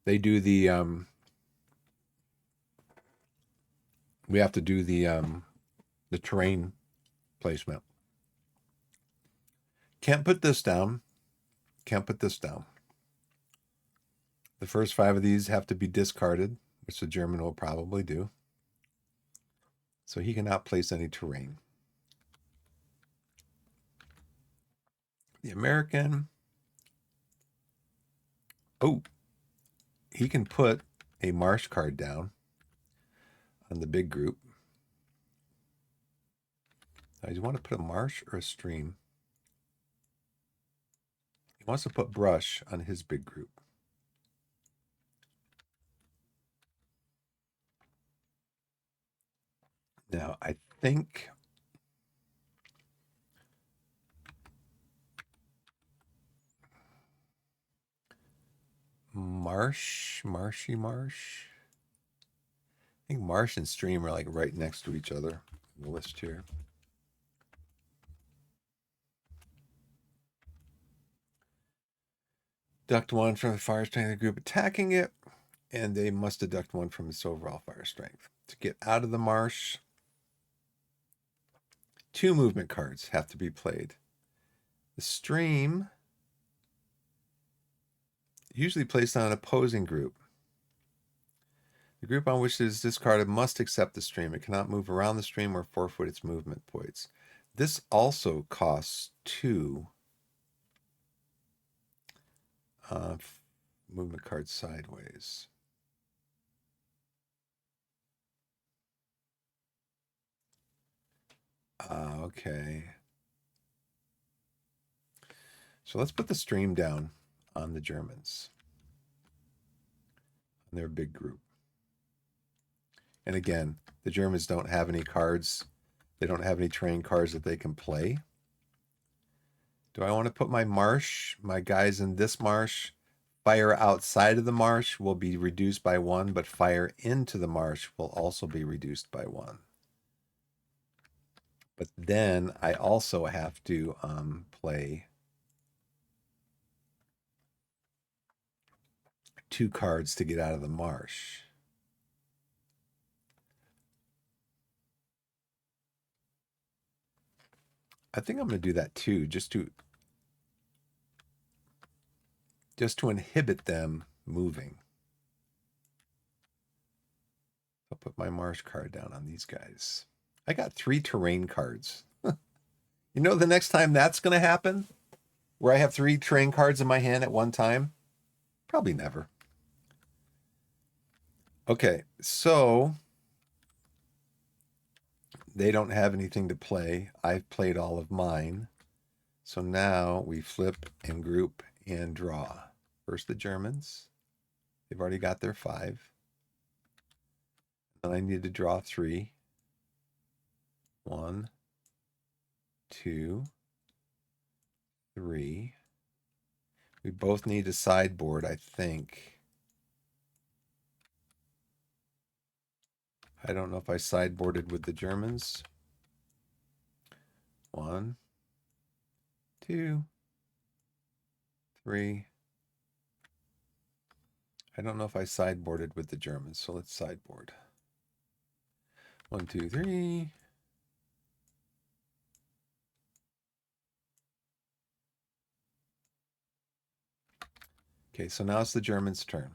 They do the we have to do the terrain placement. Can't put this down. Can't put this down. The first 5 of these have to be discarded, which the German will probably do. So he cannot place any terrain. The American, oh, he can put a marsh card down on the big group. Now, do you want to put a marsh or a stream? He wants to put brush on his big group. Now, I think marshy marsh. I think marsh and stream are like right next to each other in the list here. Deduct 1 from the fire strength of the group attacking it, and they must deduct 1 from its overall fire strength. To get out of the marsh, 2 movement cards have to be played. The stream, usually placed on an opposing group. The group on which it is discarded must accept the stream. It cannot move around the stream or forfeit its movement points. This also costs 2 movement cards sideways. Okay. So let's put the stream down on the Germans, on their big group. And again, the Germans don't have any cards. They don't have any terrain cards that they can play. Do I want to put my marsh, my guys in this marsh? Fire outside of the marsh will be reduced by 1, but fire into the marsh will also be reduced by 1. But then I also have to play 2 cards to get out of the marsh. I think I'm going to do that too, just to inhibit them moving. I'll put my marsh card down on these guys. I got 3 terrain cards. You know the next time that's going to happen? Where I have 3 terrain cards in my hand at one time? Probably never. Okay, so they don't have anything to play. I've played all of mine. So now we flip and group and draw. First the Germans. They've already got their 5. And I need to draw 3. 1, 2, 3. We both need a sideboard, I think. I don't know if I sideboarded with the Germans. 1, 2, 3. I don't know if I sideboarded with the Germans, so let's sideboard. 1, 2, 3. Okay, so now it's the Germans' turn.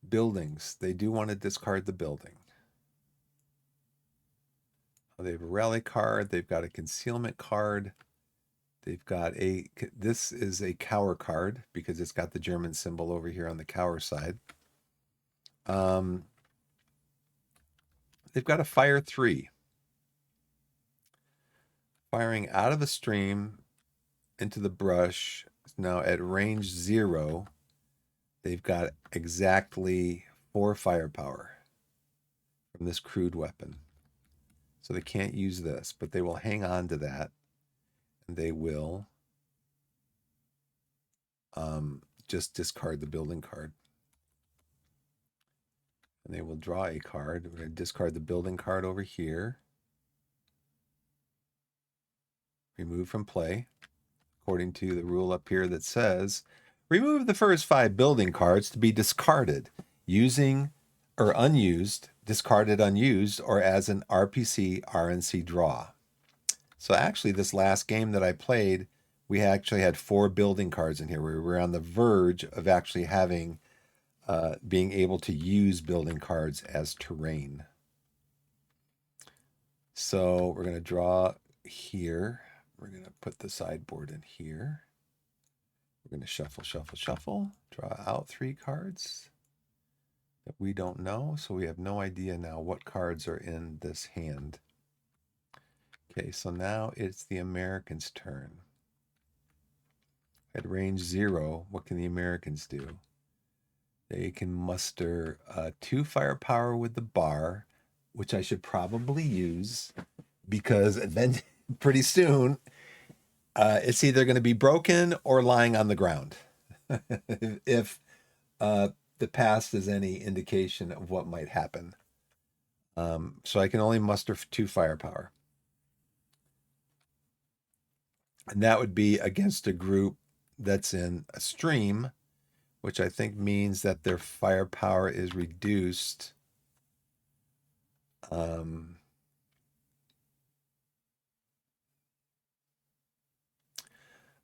Buildings. They do want to discard the building. They have a rally card. They've got a concealment card. They've got this is a cower card because it's got the German symbol over here on the cower side. They've got a fire 3. Firing out of a stream into the brush. Now at range 0, they've got exactly 4 firepower from this crude weapon. So they can't use this, but they will hang on to that. And they will just discard the building card. And they will draw a card. We're going to discard the building card over here. Remove from play, according to the rule up here that says, remove the first 5 building cards to be discarded using or unused, discarded unused, or as an RPC RNC draw. So actually this last game that I played, we actually had 4 building cards in here. We were on the verge of actually having, being able to use building cards as terrain. So we're going to draw here. We're going to put the sideboard in here. We're going to shuffle, shuffle, shuffle. Draw out 3 cards that we don't know. So we have no idea now what cards are in this hand. Okay, so now it's the Americans' turn. At range 0, what can the Americans do? They can muster 2 firepower with the bar, which I should probably use because then pretty soon it's either going to be broken or lying on the ground. If the past is any indication of what might happen. So I can only muster 2 firepower. And that would be against a group that's in a stream, which I think means that their firepower is reduced. A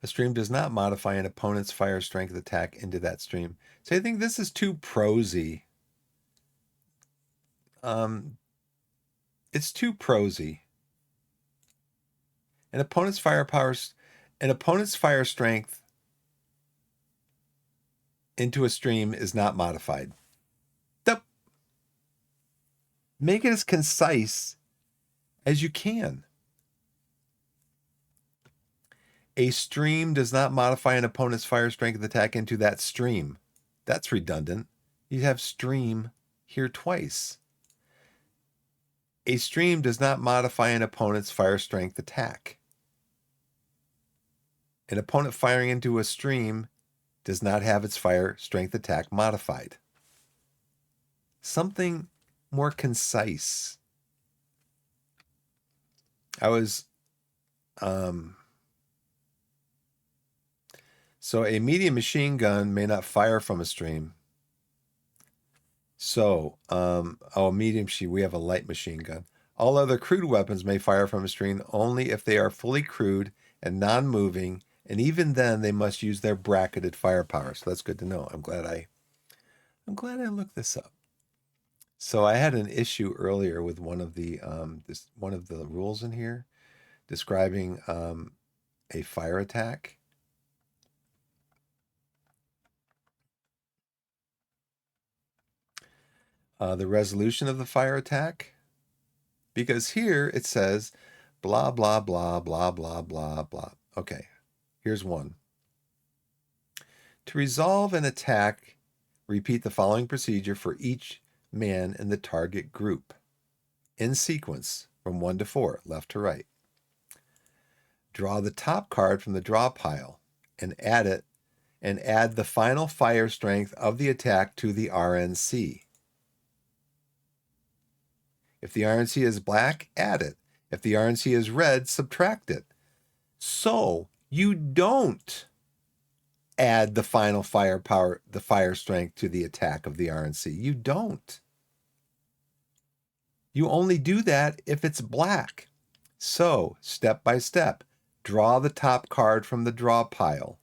stream does not modify an opponent's fire strength attack into that stream. So I think this is too prosy. It's too prosy. An opponent's fire strength into a stream is not modified. Make it as concise as you can. A stream does not modify an opponent's fire strength attack into that stream. That's redundant. You have stream here twice. A stream does not modify an opponent's fire strength attack. An opponent firing into a stream does not have its fire strength attack modified. Something more concise. So a medium machine gun may not fire from a stream. So, medium machine, we have a light machine gun. All other crewed weapons may fire from a stream only if they are fully crewed and non-moving, and even then they must use their bracketed firepower. So that's good to know. I'm glad I looked this up. So I had an issue earlier with one of the rules in here describing a fire attack. The resolution of the fire attack, because here it says blah blah blah blah blah blah blah. Okay, here's one. To resolve an attack, repeat the following procedure for each man in the target group in sequence from 1 to 4, left to right. Draw the top card from the draw pile and add the final fire strength of the attack to the RNC. If the RNC is black, add it. If the RNC is red, subtract it. So you don't add the final firepower, the fire strength to the attack of the RNC. You don't. You only do that if it's black. So, step by step, draw the top card from the draw pile.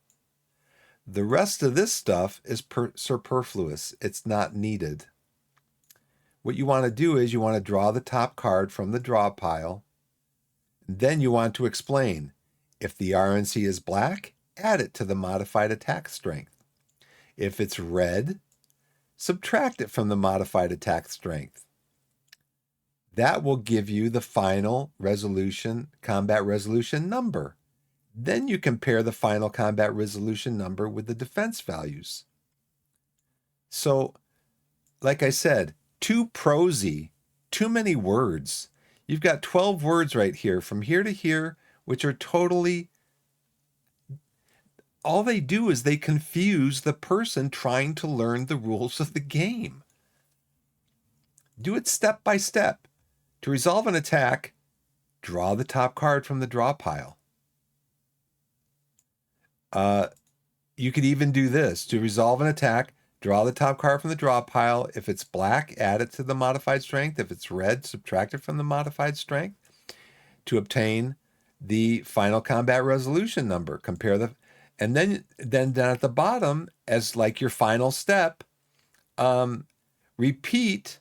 The rest of this stuff is superfluous. It's not needed. What you want to do is you want to draw the top card from the draw pile. Then you want to explain. If the RNC is black, add it to the modified attack strength. If it's red, subtract it from the modified attack strength. That will give you the final combat resolution number. Then you compare the final combat resolution number with the defense values. So, like I said, too prosy, too many words. You've got 12 words right here from here to here, which are totally, all they do is they confuse the person trying to learn the rules of the game. Do it step by step. To resolve an attack, draw the top card from the draw pile. You could even do this. To resolve an attack, draw the top card from the draw pile. If it's black, add it to the modified strength. If it's red, subtract it from the modified strength to obtain the final combat resolution number. Compare the, and then down at the bottom, as like your final step, repeat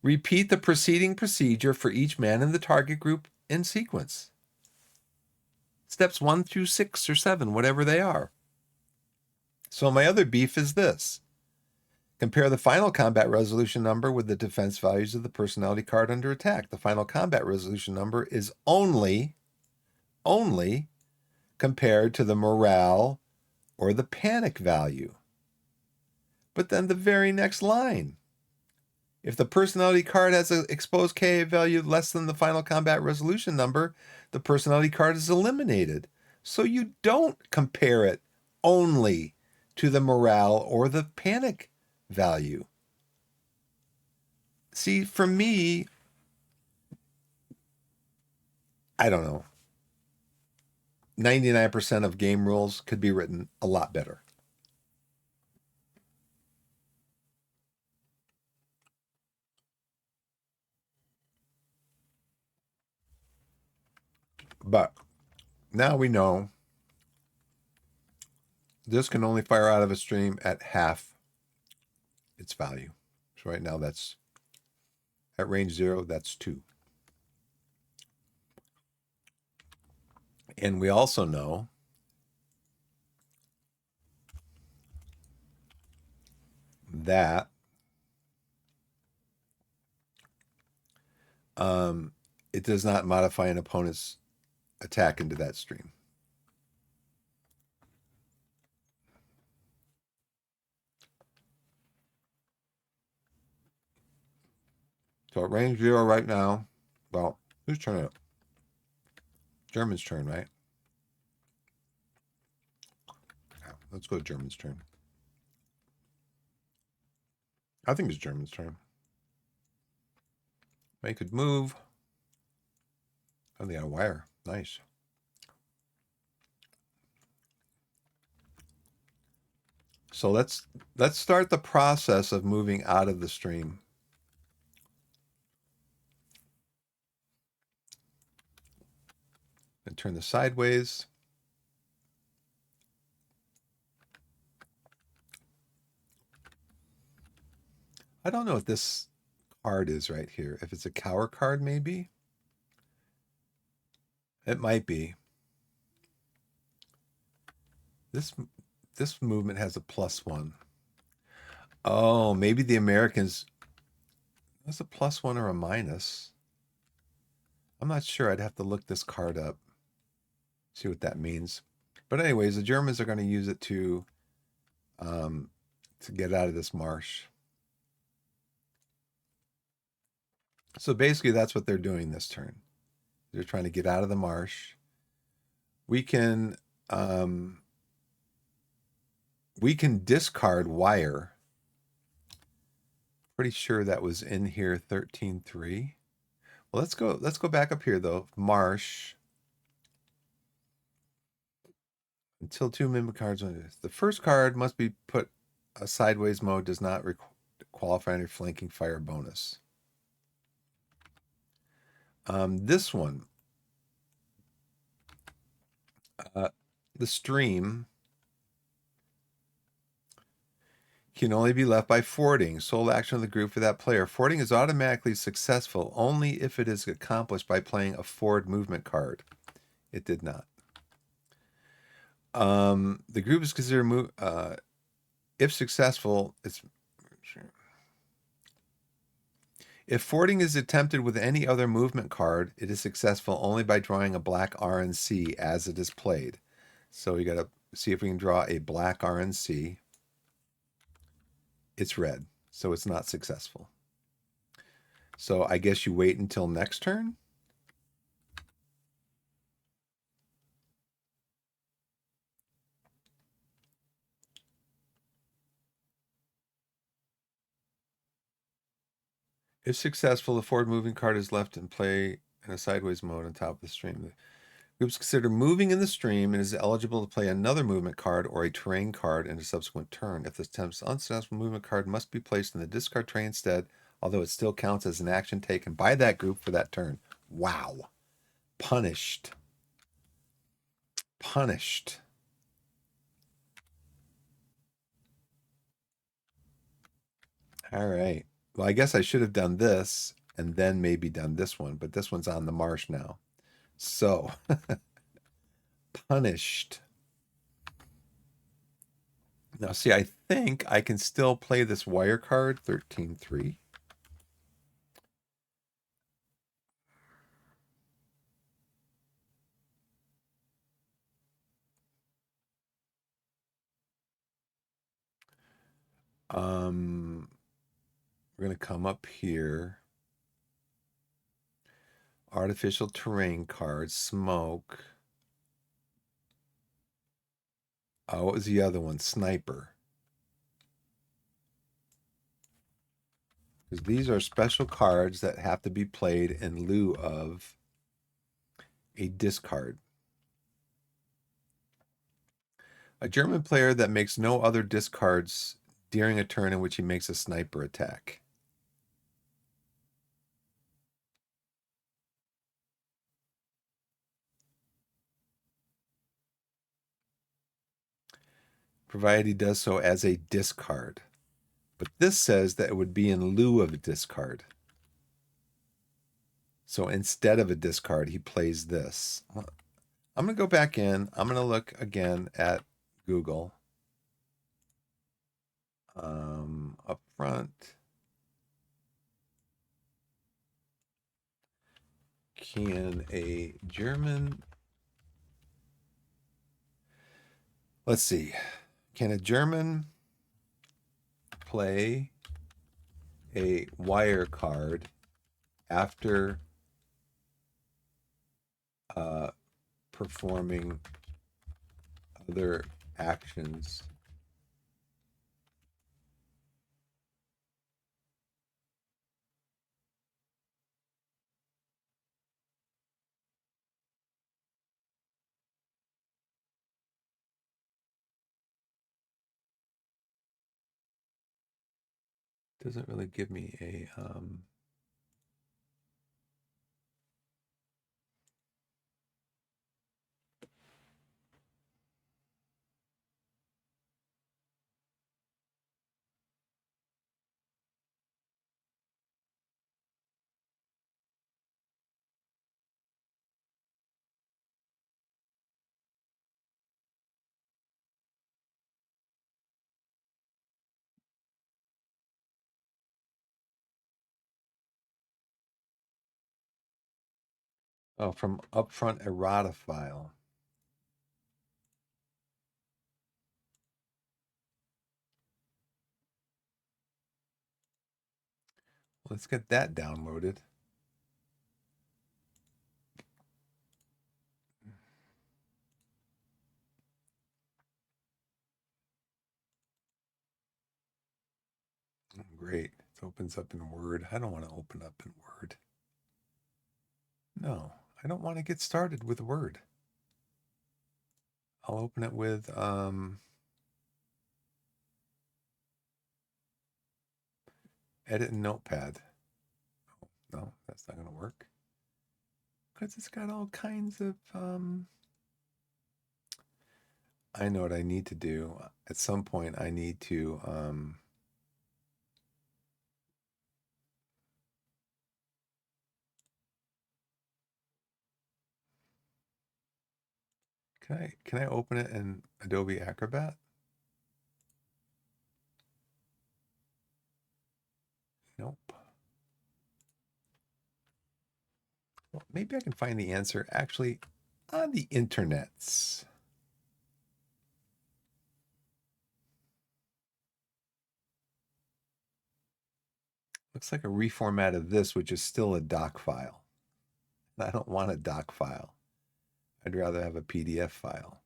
the preceding procedure for each man in the target group in sequence. Steps 1 through 6 or 7, whatever they are. So my other beef is this. Compare the final combat resolution number with the defense values of the personality card under attack. The final combat resolution number is only compared to the morale or the panic value. But then the very next line. If the personality card has an exposed KA value less than the final combat resolution number, the personality card is eliminated. So you don't compare it only to the morale or the panic value. See, for me, I don't know. 99% of game rules could be written a lot better. But now we know this can only fire out of a stream at half its value. So right now that's at range 0, that's 2. And we also know that it does not modify an opponent's attack into that stream. So at range 0 right now. Well, whose turn is it? German's turn, right? Yeah, let's go to German's turn. I think it's German's turn. They could move. Oh, they got a wire. Nice. So let's start the process of moving out of the stream. And turn this sideways. I don't know what this card is right here. If it's a cower card, maybe? It might be. This movement has a +1. Oh, maybe the Americans. That's a +1 or a minus. I'm not sure. I'd have to look this card up, see what that means. But anyways, the Germans are going to use it to get out of this marsh. So basically, that's what they're doing this turn. They're trying to get out of the marsh. We can discard wire. Pretty sure that was in here 13-3. Well, let's go back up here though. Marsh. Until 2 mimic cards. The first card must be put a sideways mode, does not qualify under flanking fire bonus. This one, the stream can only be left by fording. Sole action of the group for that player. Fording is automatically successful only if it is accomplished by playing a ford movement card. It did not. The group is considered if successful. If fording is attempted with any other movement card, it is successful only by drawing a black RNC as it is played. So we got to see if we can draw a black RNC. It's red, so it's not successful. So I guess you wait until next turn. If successful, the forward moving card is left in play in a sideways mode on top of the stream. The group is considered moving in the stream and is eligible to play another movement card or a terrain card in a subsequent turn. If this attempts unsuccessful, movement card must be placed in the discard tray instead, although it still counts as an action taken by that group for that turn. Wow. Punished. Punished. All right. Well, I guess I should have done this and then maybe done this one, but this one's on the marsh now. So, punished. Now, see, I think I can still play this wire card, 13-3. We're going to come up here. Artificial terrain cards, smoke. Oh, what was the other one? Sniper. Because these are special cards that have to be played in lieu of a discard. A German player that makes no other discards during a turn in which he makes a sniper attack. Provided he does so as a discard. But this says that it would be in lieu of a discard. So instead of a discard, he plays this. I'm going to go back in. I'm going to look again at Google. Up front. Can a German... Let's see. Can a German play a wire card after performing other actions doesn't really give me a oh, from upfront errata file. Let's get that downloaded. Great. It opens up in Word. I don't want to open up in Word. No, I don't want to get started with Word. I'll open it with edit in Notepad. Oh, no, that's not going to work. Because it's got all kinds of I know what I need to do. At some point I need to can I open it in Adobe Acrobat? Nope. Well, maybe I can find the answer actually on the internets. Looks like a reformat of this, which is still a doc file. I don't want a doc file. I'd rather have a PDF file.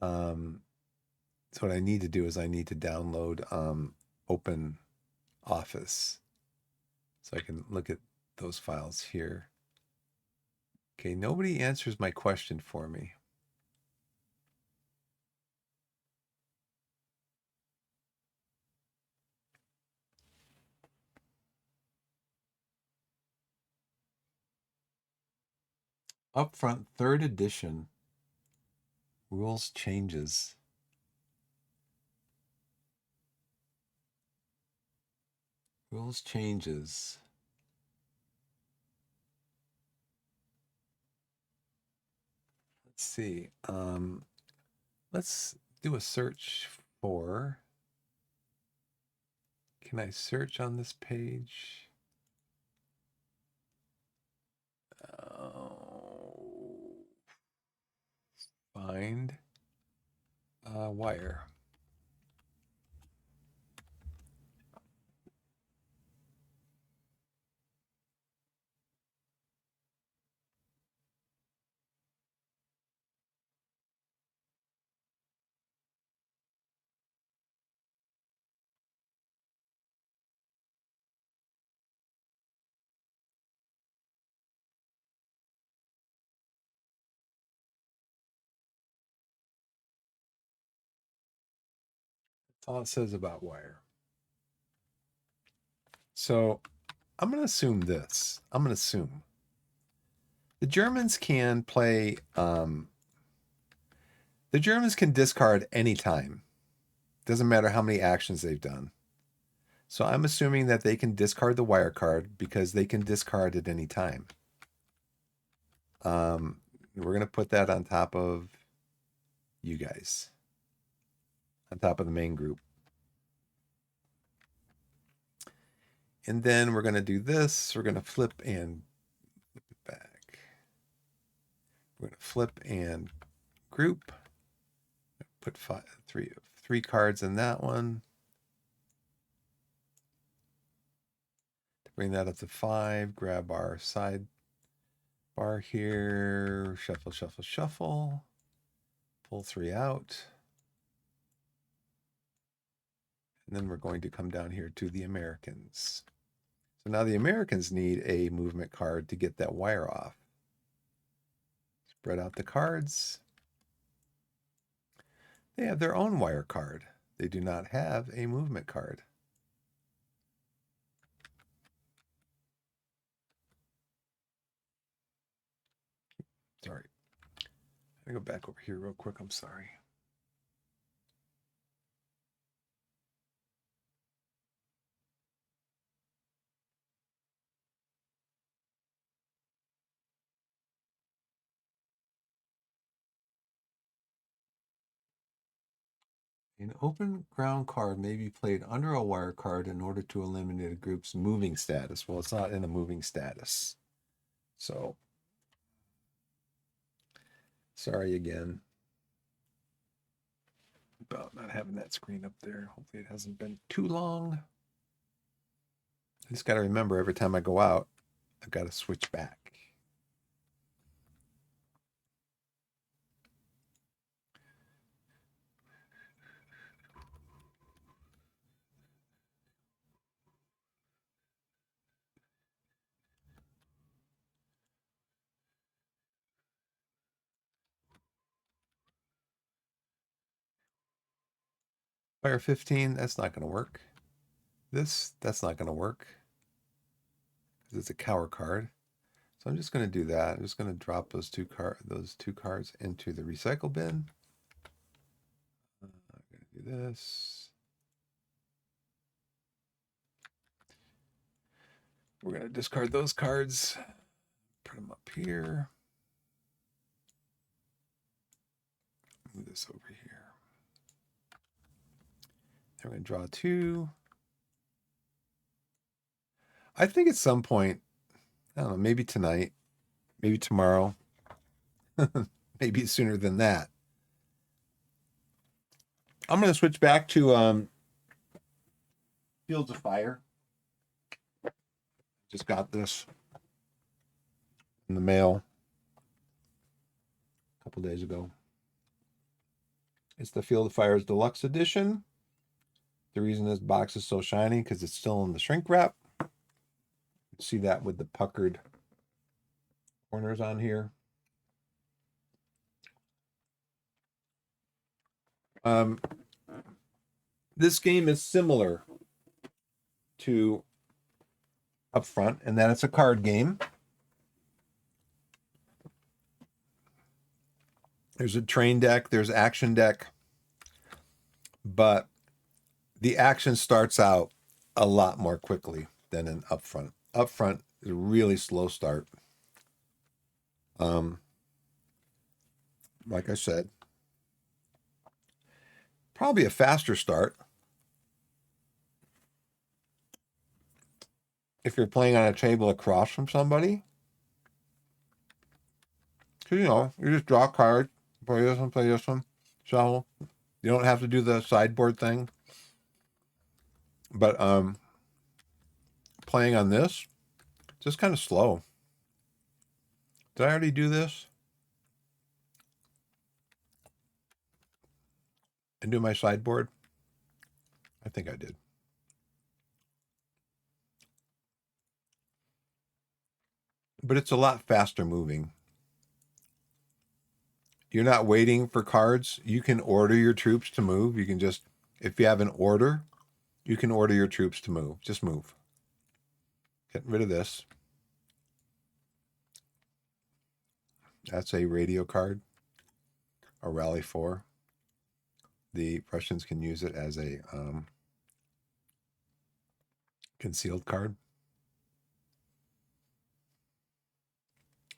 So what I need to do is I need to download Open Office so I can look at those files here. Okay, nobody answers my question for me. Upfront third edition rules changes. Rules changes. Let's see. Let's do a search for. Can I search on this page? Find wire. That's all it says about wire. So I'm going to assume this. I'm going to assume the Germans can play. The Germans can discard anytime. Doesn't matter how many actions they've done. So I'm assuming that they can discard the wire card because they can discard at any time. We're going to put that on top of you guys, on top of the main group. And then we're going to do this. We're going to flip and flip it back. We're going to flip and group. Put three cards in that one. Bring that up to 5. Grab our side bar here. Shuffle, shuffle, shuffle. Pull 3 out. And then we're going to come down here to the Americans. So now the Americans need a movement card to get that wire off. Spread out the cards. They have their own wire card. They do not have a movement card. Sorry. Let me go back over here real quick. I'm sorry. An open ground card may be played under a wire card in order to eliminate a group's moving status. Well, it's not in a moving status. So, sorry again about not having that screen up there. Hopefully it hasn't been too long. I just got to remember every time I go out, I've got to switch back. Fire 15, that's not going to work. That's not going to work because it's a cower card. So I'm just going to do that. I'm just going to drop those two cards into the recycle bin. I'm going to do this. We're going to discard those cards. Put them up here. Move this over here. Then we're going to draw 2. I think at some point, I don't know, maybe tonight, maybe tomorrow, maybe sooner than that, I'm going to switch back to Fields of Fire. Just got this in the mail a couple days ago. It's the Field of Fire's Deluxe Edition. The reason this box is so shiny because it's still in the shrink wrap. See that with the puckered corners on here. This game is similar to Upfront in that it's a card game. There's a train deck, there's action deck, but the action starts out a lot more quickly than in Upfront. Upfront is a really slow start. Like I said, probably a faster start if you're playing on a table across from somebody. Because, you know, you just draw a card, play this one, shuffle. You don't have to do the sideboard thing. But playing on this, just kind of slow. Did I already do this? And do my sideboard? I think I did. But it's a lot faster moving. You're not waiting for cards. You can order your troops to move. You can just, if you have an order, you can order your troops to move. Just move. Get rid of this. That's a radio card, a Rally 4. The Russians can use it as a concealed card.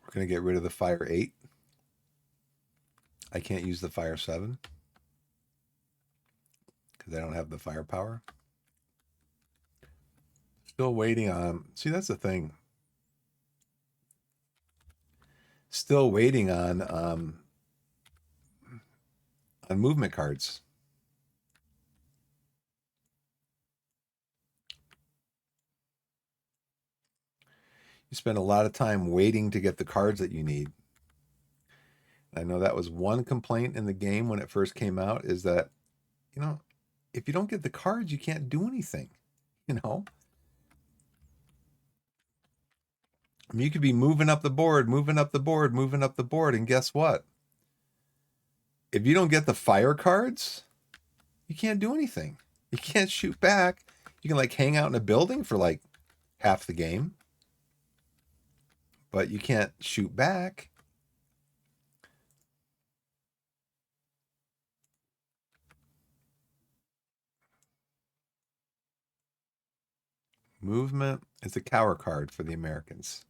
We're going to get rid of the Fire 8. I can't use the Fire 7 because I don't have the firepower. Still waiting on, see, that's the thing. Still waiting on movement cards. You spend a lot of time waiting to get the cards that you need. I know that was one complaint in the game when it first came out, is that, you know, if you don't get the cards, you can't do anything, you know? I mean, you could be moving up the board, moving up the board, moving up the board, and guess what? If you don't get the fire cards, you can't do anything. You can't shoot back. You can like hang out in a building for like half the game, but you can't shoot back. Movement is a cower card for the Americans.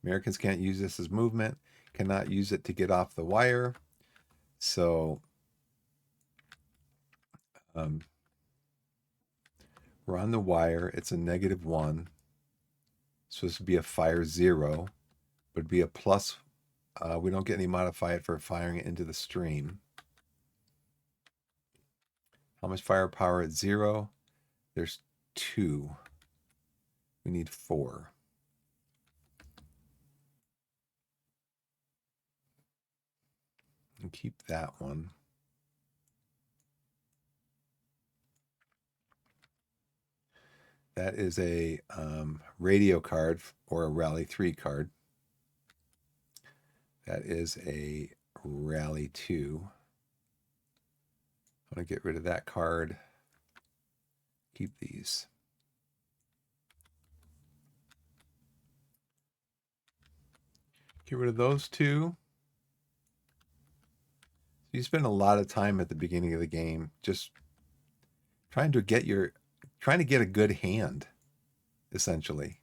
Americans can't use this as movement, cannot use it to get off the wire. So we're on the wire. It's a -1. It's supposed to be a fire 0, but it'd be a plus. We don't get any modifier for firing it into the stream. How much firepower at 0? There's 2. We need 4. And keep that one. That is a radio card or a Rally 3 card. That is a Rally 2. I'm going to get rid of that card. Keep these. Get rid of those 2. You spend a lot of time at the beginning of the game just trying to get a good hand, essentially.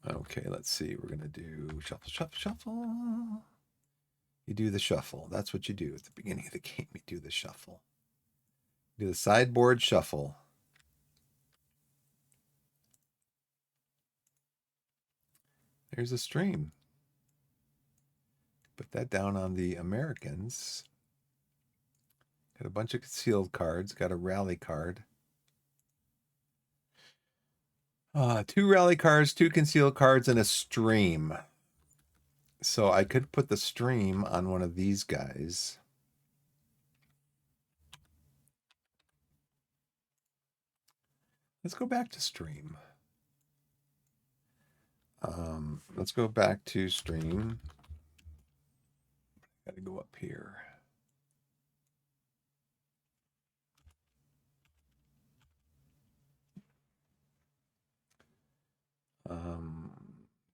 Okay, let's see. We're going to do shuffle, shuffle, shuffle. You do the shuffle. That's what you do at the beginning of the game. You do the shuffle. Do the sideboard shuffle. There's a stream. Put that down on the Americans. Got a bunch of concealed cards. Got a rally card. 2 rally cards, 2 concealed cards, and a stream. So I could put the stream on one of these guys. Let's go back to stream. Let's go back to stream. Got to go up here.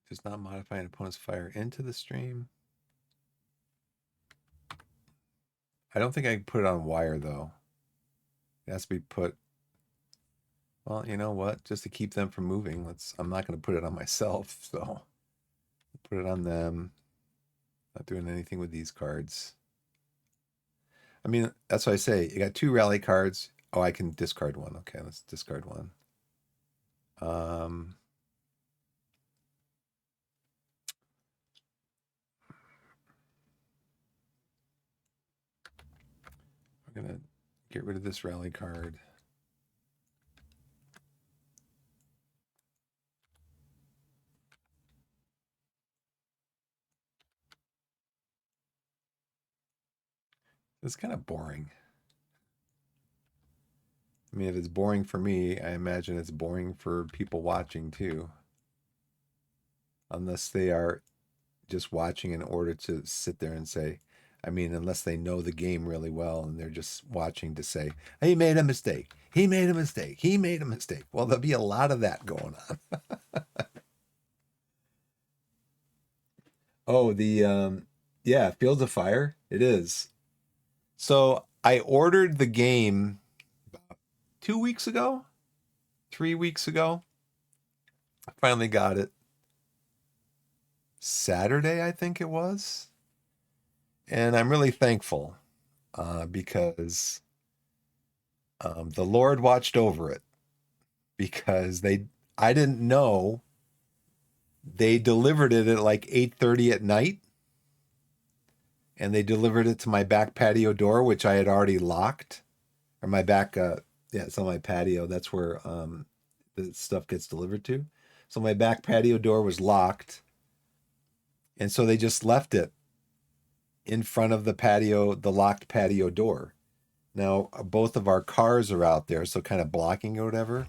Does not modify an opponent's fire into the stream. I don't think I can put it on wire, though. It has to be put... Well, you know what? Just to keep them from moving, I'm not going to put it on myself, so... Put it on them. Not doing anything with these cards. I mean, that's what I say. You got 2 rally cards. Oh, I can discard one. Okay, let's discard one. We're going to get rid of this rally card. It's kind of boring. I mean, if it's boring for me, I imagine it's boring for people watching too. Unless they are just watching in order to sit there and say, I mean, unless they know the game really well and they're just watching to say, he made a mistake. He made a mistake. He made a mistake. Well, there'll be a lot of that going on. Oh, yeah, Fields of Fire. It is. So I ordered the game 2 weeks ago, 3 weeks ago. I finally got it Saturday, I think it was. And I'm really thankful because the Lord watched over it, because I didn't know they delivered it at like 8:30 at night, and they delivered it to my back patio door, which I had already locked, or my back Yeah, it's on my patio. That's where the stuff gets delivered to. So my back patio door was locked, and so they just left it in front of the patio, the locked patio door. Now both of our cars are out there, so kind of blocking or whatever.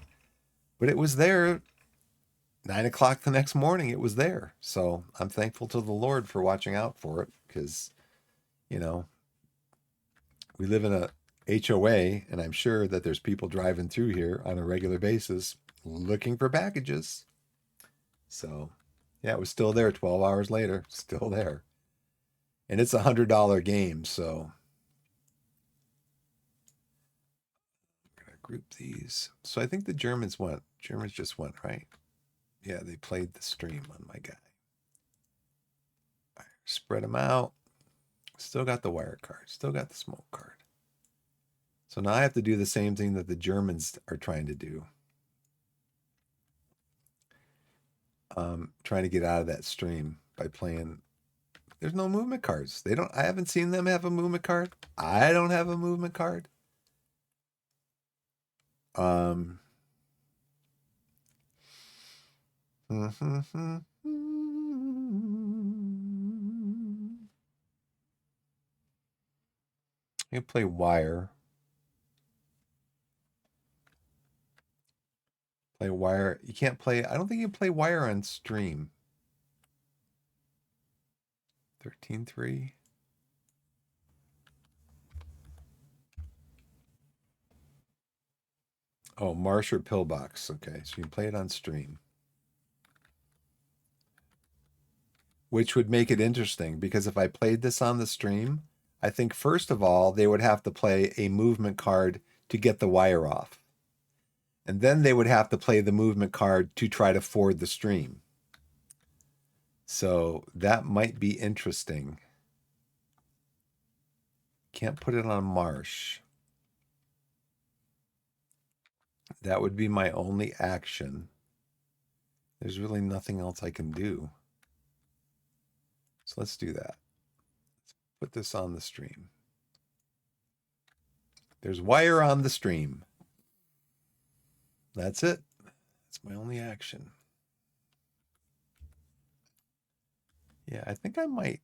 But it was there 9 o'clock the next morning. It was there, so I'm thankful to the Lord for watching out for it because you know we live in a HOA, and I'm sure that there's people driving through here on a regular basis looking for packages. So, yeah, it was still there 12 hours later, still there. And it's $100 game, so I'm gonna group these. So I think the Germans went. Germans just went, right? Yeah, they played the stream on my guy. Spread them out. Still got the wire card. Still got the smoke card. So now I have to do the same thing that the Germans are trying to do. Trying to get out of that stream by playing. There's no movement cards. They don't. I haven't seen them have a movement card. I don't have a movement card. Um. You play wire. Play wire. You can't play. I don't think you can play wire on stream. 13-3. Oh, Marsh or Pillbox. Okay, so you can play it on stream, which would make it interesting because if I played this on the stream, I think first of all, they would have to play a movement card to get the wire off. And then they would have to play the movement card to try to ford the stream. So that might be interesting. Can't put it on Marsh. That would be my only action. There's really nothing else I can do. So let's do that. Let's put this on the stream. There's wire on the stream. That's it. That's my only action. Yeah, I think I might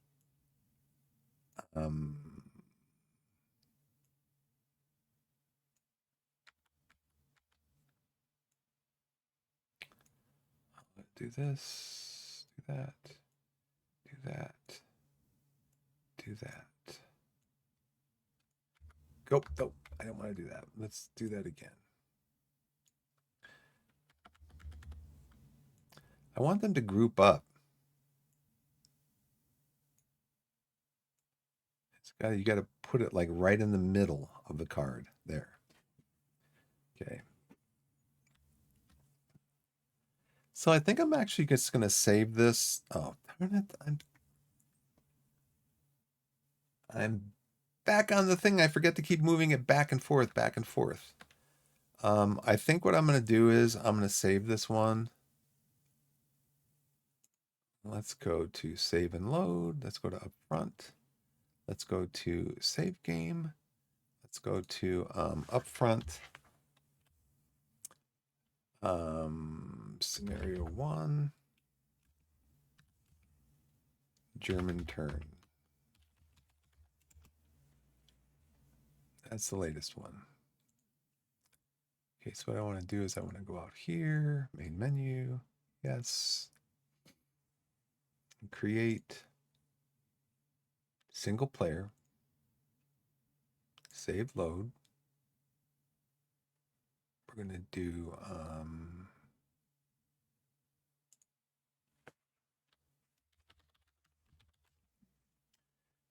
um do this, do that, do that, do that. Go. Nope. I don't want to do that. Let's do that again. I want them to group up. You got to put it like right in the middle of the card there. Okay. So I think I'm actually just going to save this. Oh, darn it. I'm back on the thing. I forget to keep moving it back and forth, back and forth. I think what I'm going to do is I'm going to save this one. Let's go to save and load. Let's go to upfront. Let's go to save game. Let's go to upfront. Scenario 1. German turn. That's the latest one. Okay, so what I want to do is I want to go out here, main menu, yes, create single player, save load. We're going to do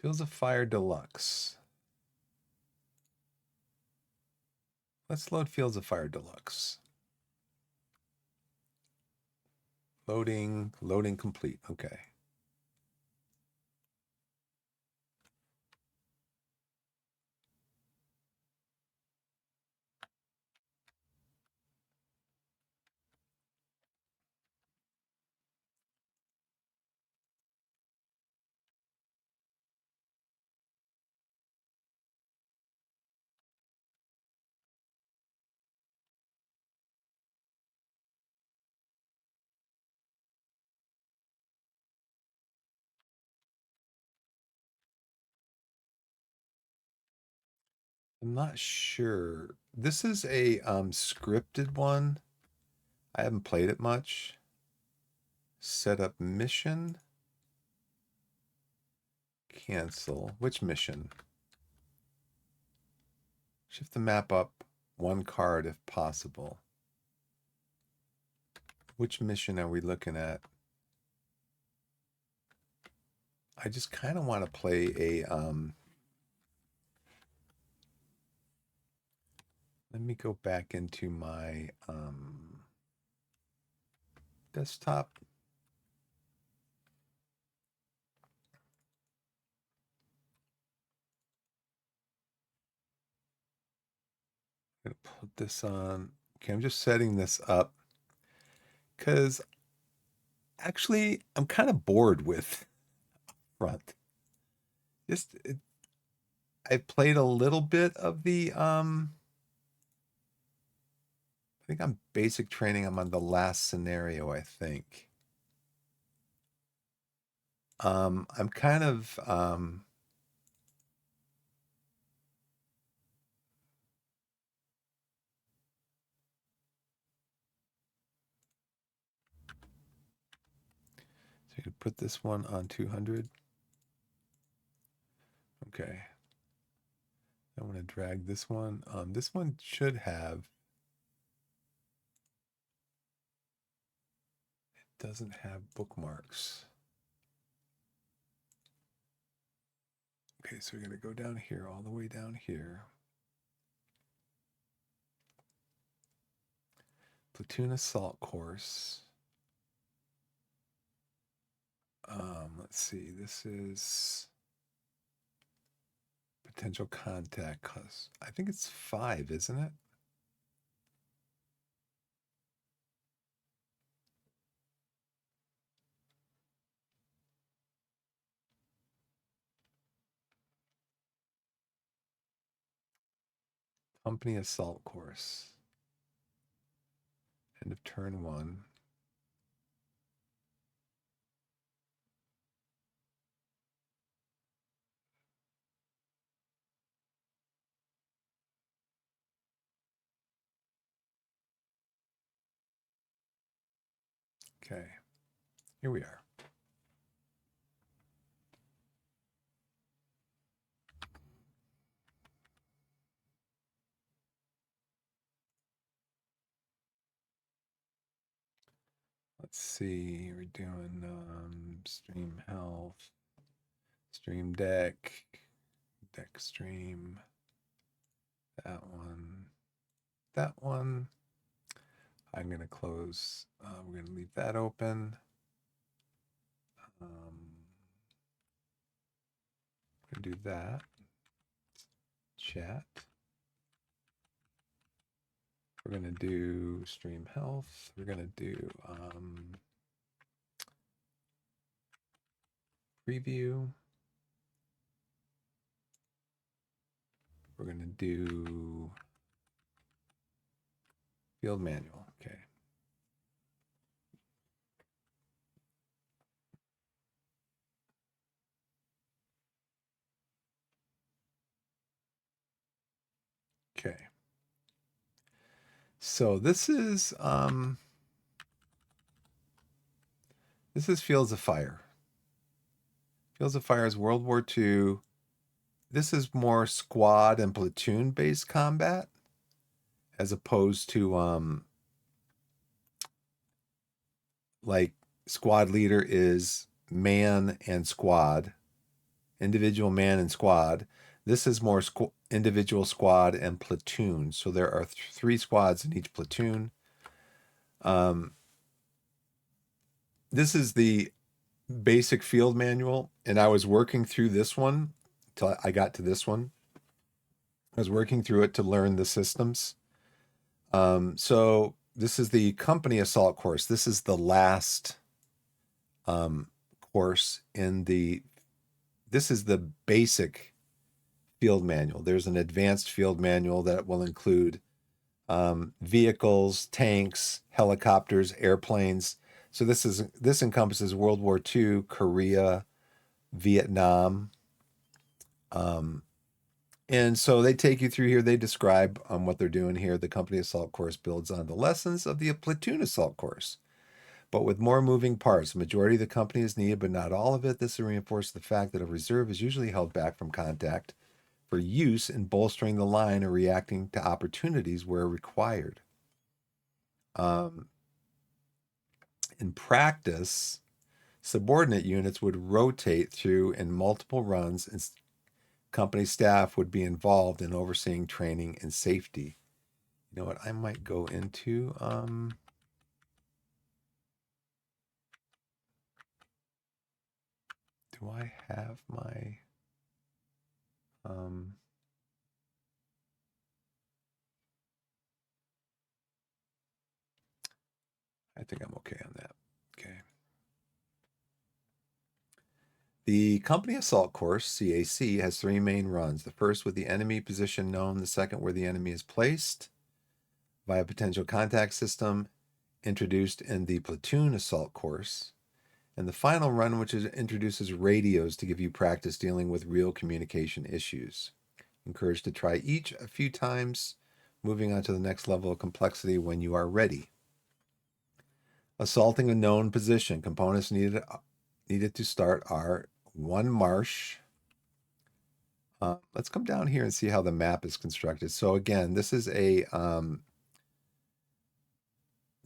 Fields of Fire Deluxe. Let's load Fields of Fire Deluxe. Loading complete. Okay. I'm not sure. This is a scripted one. I haven't played it much. Set up mission. Cancel. Which mission? Shift the map up one card if possible. Which mission are we looking at? I just kind of want to play a let me go back into my desktop. I'm gonna put this on. Okay, I'm just setting this up because actually I'm kind of bored with front. Just I played a little bit of the I think I'm basic training. I'm on the last scenario, I think. I'm kind of so you can put this one on 200. Okay. I want to drag this one. This one should have, it doesn't have bookmarks. Okay, so we're going to go down here, all the way down here. Platoon assault course. Let's see, this is potential contact. Cause I think it's 5, isn't it? Company assault course. End of turn 1. Okay, here we are. Let's see, we're doing stream health, stream deck, deck stream, that one, that one. I'm going to close, we're going to leave that open. I'm going to do that. Chat. We're going to do stream health. We're going to do preview. We're going to do field manual. Okay. Okay. So this is Fields of Fire. Fields of Fire is World War II. This is more squad and platoon based combat as opposed to like squad leader is man and squad, individual man and squad. This is more individual squad and platoon. So there are 3 squads in each platoon. This is the basic field manual, and I was working through this one till I got to this one. I was working through it to learn the systems. So this is the company assault course. This is the last course in the. This is the basic field manual. There's an advanced field manual that will include vehicles, tanks, helicopters, airplanes. So this encompasses World War II, Korea, Vietnam, And so they take you through here. They describe what they're doing here. The company assault course builds on the lessons of the platoon assault course, but with more moving parts. The majority of the company is needed, but not all of it. This reinforces the fact that a reserve is usually held back from contact for use in bolstering the line or reacting to opportunities where required. Um, in practice, subordinate units would rotate through in multiple runs, and company staff would be involved in overseeing training and safety. You know what? I might go into do I have my um I think I'm okay on that. Okay. The company assault course, CAC, has three main runs. The first with the enemy position known, the second where the enemy is placed via potential contact system introduced in the platoon assault course, and the final run, which introduces radios to give you practice dealing with real communication issues. Encouraged to try each a few times, moving on to the next level of complexity when you are ready. Assaulting a known position. Components needed to start are one marsh. Let's come down here and see how the map is constructed. So again, this is the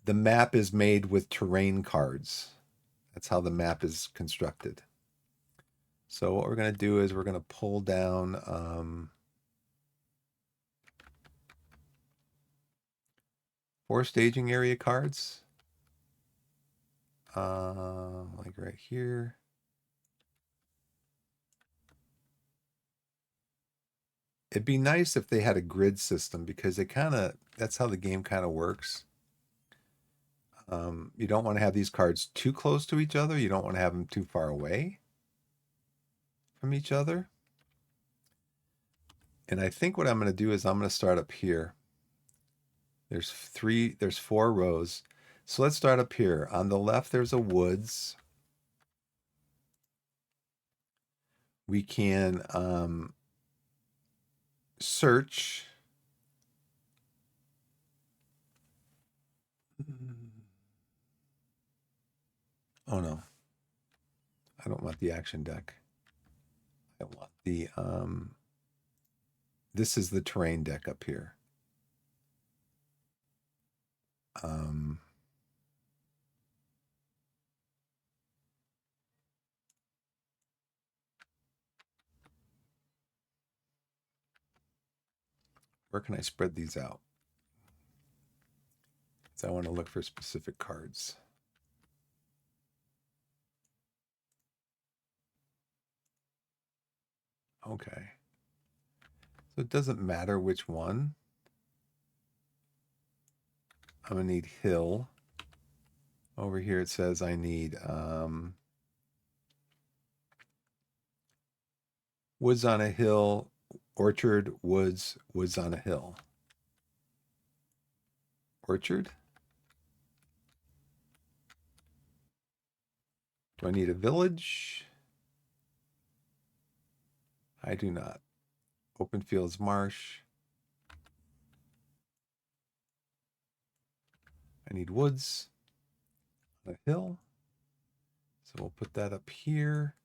map is made with terrain cards. That's how the map is constructed. So what we're going to do is we're going to pull down 4 staging area cards. Like right here. It'd be nice if they had a grid system because that's how the game kind of works. You don't want to have these cards too close to each other. You don't want to have them too far away from each other. And I think what I'm going to do is I'm going to start up here. There's 4 rows. So let's start up here. On the left, there's a woods. We can search. Oh no, I don't want the action deck. I want the this is the terrain deck up here. Where can I spread these out? So I want to look for specific cards. Okay. So it doesn't matter which one. I'm going to need hill. Over here it says I need woods on a hill, orchard, woods, woods on a hill. Orchard? Do I need a village? I do not. Open fields, marsh. I need woods on a hill. So we'll put that up here.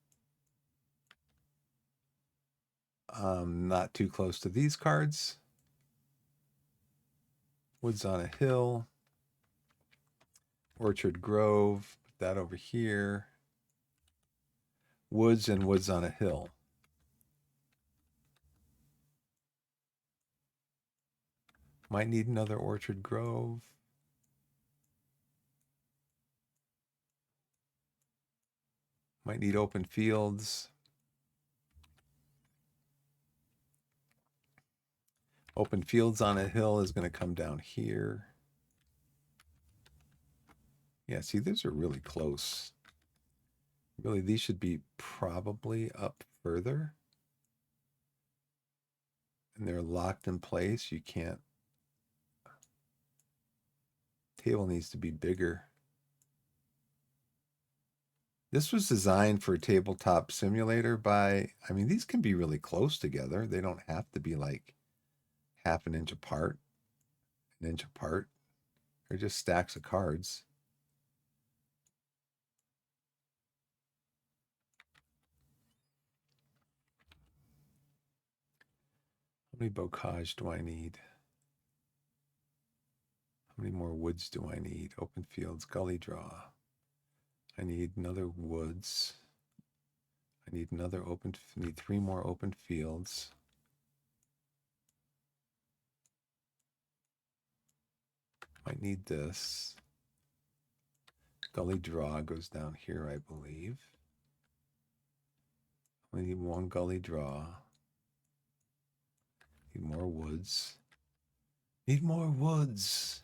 Not too close to these cards. Woods on a hill. Orchard Grove. Put that over here. Woods and woods on a hill. Might need another Orchard Grove. Might need open fields. Open fields on a hill is going to come down here. Yeah, see, these are really close. Really, these should be probably up further. And they're locked in place. You can't. Table needs to be bigger. This was designed for a tabletop simulator by, I mean, these can be really close together. They don't have to be like half an inch apart, an inch apart. They're just stacks of cards. How many bocage do I need? How many more woods do I need? Open fields, gully draw. I need another woods. I need another open, need 3 more open fields. Might need this. Gully draw goes down here, I believe. We need 1 gully draw. Need more woods. Need more woods.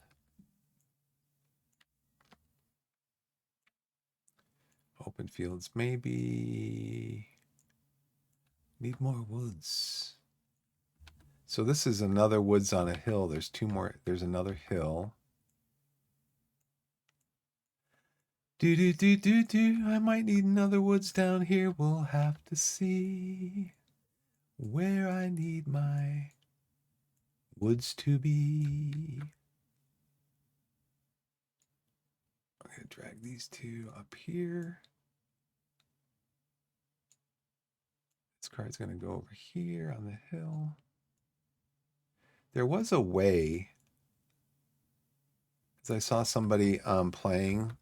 Open fields, maybe. Need more woods. So this is another woods on a hill. There's 2 more. There's another hill. Do. I might need another woods down here. We'll have to see where I need my woods to be. I'm going to drag these 2 up here. This card's going to go over here on the hill. There was a way, as I saw somebody playing,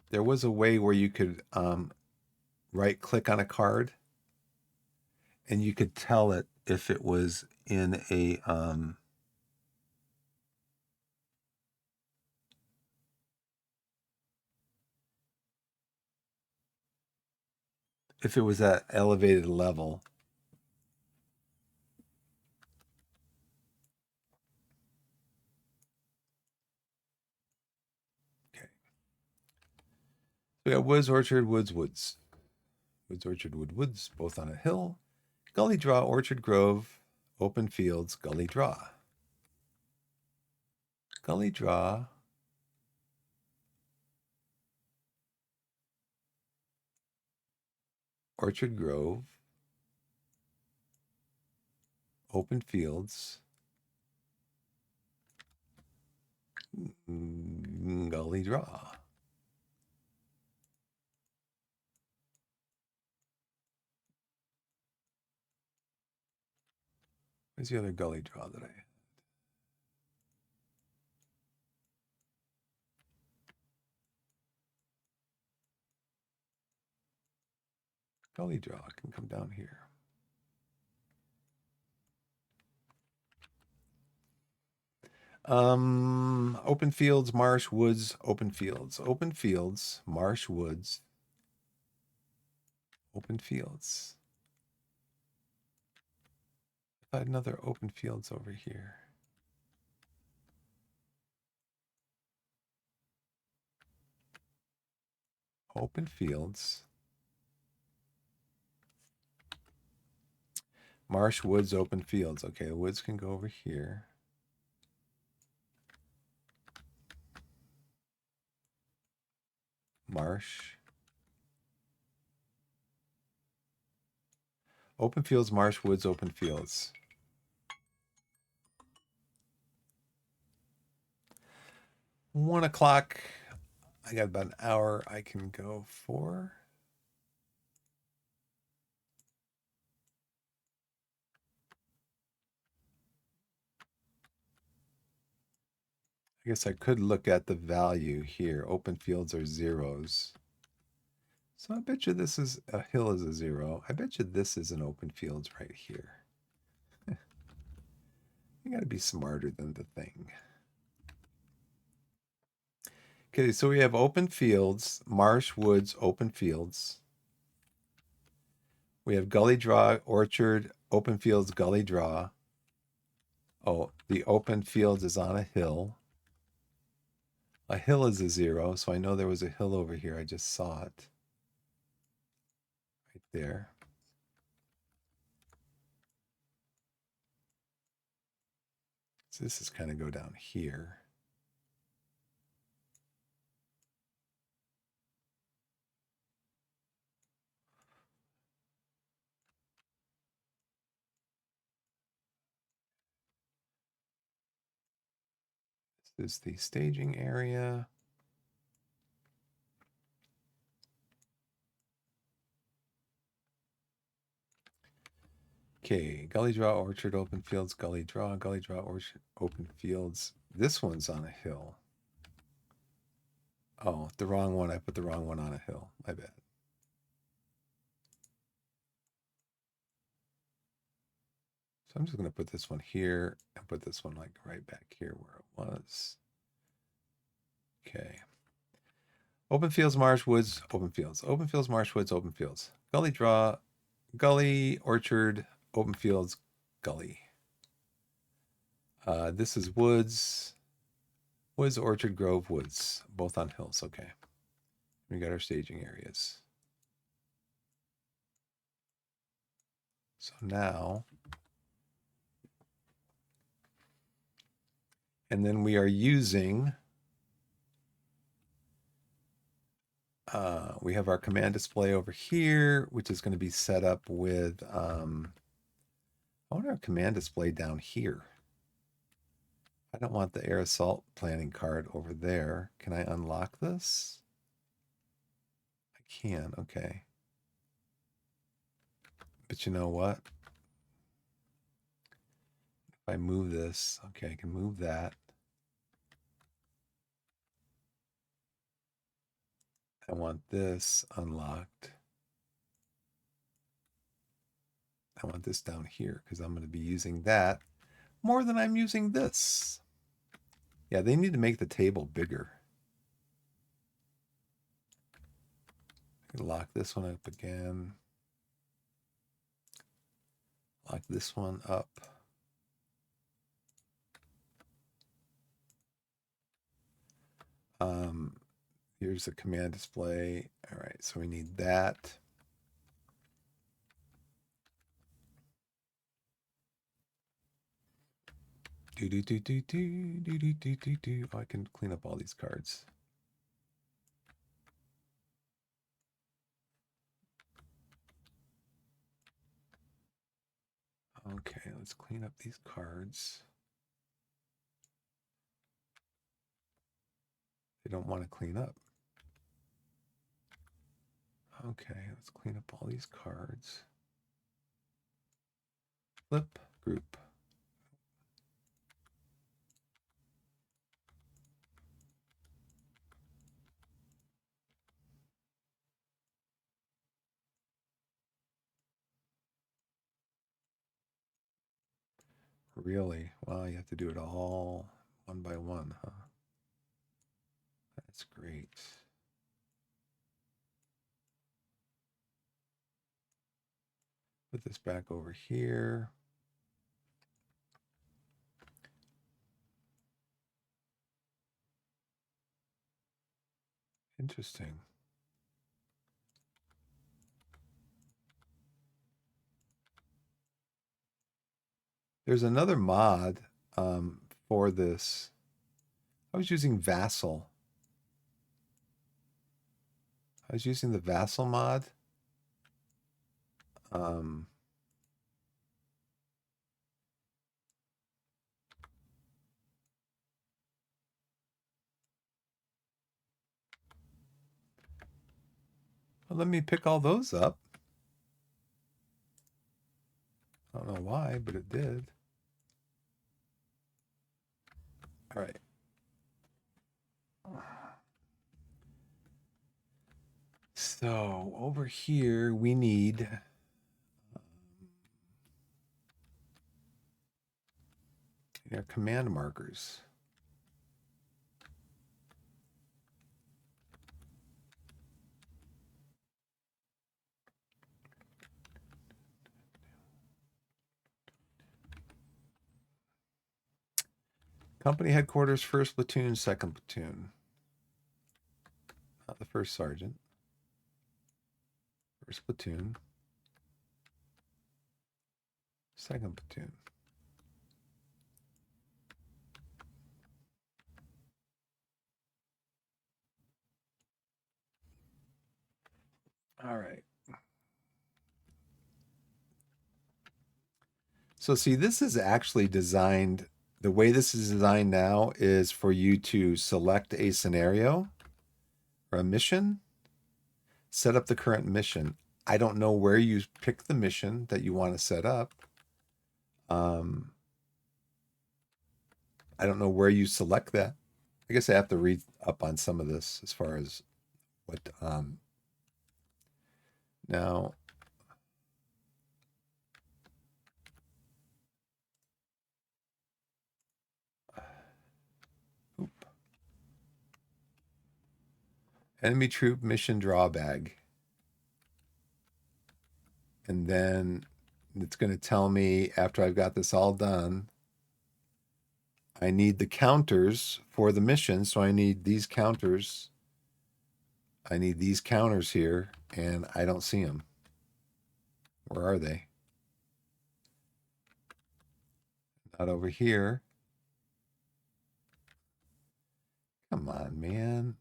there was a way where you could right click on a card and you could tell it if it was in a if it was at elevated level. Okay. We got woods, orchard, woods, woods. Woods, orchard, woods, both on a hill. Gully draw, orchard, grove, open fields, gully draw. Gully draw. Orchard, grove, open fields, gully draw. Where's the other gully draw that I had? Gully draw can come down here. Open fields, marsh, woods, open fields, marsh, woods, open fields. If I had another open fields over here. Open fields. Marsh, woods, open fields. Okay, the woods can go over here. Marsh. Open fields, marsh, woods, open fields. One o'clock. I got about an hour. I can go for. I guess I could look at the value here. Open fields are zeros. So I bet you this is a hill is a 0. I bet you this is an open fields right here. You got to be smarter than the thing. Okay, so we have open fields, marsh, woods, open fields. We have gully draw, orchard, open fields, gully draw. Oh, the open fields is on a hill. A hill is a 0, so I know there was a hill over here. I just saw it. Right there. So this is kind of go down here. This is the staging area. Okay, Gully Draw, Orchard, Open Fields, Gully Draw, Orchard, Open Fields. This one's on a hill. Oh, the wrong one. I put the wrong one on a hill. My bad. So I'm just going to put this one here and put this one like right back here where it was. Okay. Open Fields, Marsh, Woods, Open Fields. Open Fields, Marsh, Woods, Open Fields. Gully Draw, Gully, Orchard, Open Fields, Gully. This is Woods, Orchard, Grove, Woods, both on hills. Okay. We got our staging areas. So now, and then we are using, we have our command display over here, which is going to be set up with, I want our command display down here. I don't want the air assault planning card over there. Can I unlock this? I can, okay. But you know what? If I move this, okay, I can move that. I want this unlocked. I want this down here because I'm going to be using that more than I'm using this. Yeah, they need to make the table bigger. Lock this one up again. Lock this one up. Here's the command display. All right, so we need that. Oh, I can clean up all these cards. Okay, let's clean up these cards. They don't want to clean up. Okay, let's clean up all these cards. Flip group. Really? Wow, you have to do it all one by one, huh? That's great. Put this back over here. Interesting. There's another mod for this. I was using Vassal. I was using the Vassal mod. Well, let me pick all those up. I don't know why, but it did. All right. So over here, we need our command markers. Company headquarters, first platoon, second platoon. Not the first sergeant. First platoon. Second platoon. All right. So see, this is actually designed the way this is designed now is for you to select a scenario or a mission, set up the current mission. I don't know where you pick the mission that you want to set up. I don't know where you select that. I guess I have to read up on some of this as far as what now. Oop. Enemy troop mission drawbag. And then it's going to tell me after I've got this all done, I need the counters for the mission. So I need these counters. I need these counters here, and I don't see them. Where are they? Not over here. Come on, man.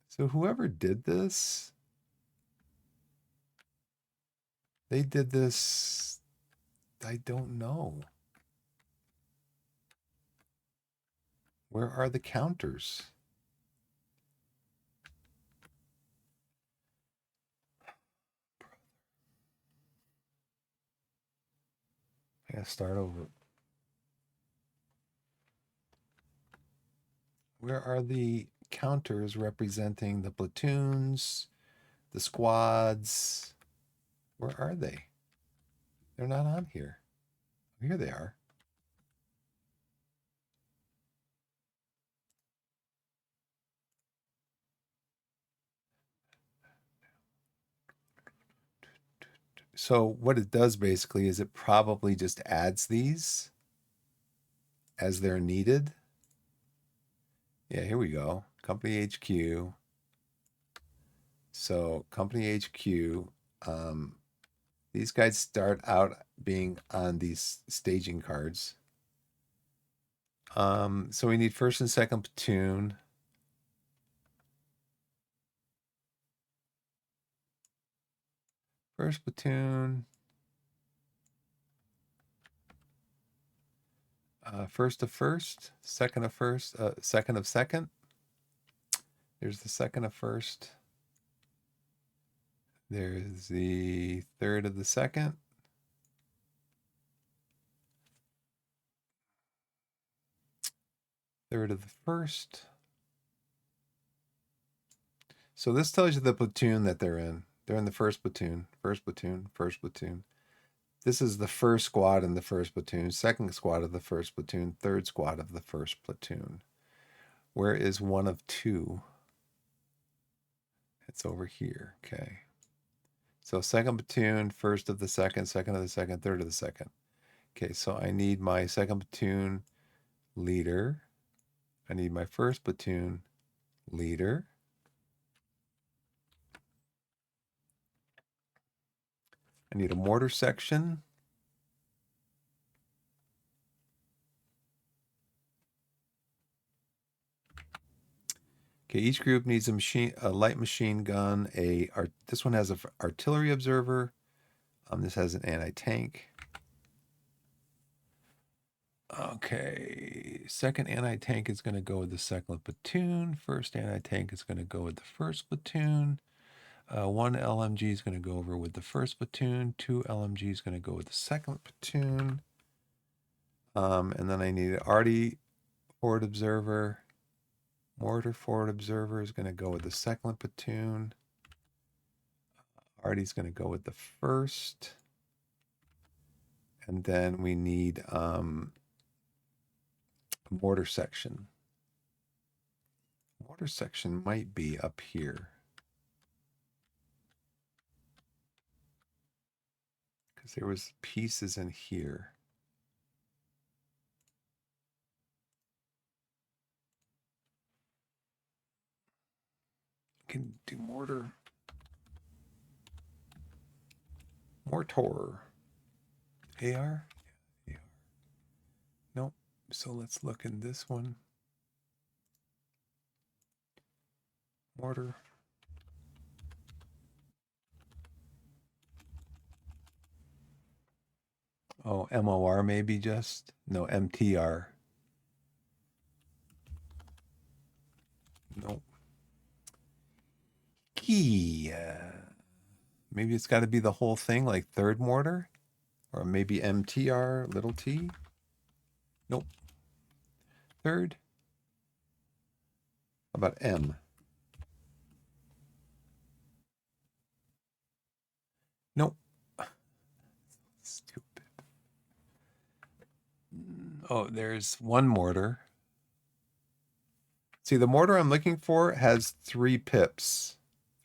So whoever did this, they did this. I don't know. Where are the counters? I gotta start over. Where are the counters representing the platoons, the squads? Where are they? They're not on here. Here they are. So what it does basically is it probably just adds these as they're needed. Yeah, here we go. Company HQ. So company HQ, these guys start out being on these staging cards. So we need first and second platoon. First platoon. First of first, second of first, second of second. There's the second of first. There's the third of the second. Third of the first. So this tells you the platoon that they're in. They're in the first platoon, first platoon, first platoon. This is the first squad in the first platoon, second squad of the first platoon, third squad of the first platoon. Where is one of two? It's over here. Okay. So second platoon, first of the second of the second, third of the second. Okay, so I need my second platoon leader. I need my first platoon leader. I need a mortar section. Okay, each group needs a light machine gun. This one has an artillery observer. This has an anti-tank. Okay, second anti-tank is going to go with the second platoon. First anti-tank is going to go with the first platoon. One LMG is going to go over with the first platoon. Two LMG is going to go with the second platoon. And then I need an arty forward observer. Mortar forward observer is going to go with the second platoon. Arty's going to go with the first. And then we need a mortar section. Mortar section might be up here. Because there was pieces in here. Can do mortar. Mortar. AR? Yeah, AR. Nope. So let's look in this one. Mortar. Oh, MOR maybe just? No, MTR. Nope. Key. Maybe it's got to be the whole thing, like third mortar, or maybe MTR, little t. Nope. Third. How about M? Nope. Stupid. Oh, there's one mortar. See, the mortar I'm looking for has 3 pips.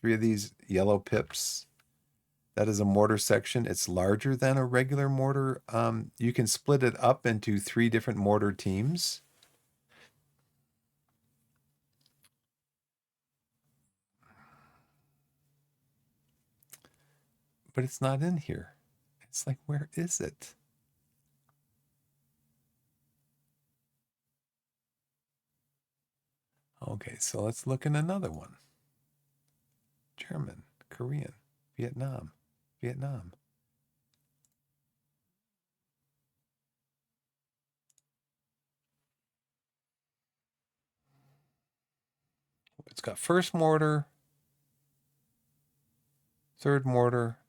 3 of these yellow pips. That is a mortar section. It's larger than a regular mortar. You can split it up into 3 different mortar teams. But it's not in here. It's like, where is it? Okay, so let's look in another one. German, Korean, Vietnam, Vietnam. It's got first mortar, third mortar.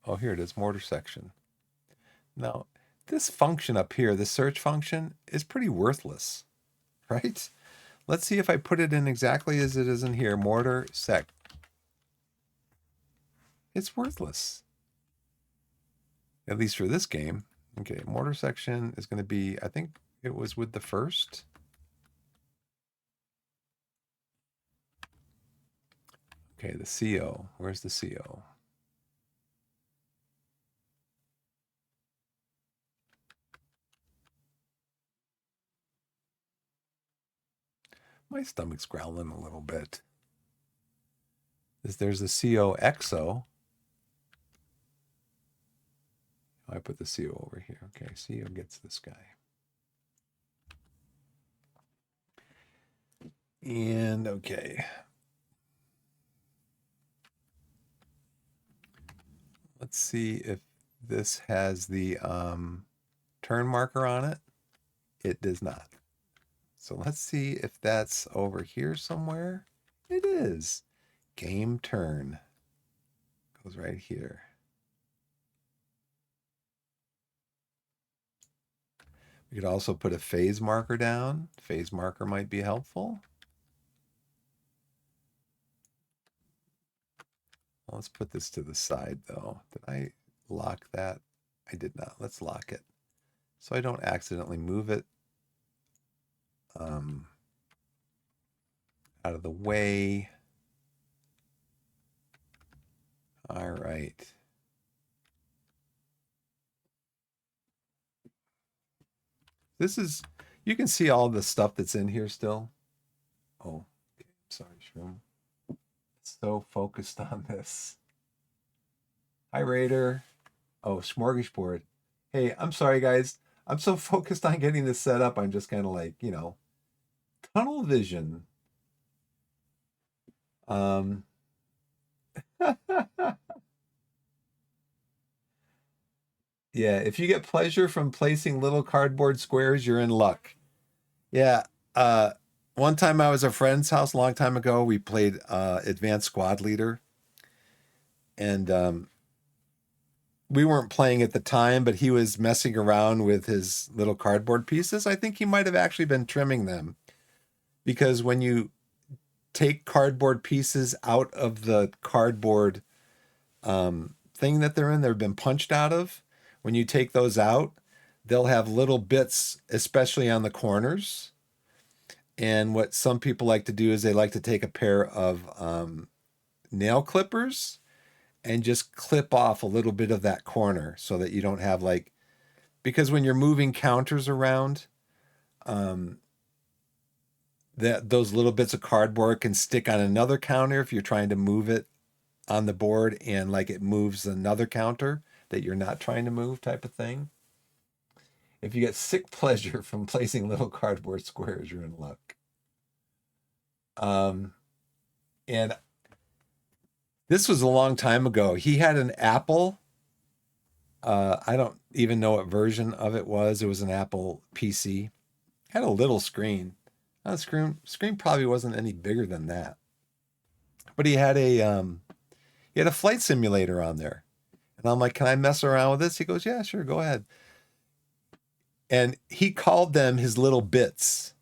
Oh, here it is, mortar section. Now, this function up here, the search function, is pretty worthless, right? Let's see if I put it in exactly as it is in here, mortar sec. It's worthless. At least for this game. Okay, mortar section is going to be, I think it was with the first. Okay, the CO. Where's the CO? My stomach's growling a little bit. There's the COXO. I put the CO over here. Okay, CO gets this guy. And okay. Let's see if this has the turn marker on it. It does not. So let's see if that's over here somewhere. It is. Game turn. Goes right here. We could also put a phase marker down. Phase marker might be helpful. Well, let's put this to the side though. Did I lock that? I did not. Let's lock it so I don't accidentally move it out of the way. All right. This is, you can see all the stuff that's in here still. Oh, okay. Sorry, Shroom. So focused on this. Hi, Raider. Oh, smorgasbord. Hey, I'm sorry, guys. I'm so focused on getting this set up. I'm just kind of like, you know, tunnel vision. Yeah, if you get pleasure from placing little cardboard squares, you're in luck. Yeah. One time I was at a friend's house a long time ago. We played Advanced Squad Leader. And we weren't playing at the time, but he was messing around with his little cardboard pieces. I think he might have actually been trimming them. Because when you take cardboard pieces out of the cardboard thing that they're in, they've been punched out of. When you take those out, they'll have little bits, especially on the corners. And what some people like to do is they like to take a pair of nail clippers and just clip off a little bit of that corner so that you don't have like, because when you're moving counters around, those little bits of cardboard can stick on another counter if you're trying to move it on the board and like it moves another counter that you're not trying to move type of thing. If you get sick pleasure from placing little cardboard squares, you're in luck. And this was a long time ago. He had an Apple. I don't even know what version of it was. It was an Apple PC. Had a little screen. Scream probably wasn't any bigger than that. But he had a flight simulator on there. And I'm like, "Can I mess around with this?" He goes, "Yeah, sure, go ahead." And he called them his little bits.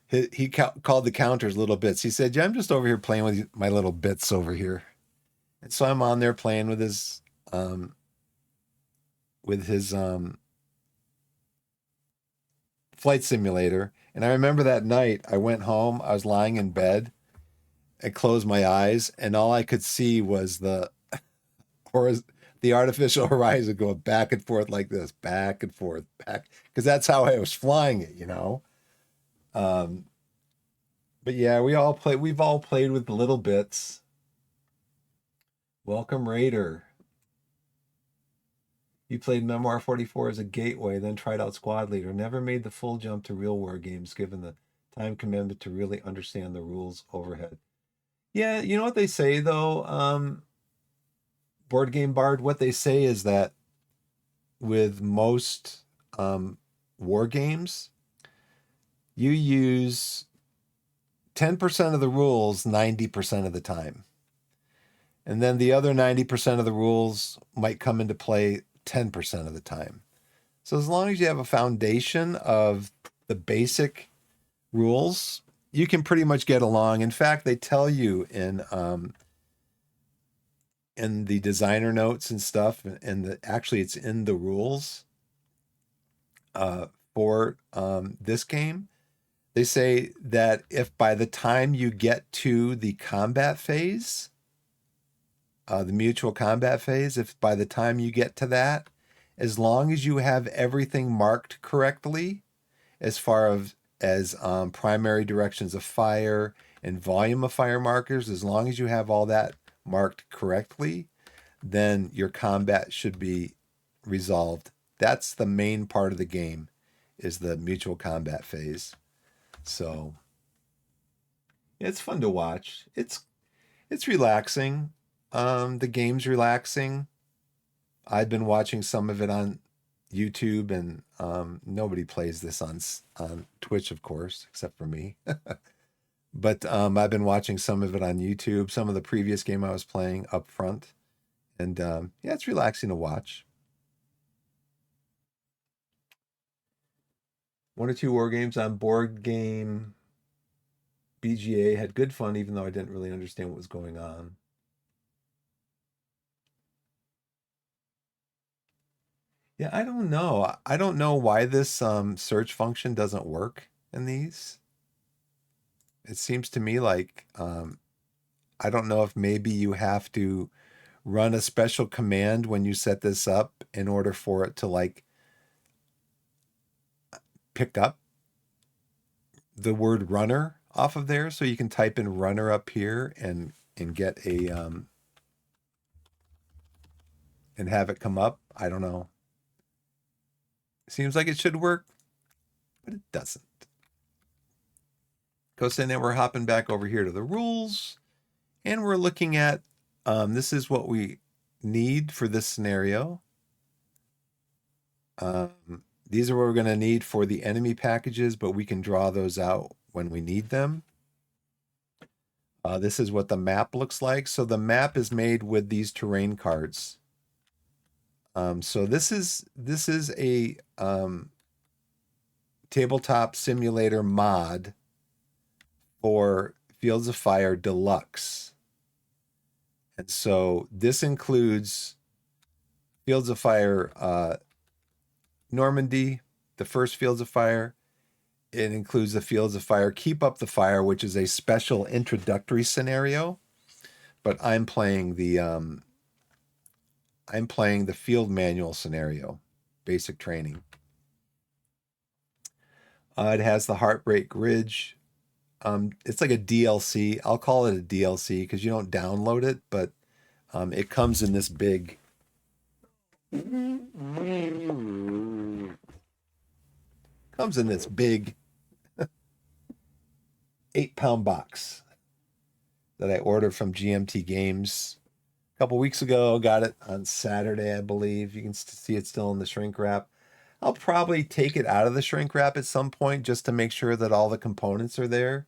He called the counters little bits. He said, "Yeah, I'm just over here playing with my little bits over here." And so I'm on there playing um with his flight simulator. And I remember that night I went home, I was lying in bed, I closed my eyes, and all I could see was or the artificial horizon going back and forth like this, back and forth, back, because that's how I was flying it. Um, but yeah, we've all played with the little bits. Welcome Raider. You played Memoir 44 as a gateway, then tried out Squad Leader. Never made the full jump to real war games given the time commitment to really understand the rules overhead. Yeah, you know what they say though, Board Game Bard, what they say is that with most war games, you use 10% of the rules 90% of the time. And then the other 90% of the rules might come into play 10% of the time. So as long as you have a foundation of the basic rules, you can pretty much get along. In fact, they tell you in the designer notes and stuff, and actually it's in the rules for this game. They say that if by the time you get to the combat phase, the mutual combat phase, if by the time you get to that, as long as you have everything marked correctly, as far as primary directions of fire and volume of fire markers, as long as you have all that marked correctly, then your combat should be resolved. That's the main part of the game, is the mutual combat phase. So it's fun to watch. It's relaxing. The game's relaxing. I've been watching some of it on YouTube, and nobody plays this on Twitch, of course, except for me. But I've been watching some of it on YouTube. Some of the previous game I was playing up front, and yeah, it's relaxing to watch. One or two war games on Board Game BGA had good fun, even though I didn't really understand what was going on. Yeah, I don't know. I don't know why this search function doesn't work in these. It seems to me like I don't know if maybe you have to run a special command when you set this up in order for it to like pick up the word runner off of there. So you can type in runner up here and get a and have it come up. I don't know. Seems like it should work, but it doesn't. So now we're hopping back over here to the rules, and we're looking at this is what we need for this scenario. These are what we're going to need for the enemy packages, but we can draw those out when we need them. This is what the map looks like. So the map is made with these terrain cards. So this is a tabletop simulator mod for Fields of Fire Deluxe. And so this includes Fields of Fire Normandy, the first Fields of Fire. It includes the Fields of Fire Keep Up the Fire, which is a special introductory scenario. But I'm playing the field manual scenario, basic training. It has the Heartbreak Ridge. It's like a DLC. I'll call it a DLC because you don't download it, but it comes in this big. Comes in this big 8-pound box that I ordered from GMT Games a couple weeks ago. Got it on Saturday, I believe. You can see it still in the shrink wrap. I'll probably take it out of the shrink wrap at some point just to make sure that all the components are there.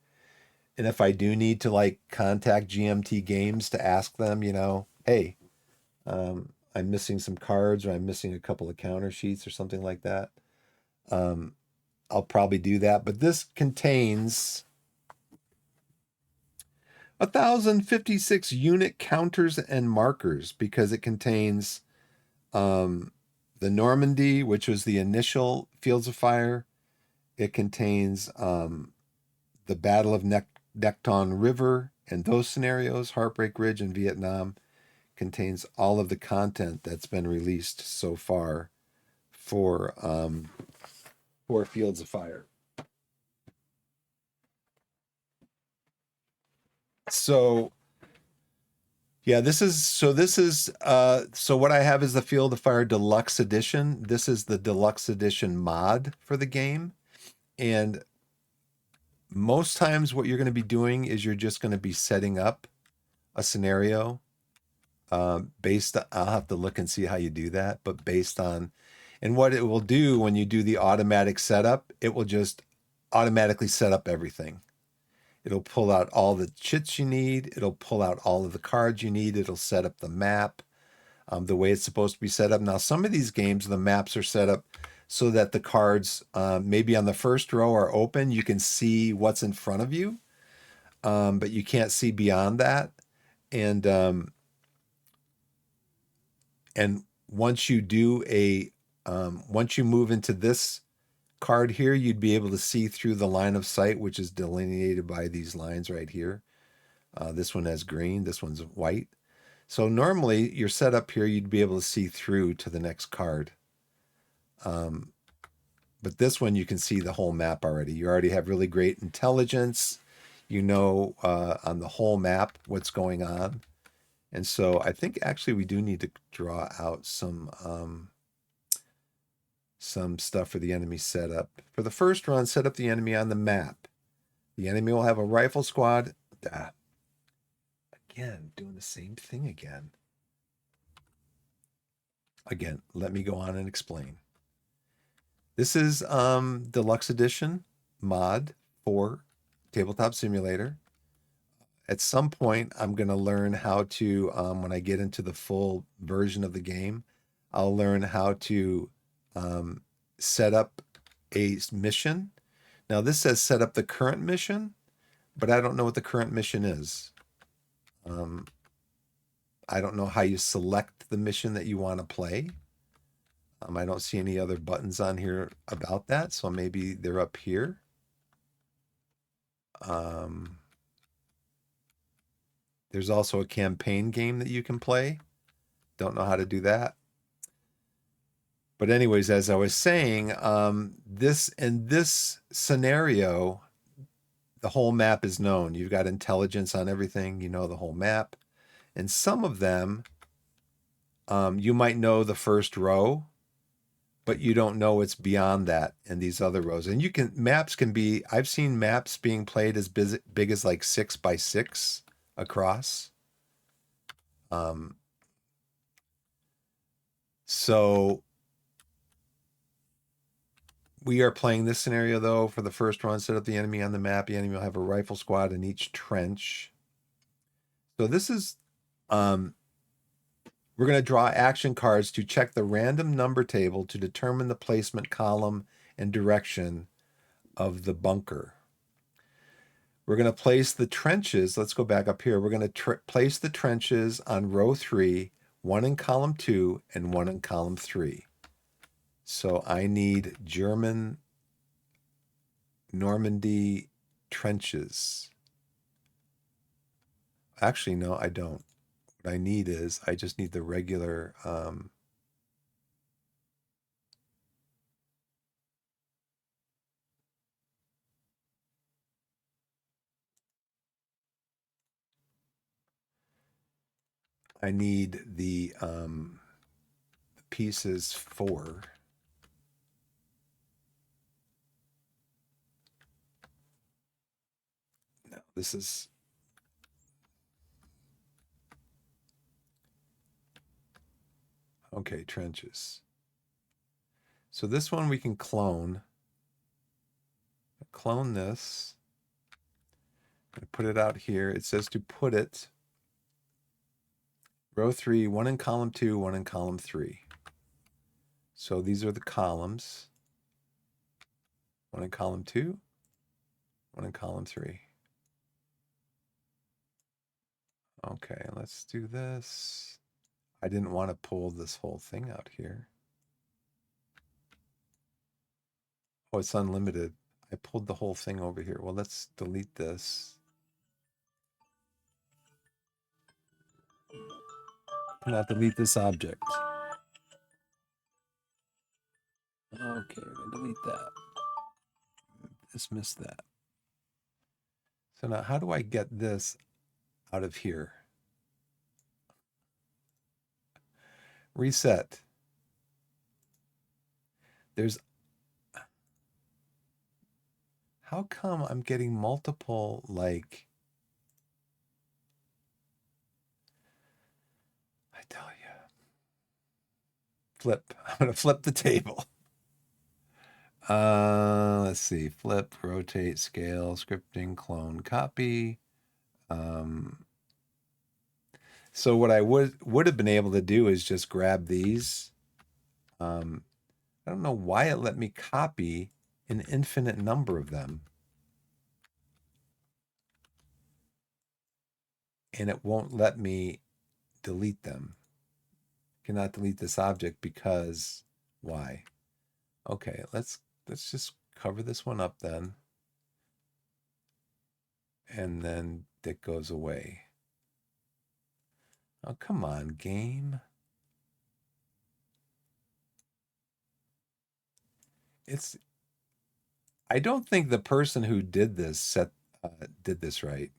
And if I do need to like contact GMT Games to ask them, you know, hey, I'm missing some cards or I'm missing a couple of counter sheets or something like that, I'll probably do that. But this contains 1,056 unit counters and markers because it contains the Normandy, which was the initial Fields of Fire. It contains the Battle of Necton River and those scenarios, Heartbreak Ridge and Vietnam. Contains all of the content that's been released so far for Fields of Fire. So yeah, so what I have is the Field of Fire Deluxe Edition. This is the Deluxe Edition mod for the game. And most times what you're going to be doing is you're just going to be setting up a scenario based on, I'll have to look and see how you do that, but based on, and what it will do when you do the automatic setup, it will just automatically set up everything. It'll pull out all the chits you need. It'll pull out all of the cards you need. It'll set up the map the way it's supposed to be set up. Now, some of these games, the maps are set up so that the cards maybe on the first row are open. You can see what's in front of you, but you can't see beyond that. And once you do once you move into this card here, you'd be able to see through the line of sight, which is delineated by these lines right here. This one has green, this one's white. So normally you're set up here, you'd be able to see through to the next card. But this one, you can see the whole map already. You already have really great intelligence. You know on the whole map what's going on. And so I think actually we do need to draw out some stuff for the enemy setup. For the first run, set up the enemy on the map. The enemy will have a rifle squad. Again, doing the same thing again. Again, let me go on and explain. This is Deluxe Edition mod for Tabletop Simulator. At some point, I'm going to learn how to, when I get into the full version of the game, I'll learn how to set up a mission. Now, this says set up the current mission, but I don't know what the current mission is. I don't know how you select the mission that you want to play. I don't see any other buttons on here about that, so maybe they're up here. There's also a campaign game that you can play. Don't know how to do that. But anyways, as I was saying, in this scenario, the whole map is known. You've got intelligence on everything. You know the whole map. And some of them, you might know the first row, but you don't know what's beyond that in these other rows. And maps can be, I've seen maps being played as big as like 6 by 6 across. So we are playing this scenario though for the first run. Set up the enemy on the map. The enemy will have a rifle squad in each trench. So this is, we're going to draw action cards to check the random number table to determine the placement column and direction of the bunker. We're going to place the trenches. Let's go back up here. We're going to place the trenches on row 3, 1 in column 2 and 1 in column 3. So I need German Normandy trenches. Actually, no, I don't. What I need is, I just need the regular, I need the pieces for, no, this is, okay, trenches. So this one we can clone. Clone this. Put it out here. It says to put it row 3, one in column 2, one in column 3. So these are the columns. One in column 2, one in column 3. Okay, let's do this. I didn't want to pull this whole thing out here. Oh, it's unlimited. I pulled the whole thing over here. Well, let's delete this. Cannot delete this object. Okay, we're gonna delete that. Dismiss that. So now how do I get this out of here? Reset. There's, how come I'm getting multiple, like, I tell you. Flip. I'm going to flip the table. Let's see. Flip, rotate, scale, scripting, clone, copy. So what I would have been able to do is just grab these. I don't know why it let me copy an infinite number of them. And it won't let me delete them. Cannot delete this object because why? Okay, let's just cover this one up then. And then it goes away. Oh, come on, game. I don't think the person who did this did this right.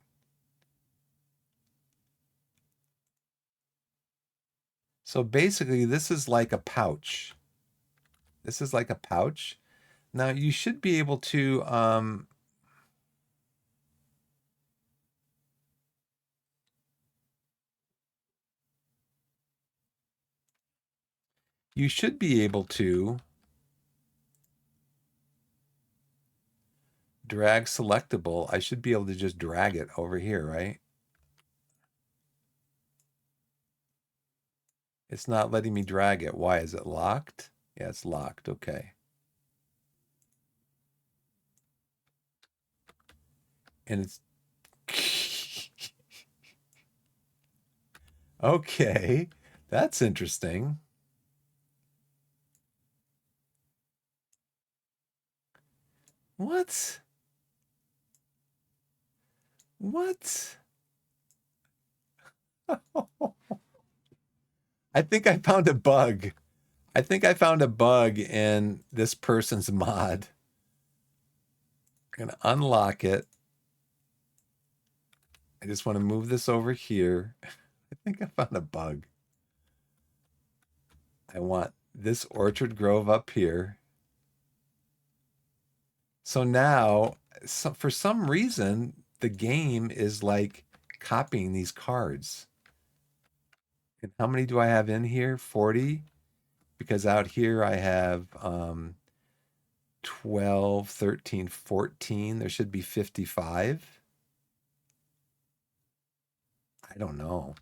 So basically, this is like a pouch. This is like a pouch. Now you should be able to you should be able to drag selectable. I should be able to just drag it over here, right? It's not letting me drag it. Why? Is it locked? Yeah, it's locked. Okay. And it's okay. That's interesting. What? What? I think I found a bug. I think I found a bug in this person's mod. I'm going to unlock it. I just want to move this over here. I think I found a bug. I want this orchard grove up here. So now, for some reason, the game is like copying these cards. And how many do I have in here? 40? Because out here I have 12, 13, 14. There should be 55. I don't know.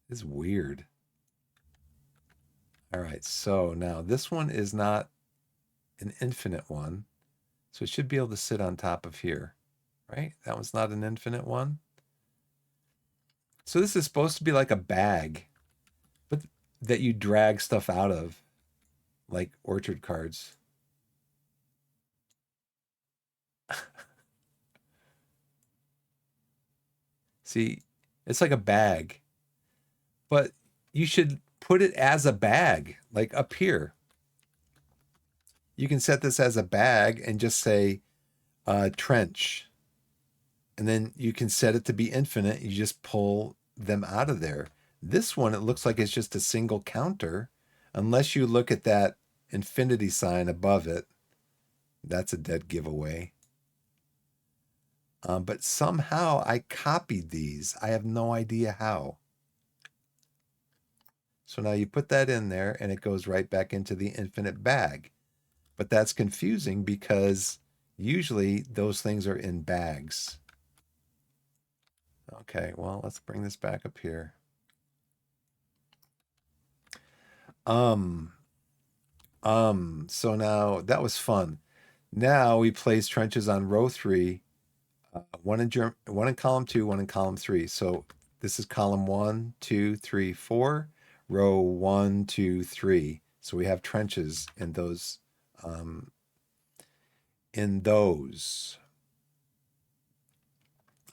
It's weird. All right, so now this one is not an infinite one. So it should be able to sit on top of here, right? That one's not an infinite one. So this is supposed to be like a bag, but that you drag stuff out of, like orchard cards. See, it's like a bag, but you should put it as a bag, like up here. You can set this as a bag and just say trench. And then you can set it to be infinite. You just pull them out of there. This one, it looks like it's just a single counter. Unless you look at that infinity sign above it. That's a dead giveaway. But somehow I copied these. I have no idea how. So now you put that in there and it goes right back into the infinite bag. But that's confusing because usually those things are in bags. Okay, well, let's bring this back up here. So now that was fun. Now we place trenches on row 3, one in column 2, one in column 3. So this is column 1, 2, 3, 4, row 1, 2, 3. So we have trenches in those. Um, in those,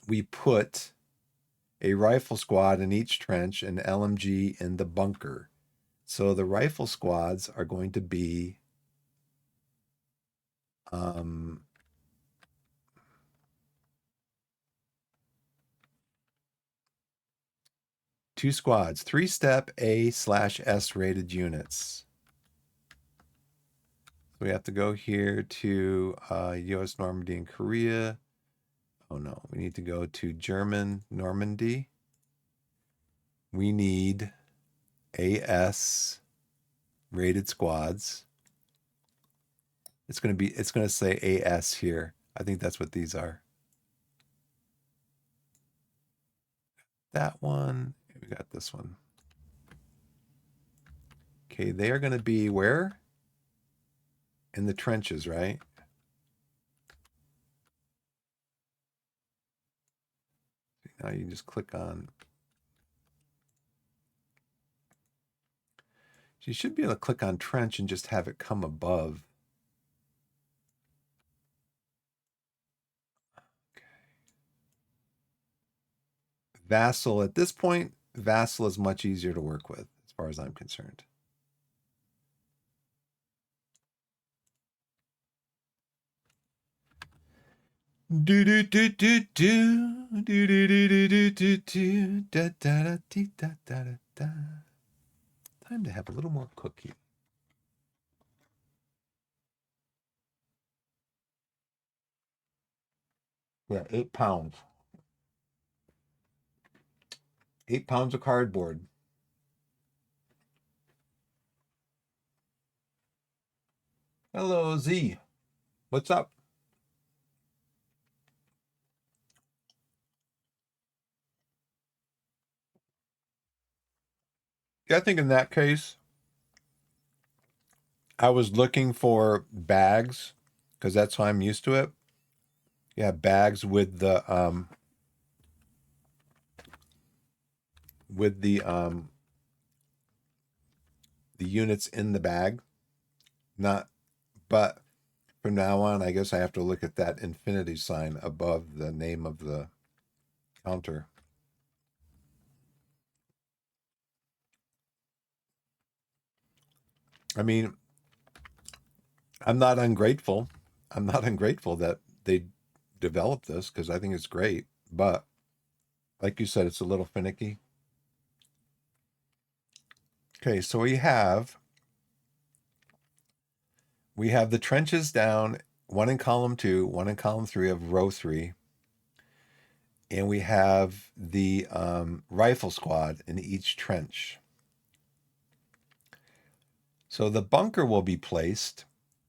we put a rifle squad in each trench and LMG in the bunker. So the rifle squads are going to be um, two squads, 3-step A/S rated units. So we have to go here to US Normandy and Korea. Oh no, we need to go to German Normandy. We need AS rated squads. It's going to say AS here. I think that's what these are. That one, we got this one. Okay, they are going to be where? In the trenches, right? Now you can just click on. You should be able to click on trench and just have it come above. Okay. Vassal, at this point, Vassal is much easier to work with as far as I'm concerned. Do do do do do do do do do do do do da da da da da da da. Time to have a little more cookie. Yeah, 8 pounds. 8 pounds of cardboard. Hello, Z. What's up? Yeah, I think in that case, I was looking for bags because that's how I'm used to it. Yeah, bags with the units in the bag. Not, but from now on, I guess I have to look at that infinity sign above the name of the counter. I mean, I'm not ungrateful. I'm not ungrateful that they developed this because I think it's great. But like you said, it's a little finicky. Okay, so we have the trenches down, one in column 2, one in column 3 of row 3. And we have the rifle squad in each trench. So the bunker will be placed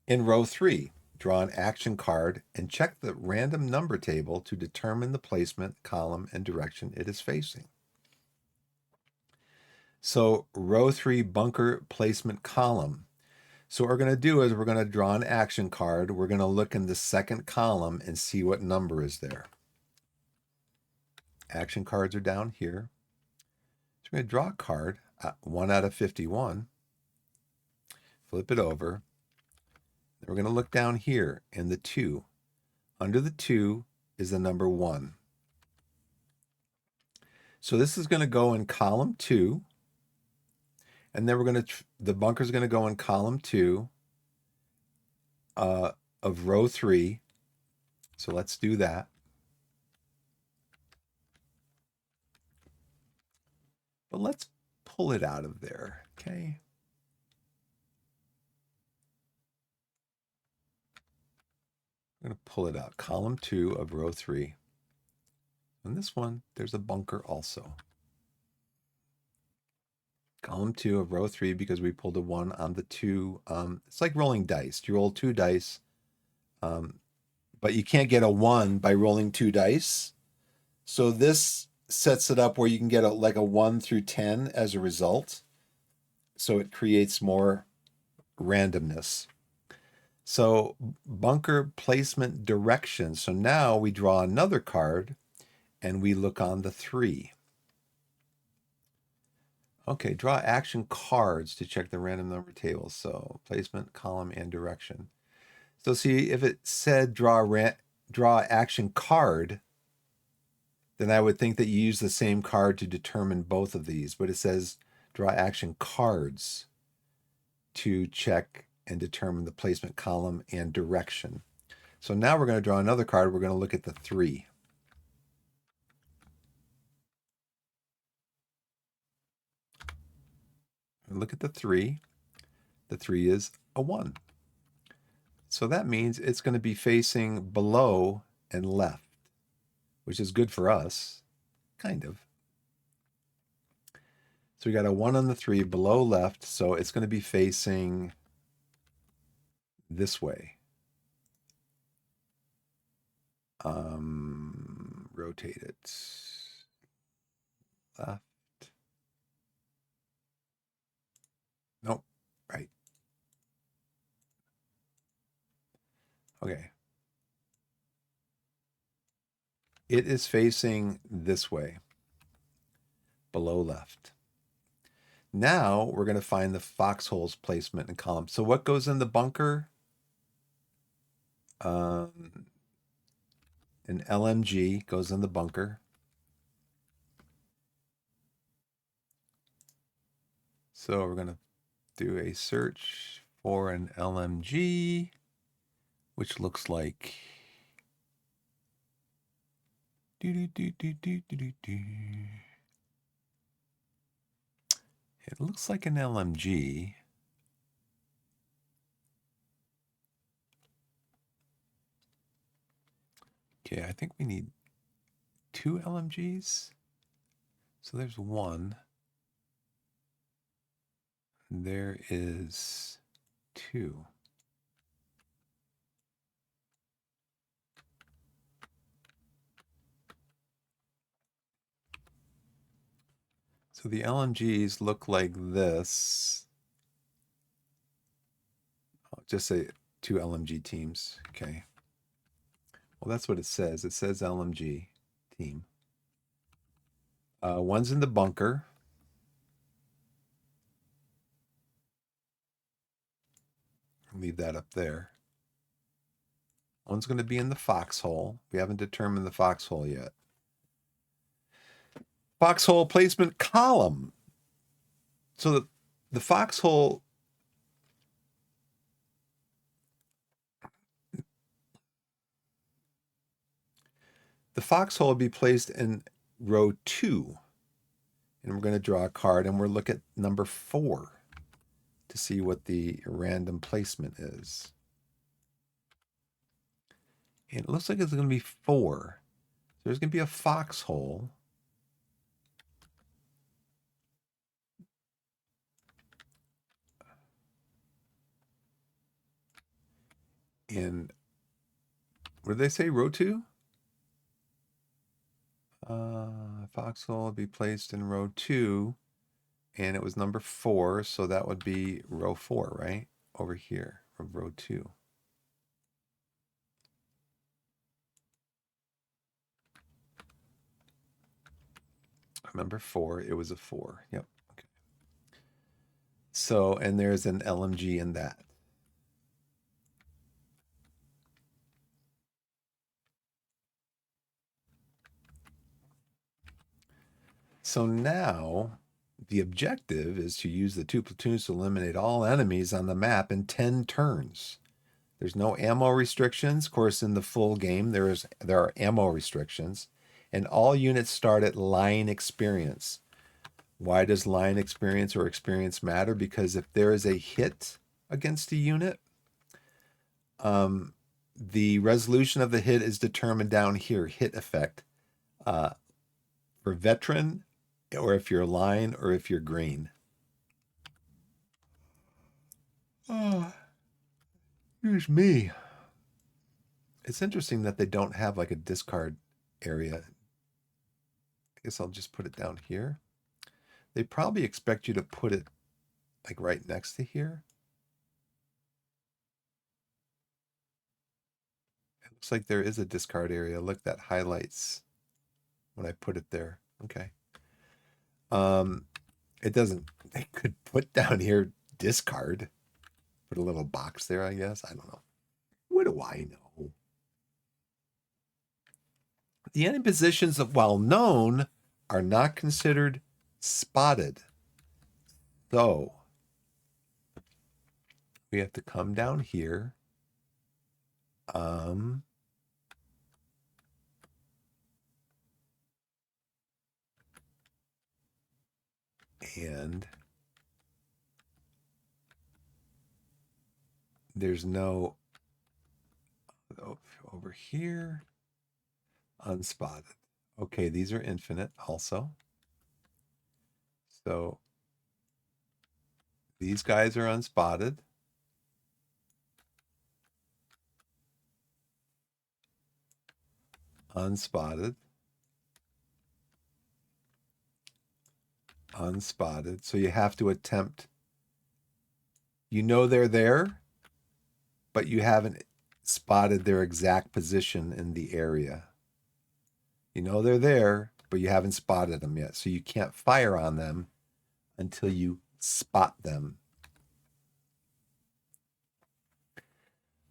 in row 3. Draw an action card and check the random number table to determine the placement, column, and direction it is facing. So row 3 bunker placement column. So what we're going to do is we're going to draw an action card. We're going to look in the second column and see what number is there. Action cards are down here. So we're going to draw a card, 1 out of 51. Flip it over. Then we're going to look down here in the 2. Under the 2 is the number 1. So this is going to go in column 2. And then we're going to, the bunker is going to go in column 2 of row 3. So let's do that. But let's pull it out of there, okay? I'm going to pull it out. Column 2 of row 3. And this one, there's a bunker also. Column 2 of row 3 because we pulled a 1 on the 2. It's like rolling dice. You roll 2 dice, but you can't get a 1 by rolling 2 dice. So this sets it up where you can get like a 1 through 10 as a result. So it creates more randomness. So bunker placement direction. So now we draw another card and we look on the 3. Okay, draw action cards to check the random number table. So placement, column, and direction. So see, if it said draw action card, then I would think that you use the same card to determine both of these. But it says draw action cards to check and determine the placement, column, and direction. So now we're going to draw another card. We're going to look at the 3. Look at the 3. The 3 is a 1. So that means it's going to be facing below and left, which is good for us, kind of. So we got a 1 on the 3 below left, so it's going to be facing this way. Rotate it. Left. Nope, right. Okay. It is facing this way, below left. Now we're going to find the foxholes placement and column. So what goes in the bunker? An LMG goes in the bunker. So we're going to do a search for an LMG, which looks like it looks like an LMG. Okay, I think we need 2 LMGs. So there's 1. There is 2. So the LMGs look like this. I'll just say 2 LMG teams. Okay. Well, that's what it says. It says LMG team. One's in the bunker. Leave that up there. One's going to be in the foxhole. We haven't determined the foxhole yet. Foxhole placement column. So the foxhole, will be placed in row 2. And we're going to draw a card and we'll look at number 4 to see what the random placement is. And it looks like it's going to be 4. So there's going to be a foxhole. In, what did they say, row 2? Foxhole will be placed in row 2. And it was number 4, so that would be row 4, right? Over here, of row 2. Number 4, it was a 4. Yep. Okay. So, and there's an LMG in that. So now the objective is to use the 2 platoons to eliminate all enemies on the map in 10 turns. There's no ammo restrictions. Of course, in the full game, there are ammo restrictions. And all units start at line experience. Why does line experience or experience matter? Because if there is a hit against a unit, the resolution of the hit is determined down here, hit effect. For veteran, or if you're line, or if you're green. Oh, here's me. It's interesting that they don't have like a discard area. I guess I'll just put it down here. They probably expect you to put it like right next to here. It looks like there is a discard area. Look, that highlights when I put it there. Okay. It doesn't. They could put down here discard. Put a little box there, I guess. I don't know. What do I know? The enemy positions of while known are not considered spotted. So we have to come down here. And there's no over here unspotted. Okay, these are infinite also. So these guys are unspotted. Unspotted. Unspotted. So you have to attempt. You know they're there, but you haven't spotted their exact position in the area. You know they're there, but you haven't spotted them yet. So you can't fire on them until you spot them.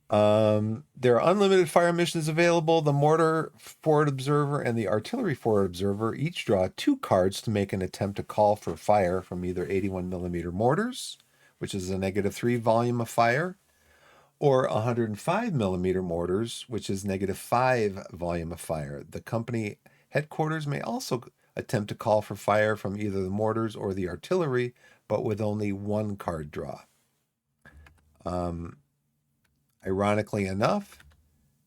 There are unlimited fire missions available. The mortar forward observer and the artillery forward observer each draw 2 cards to make an attempt to call for fire from either 81 millimeter mortars, which is a -3 volume of fire, or 105 millimeter mortars, which is -5 volume of fire. The company headquarters may also attempt to call for fire from either the mortars or the artillery, but with only 1 card draw. Ironically enough,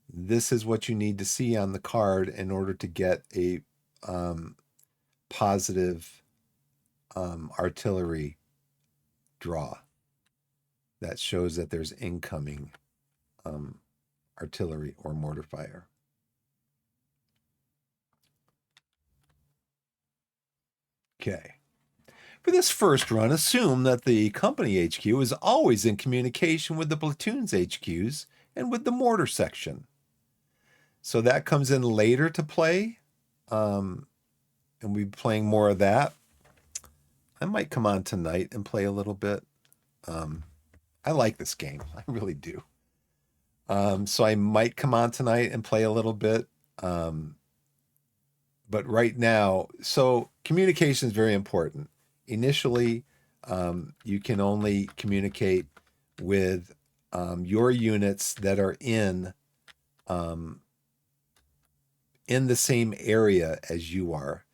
this is what you need to see on the card in order to get a positive artillery draw. That shows that there's incoming artillery or mortar fire. Okay. For this first run, assume that the company HQ is always in communication with the platoon's HQs and with the mortar section. So that comes in later to play, and we'll be playing more of that. I might come on tonight and play a little bit. I like this game. I really do. So I might come on tonight and play a little bit. But right now, so communication is very important. Initially, you can only communicate with your units that are in the same area as you are.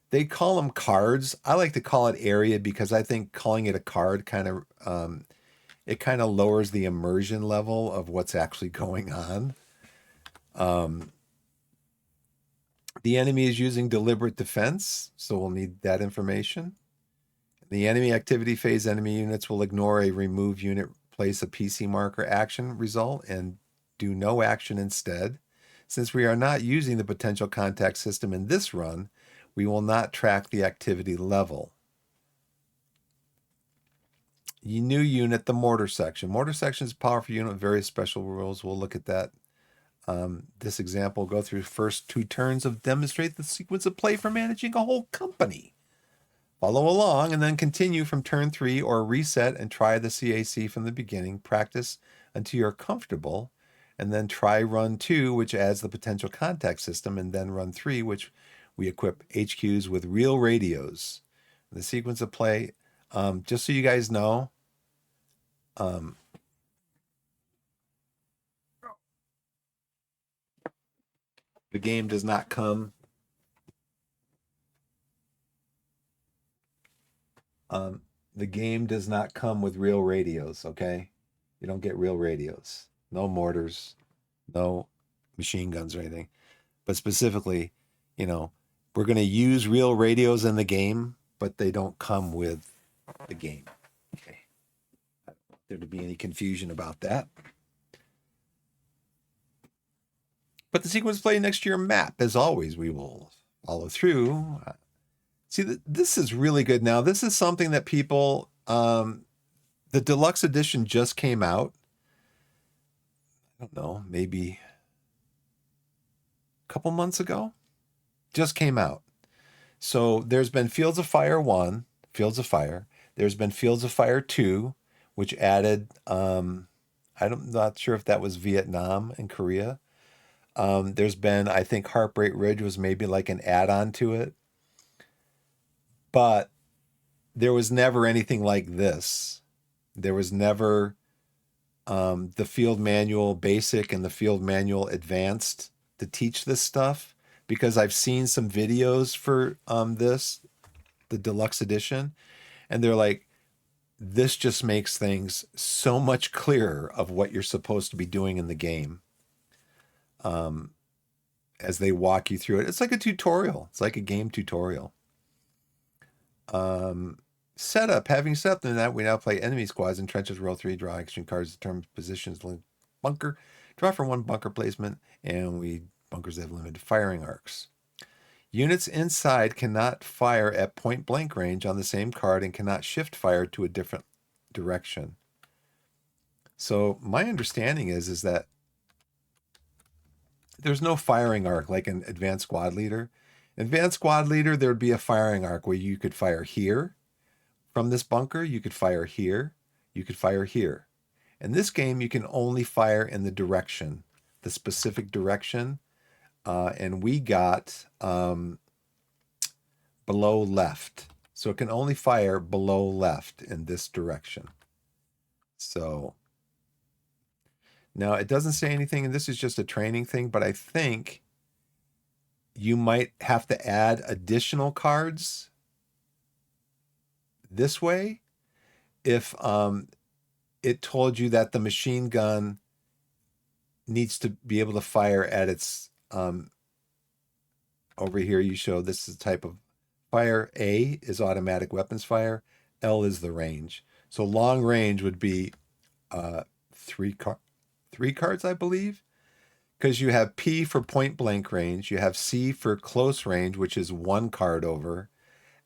They call them cards. I like to call it area because I think calling it a card kind of it kind of lowers the immersion level of what's actually going on. The enemy is using deliberate defense, so we'll need that information. The enemy activity phase, enemy units will ignore a remove unit, place a PC marker action result, and do no action instead. Since we are not using the potential contact system in this run, we will not track the activity level. New unit, the mortar section. Mortar section is a powerful unit with various special rules. We'll look at that. This example will go through first 2 turns of demonstrate the sequence of play for managing a whole company. Follow along and then continue from turn 3 or reset and try the CAC from the beginning. Practice until you're comfortable, and then try run 2, which adds the potential contact system, and then run 3, which we equip HQs with real radios. The sequence of play, just so you guys know, the game does not come the game does not come with real radios, okay? You don't get real radios. No mortars, no machine guns or anything. But specifically, we're going to use real radios in the game, but they don't come with the game. Okay. there to be any confusion about that. But the sequence play next to your map, as always, we will follow through. See, this is really good now. This is something that people, the deluxe edition just came out. I don't know, maybe a couple months ago. Just came out. So there's been Fields of Fire 1, Fields of Fire. There's been Fields of Fire 2, which added, I'm not sure if that was Vietnam and Korea. There's been, I think Heartbreak Ridge was maybe like an add-on to it. But there was never anything like this. There was never the Field Manual Basic and the Field Manual Advanced to teach this stuff, because I've seen some videos for this, the deluxe edition, and they're like, this just makes things so much clearer of what you're supposed to be doing in the game. As they walk you through it, it's like a tutorial. It's like a game tutorial. Setup. Having set up that, we now play enemy squads in trenches. Roll 3, draw action cards, determine positions, bunker, draw from 1 bunker placement, and bunkers have limited firing arcs. Units inside cannot fire at point blank range on the same card and cannot shift fire to a different direction. So my understanding is that there's no firing arc like an advanced squad leader. Advanced squad leader, there would be a firing arc where you could fire here from this bunker, you could fire here, you could fire here. In this game, you can only fire in the direction, the specific direction. And we got below left. So it can only fire below left in this direction. So now it doesn't say anything, and this is just a training thing, but I think you might have to add additional cards this way if it told you that the machine gun needs to be able to fire at its over here you show this is the type of fire. A is automatic weapons fire, L is the range. So long range would be 3 cards, I believe, because you have P for point blank range, you have C for close range, which is 1 card over,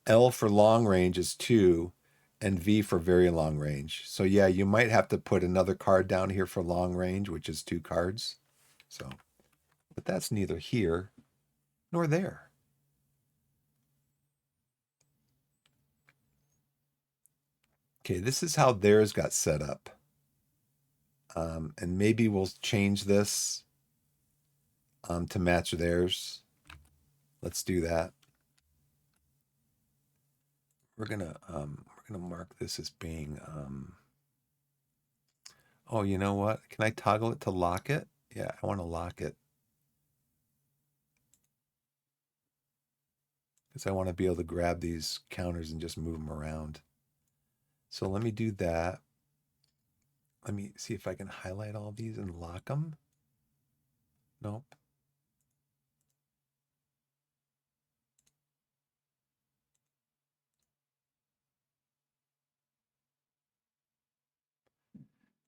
L for long range is 2, and V for very long range. So yeah, you might have to put another card down here for long range, which is 2 cards. So, but that's neither here nor there. Okay, this is how theirs got set up. And maybe we'll change this to match theirs. Let's do that. We're gonna mark this as being oh, you know what? Can I toggle it to lock it? Yeah, I want to lock it. Because I want to be able to grab these counters and just move them around. So let me do that. Let me see if I can highlight all these and lock them. Nope.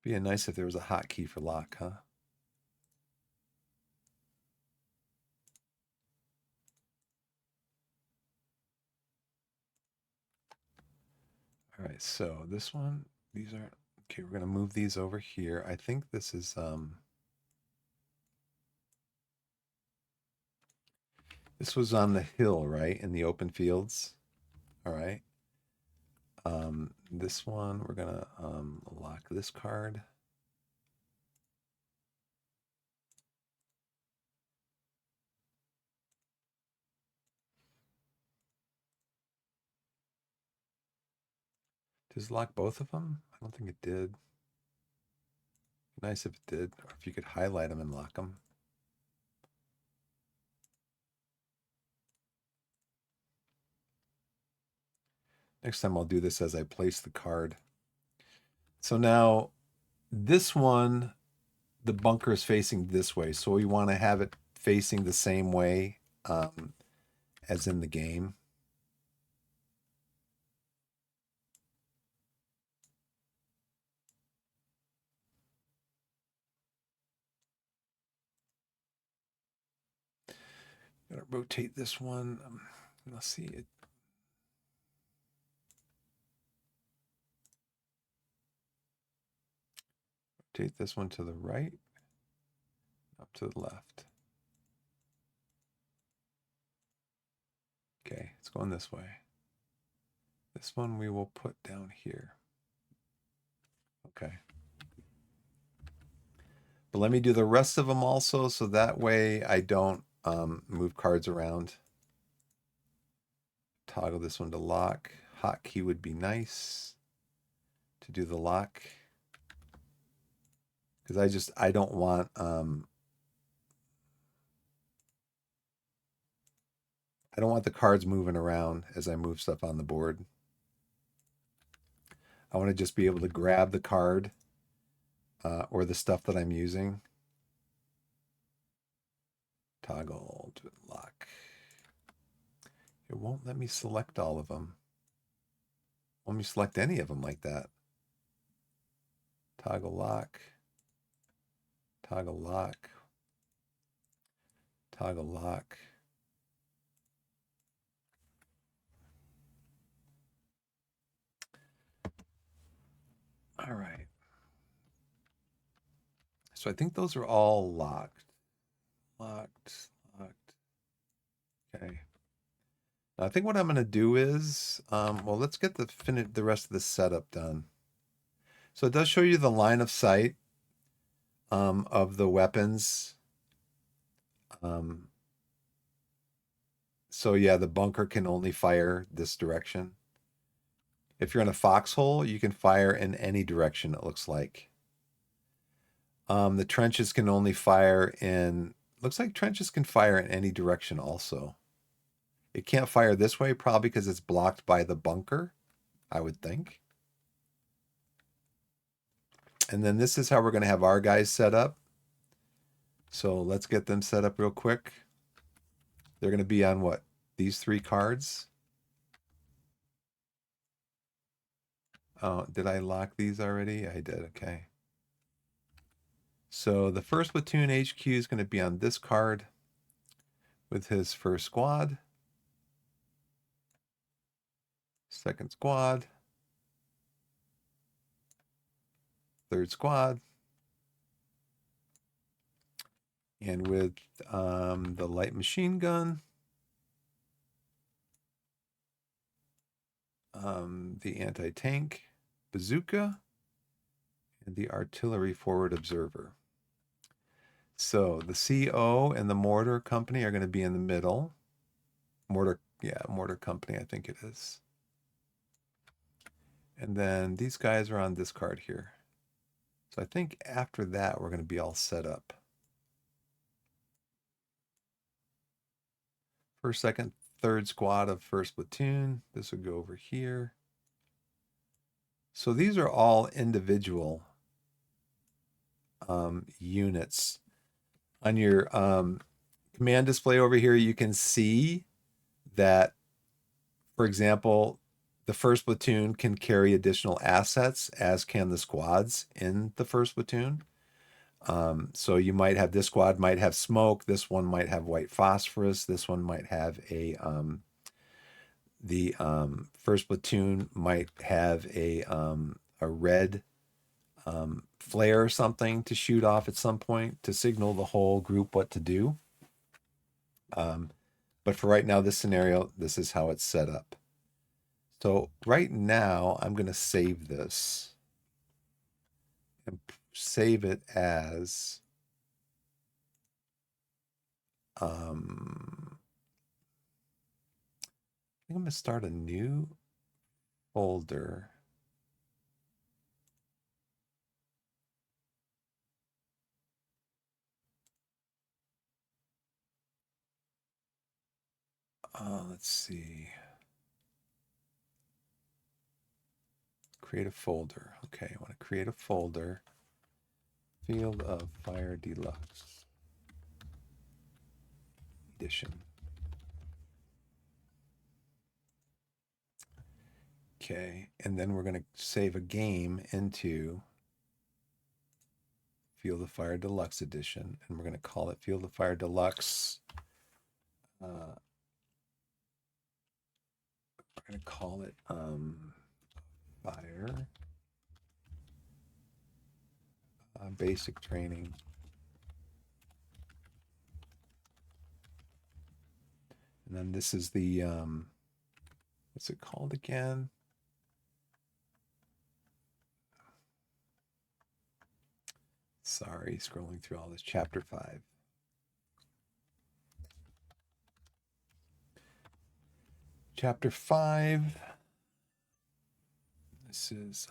Be nice if there was a hotkey for lock, huh? All right, so this one, these are, okay, we're gonna move these over here. I think this is, this was on the hill, right? In the open fields. All right. This one, we're gonna lock this card. Does it lock both of them? I don't think it did. Nice if it did, or if you could highlight them and lock them. Next time I'll do this as I place the card. So now this one, the bunker is facing this way. So we want to have it facing the same way as in the game. Gonna rotate this one. Let's see it. Rotate this one to the right, up to the left. Okay, it's going this way. This one we will put down here. Okay. But let me do the rest of them also, so that way I don't move cards around. Toggle this one to lock. Hotkey would be nice to do the lock. Because I don't want the cards moving around as I move stuff on the board. I want to just be able to grab the card or the stuff that I'm using. Toggle to lock. It won't let me select all of them. Won't let me select any of them like that. Toggle lock. Toggle lock. Toggle lock. All right. So I think those are all locked. Locked. Okay. Now I think what I'm going to do is, well, let's get the rest of the setup done. So it does show you the line of sight of the weapons. So yeah, the bunker can only fire this direction. If you're in a foxhole, you can fire in any direction, it looks like. The trenches can only fire in, looks like trenches can fire in any direction also. It can't fire this way, probably because it's blocked by the bunker, I would think. And then this is how we're going to have our guys set up. So let's get them set up real quick. They're going to be on what? These 3 cards. Oh, did I lock these already? I did, okay. So the first platoon HQ is going to be on this card with his first squad. Second squad. Third squad. And with the light machine gun, the anti-tank bazooka, and the artillery forward observer. So the CO and the mortar company are going to be in the middle. Mortar company, I think it is. And then these guys are on this card here. So I think after that, we're going to be all set up. First, second, third squad of first platoon. This would go over here. So these are all individual units. On your command display over here, you can see that, for example, the first platoon can carry additional assets, as can the squads in the first platoon. So you might have, this squad might have smoke, this one might have white phosphorus, this one might have a the first platoon might have a red flare or something to shoot off at some point to signal the whole group what to do. But for right now, this scenario, this is how it's set up. So right now, I'm going to save this and save it as I think I'm going to start a new folder. Let's see. Create a folder. Okay, I want to create a folder. Field of Fire Deluxe Edition. Okay, and then we're going to save a game into Field of Fire Deluxe Edition, and we're going to call it Field of Fire Deluxe we're going to call it fire basic training. And then this is the, what's it called again? Sorry, scrolling through all this. Chapter 5. Chapter 5. This is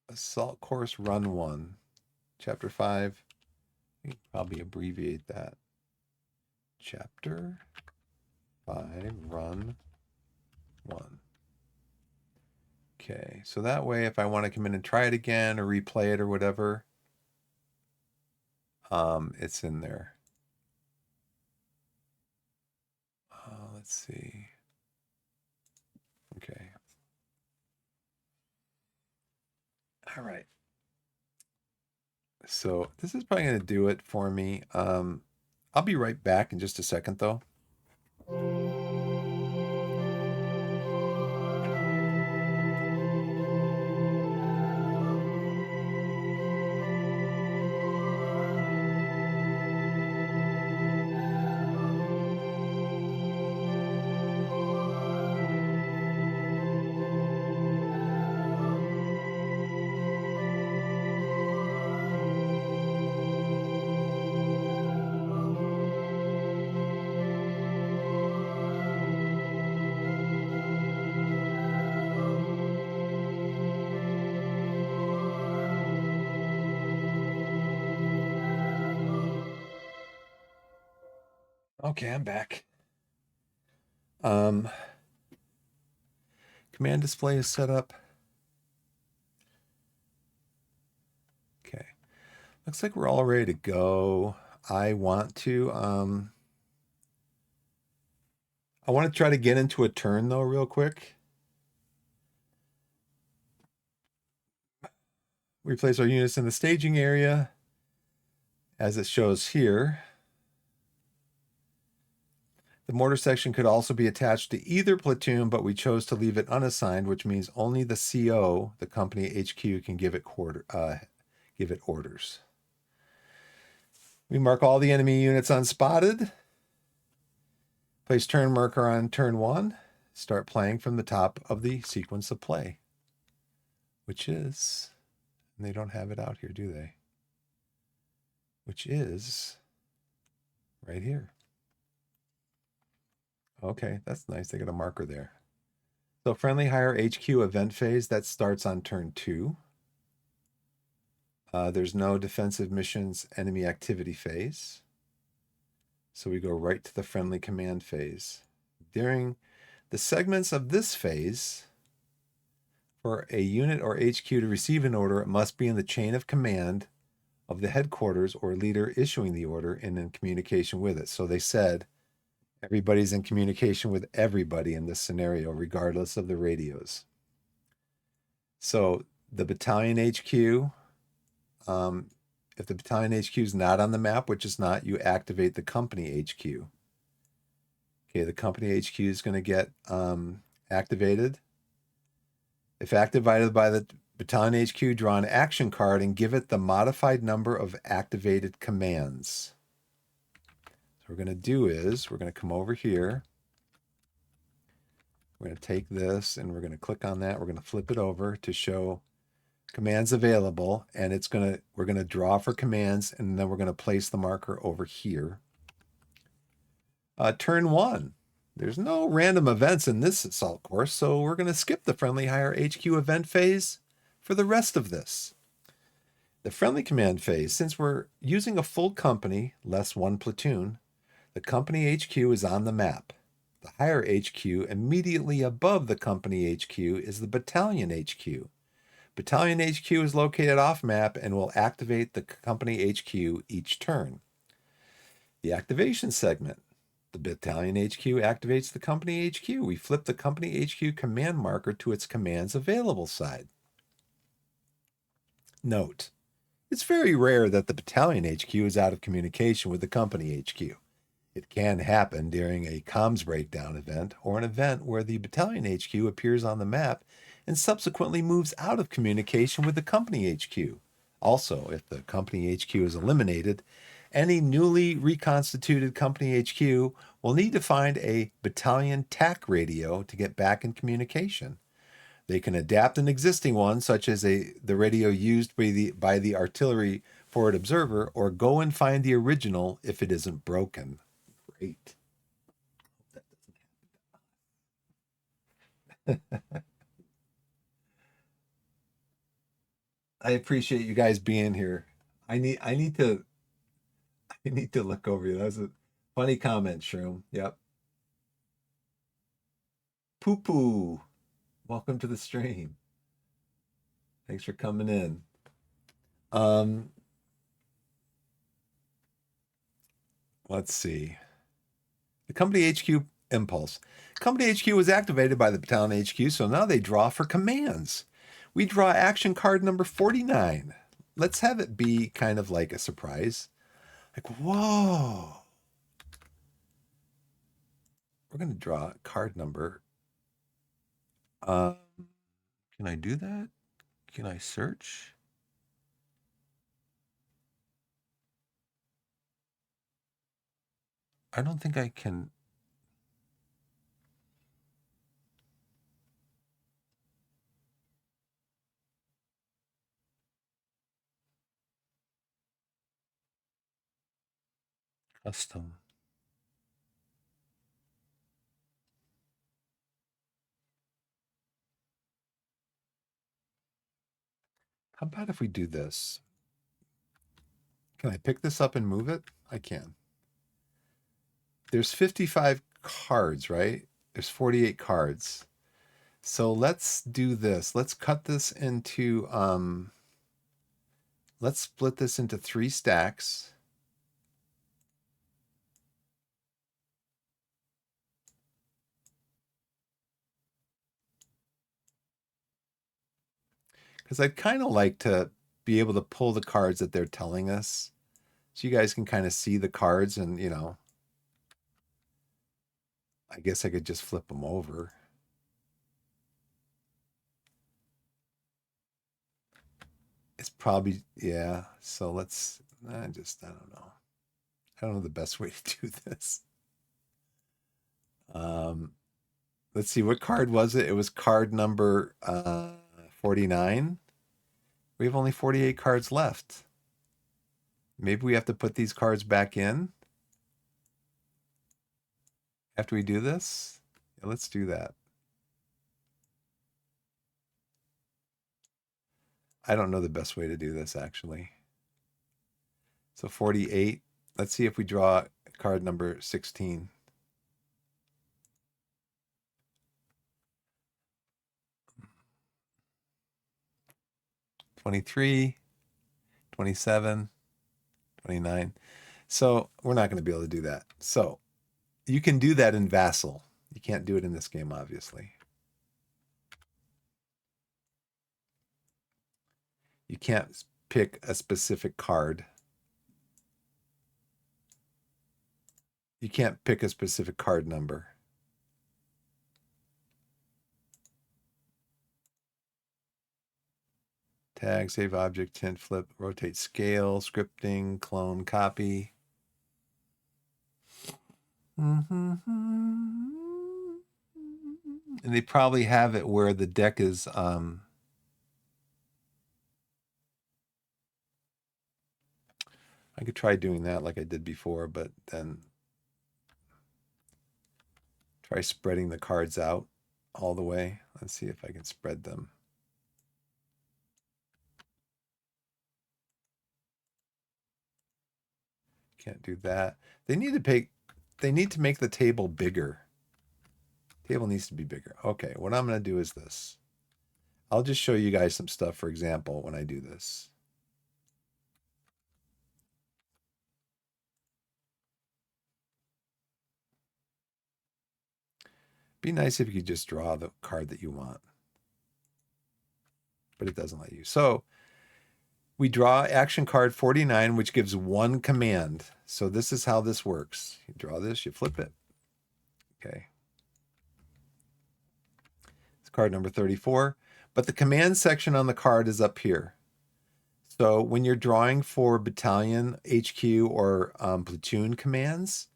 Assault Course Run 1. Chapter 5. You can probably abbreviate that. Chapter 5, Run 1. Okay, so that way if I want to come in and try it again or replay it or whatever, it's in there. Let's see. Okay. All right. So this is probably going to do it for me. I'll be right back in just a second, though. Okay, I'm back. Command display is set up. Okay. Looks like we're all ready to go. I want to try to get into a turn though real quick. We place our units in the staging area as it shows here. The mortar section could also be attached to either platoon, but we chose to leave it unassigned, which means only the CO, the company HQ, can give it orders. We mark all the enemy units unspotted. Place turn marker on turn 1. Start playing from the top of the sequence of play, which is, and they don't have it out here, do they? Which is right here. Okay, that's nice. They got a marker there. So friendly hire HQ event phase, that starts on turn 2. There's no defensive missions enemy activity phase. So we go right to the friendly command phase. During the segments of this phase, for a unit or HQ to receive an order, it must be in the chain of command of the headquarters or leader issuing the order and in communication with it. So they said everybody's in communication with everybody in this scenario, regardless of the radios. So the battalion HQ, if the battalion HQ is not on the map, which is not, you activate the company HQ. Okay, the company HQ is going to get activated. If activated by the battalion HQ, draw an action card and give it the modified number of activated commands. So what we're going to do is we're going to come over here. We're going to take this and we're going to click on that. We're going to flip it over to show commands available, and we're going to draw for commands, and then we're going to place the marker over here. Turn 1. There's no random events in this assault course, so we're going to skip the friendly hire HQ event phase for the rest of this. The friendly command phase, since we're using a full company, less 1 platoon, the company HQ is on the map. The hire HQ immediately above the company HQ is the battalion HQ. Battalion HQ is located off map and will activate the company HQ each turn. The activation segment. The battalion HQ activates the company HQ. We flip the company HQ command marker to its commands available side. Note: it's very rare that the battalion HQ is out of communication with the company HQ. It can happen during a comms breakdown event or an event where the battalion HQ appears on the map and subsequently moves out of communication with the company HQ. Also, if the company HQ is eliminated, any newly reconstituted company HQ will need to find a battalion TAC radio to get back in communication. They can adapt an existing one, such as the radio used by the artillery forward observer, or go and find the original if it isn't broken. Great. I appreciate you guys being here. I need to I need to look over you. That was a funny comment, Shroom. Yep. Poo poo. Welcome to the stream. Thanks for coming in. Um, let's see. The company HQ impulse. Company HQ was activated by the battalion HQ, so now they draw for commands. We draw action card number 49. Let's have it be kind of like a surprise. Like, whoa. We're going to draw card number. Can I do that? Can I search? I don't think I can. Custom. How about if we do this? Can I pick this up and move it? I can. There's 55 cards, right? There's 48 cards. So let's do this. Let's cut this into, let's split this into 3 stacks. Because I'd kind of like to be able to pull the cards that they're telling us. So you guys can kind of see the cards and, you know, I guess I could just flip them over. It's probably, yeah. So let's, I don't know. I don't know the best way to do this. Let's see, what card was it? It was card number 49. We have only 48 cards left. Maybe we have to put these cards back in after we do this. Yeah, let's do that. I don't know the best way to do this, actually. So 48. Let's see if we draw card number 16. 23, 27, 29. So we're not going to be able to do that. So you can do that in Vassal. You can't do it in this game, obviously. You can't pick a specific card. You can't pick a specific card number. Tag, save object, tint, flip, rotate, scale, scripting, clone, copy. And they probably have it where the deck is I could try doing that like I did before, but then try spreading the cards out all the way. Let's see if I can spread them. Can't do that. They need to make the table bigger. Table needs to be bigger. Okay, what I'm going to do is this. I'll just show you guys some stuff, for example, when I do this. Be nice if you could just draw the card that you want. But it doesn't let you. So We draw action card 49, which gives one command. So this is how this works. You draw this, you flip it. Okay. It's card number 34. But the command section on the card is up here. So when you're drawing for battalion, HQ, or platoon commands,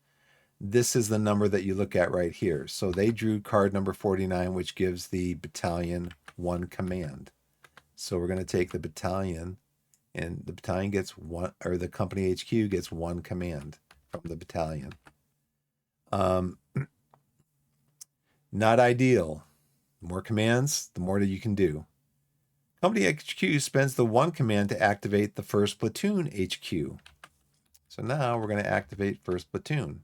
this is the number that you look at right here. So they drew card number 49, which gives the battalion one command. So we're going to take the battalion, and the battalion gets one, or the company HQ gets one command from the battalion. Not ideal. The more commands, the more that you can do. Company HQ spends the one command to activate the first platoon HQ. So now we're going to activate first platoon. I'm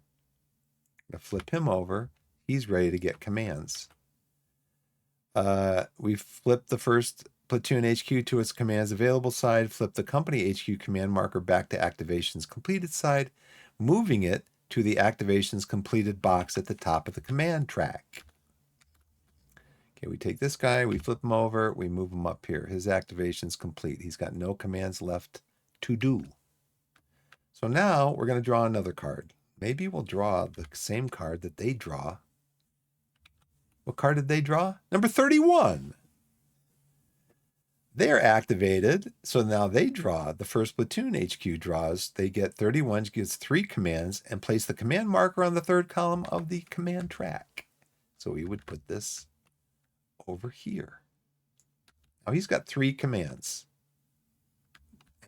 going to flip him over. He's ready to get commands. We flipped the first platoon HQ to its commands available side, flip the company HQ command marker back to activations completed side, moving it to the activations completed box at the top of the command track. Okay, we take this guy, we flip him over, we move him up here. His activation's complete. He's got no commands left to do. So now we're going to draw another card. Maybe we'll draw the same card that they draw. What card did they draw? Number 31. They're activated, so now they draw. The first platoon HQ draws. They get 31, gets 3 commands, and place the command marker on the third column of the command track. So we would put this over here. Now he's got 3 commands.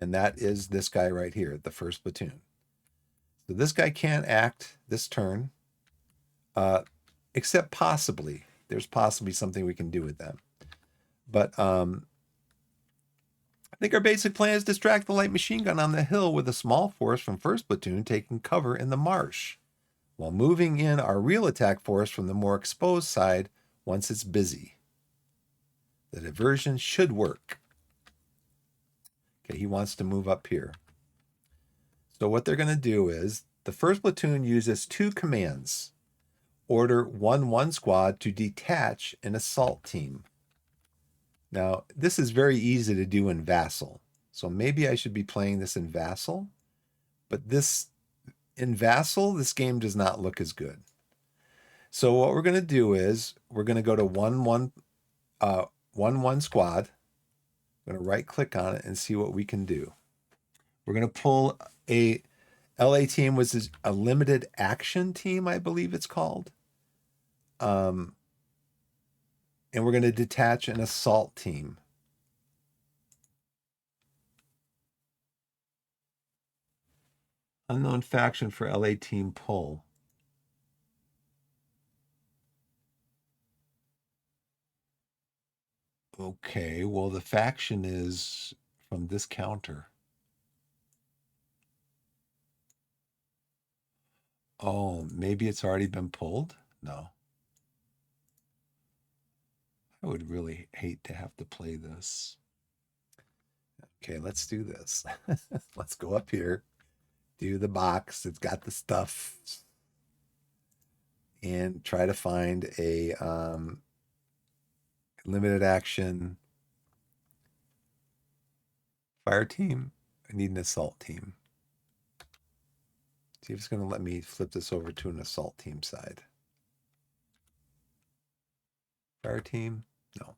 And that is this guy right here, the first platoon. So this guy can't act this turn, except possibly. There's possibly something we can do with that. But I think our basic plan is distract the light machine gun on the hill with a small force from first platoon taking cover in the marsh, while moving in our real attack force from the more exposed side once it's busy. The diversion should work. Okay, he wants to move up here. So what they're going to do is the first platoon uses 2 commands. Order 1-1 squad to detach an assault team. Now, this is very easy to do in Vassal. So maybe I should be playing this in Vassal. But in Vassal, this game does not look as good. So what we're going to do is we're going to go to 1-1 squad. I'm going to right click on it and see what we can do. We're going to pull a LA team, which is a limited action team, I believe it's called. And we're going to detach an assault team. Unknown faction for LA team pull. Okay, well, the faction is from this counter. Oh, maybe it's already been pulled? No. I would really hate to have to play this. Okay, let's do this. Let's go up here, do the box. It's got the stuff. And try to find a limited action fire team. I need an assault team. See if it's going to let me flip this over to an assault team side. Fire team? No.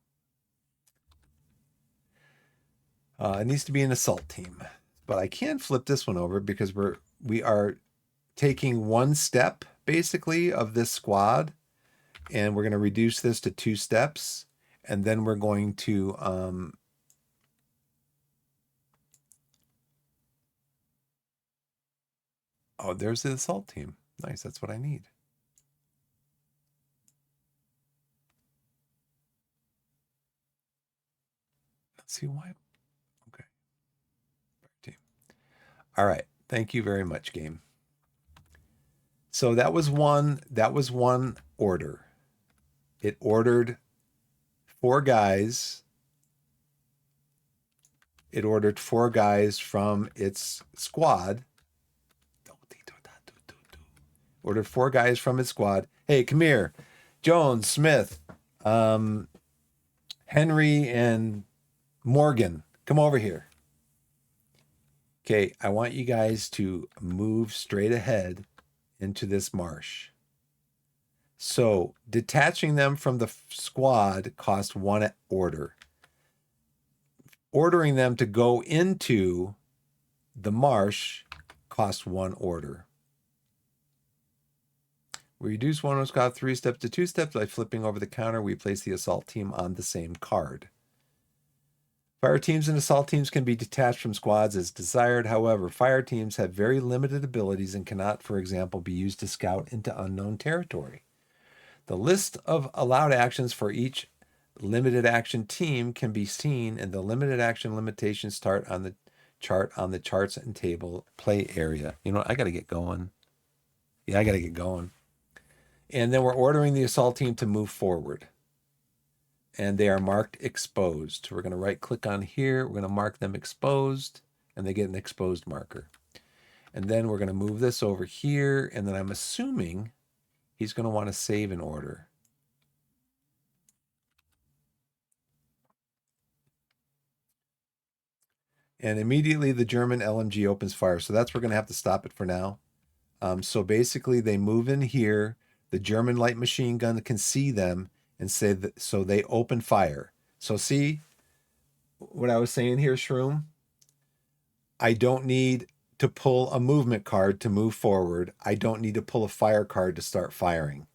It needs to be an assault team. But I can flip this one over because we are taking one step, basically, of this squad. And we're going to reduce this to 2 steps. And then we're going to oh, there's the assault team. Nice, that's what I need. Let's see why. Okay. Team. All right. Thank you very much, game. So that was one order. It ordered 4 guys. It ordered 4 guys from its squad. Ordered 4 guys from its squad. Hey, come here. Jones, Smith, Henry, and Morgan. Come over here. Okay, I want you guys to move straight ahead into this marsh. So detaching them from the squad costs 1 order. Ordering them to go into the marsh costs 1 order. We reduce one of squad 3 steps to 2 steps by flipping over the counter. We place the assault team on the same card. Fire teams and assault teams can be detached from squads as desired. However, fire teams have very limited abilities and cannot, for example, be used to scout into unknown territory. The list of allowed actions for each limited action team can be seen, and the limited action limitations start on the chart on the charts and table play area. You know, I got to get going. Yeah, I got to get going. And then we're ordering the assault team to move forward. And they are marked exposed. We're going to right click on here. We're going to mark them exposed, and they get an exposed marker. And then we're going to move this over here. And then I'm assuming he's going to want to save an order. And immediately the German LMG opens fire. So that's, we're going to have to stop it for now. So basically they move in here. The German light machine gun can see them and say that, so they open fire. So see what I was saying here, Shroom? I don't need to pull a movement card to move forward. I don't need to pull a fire card to start firing.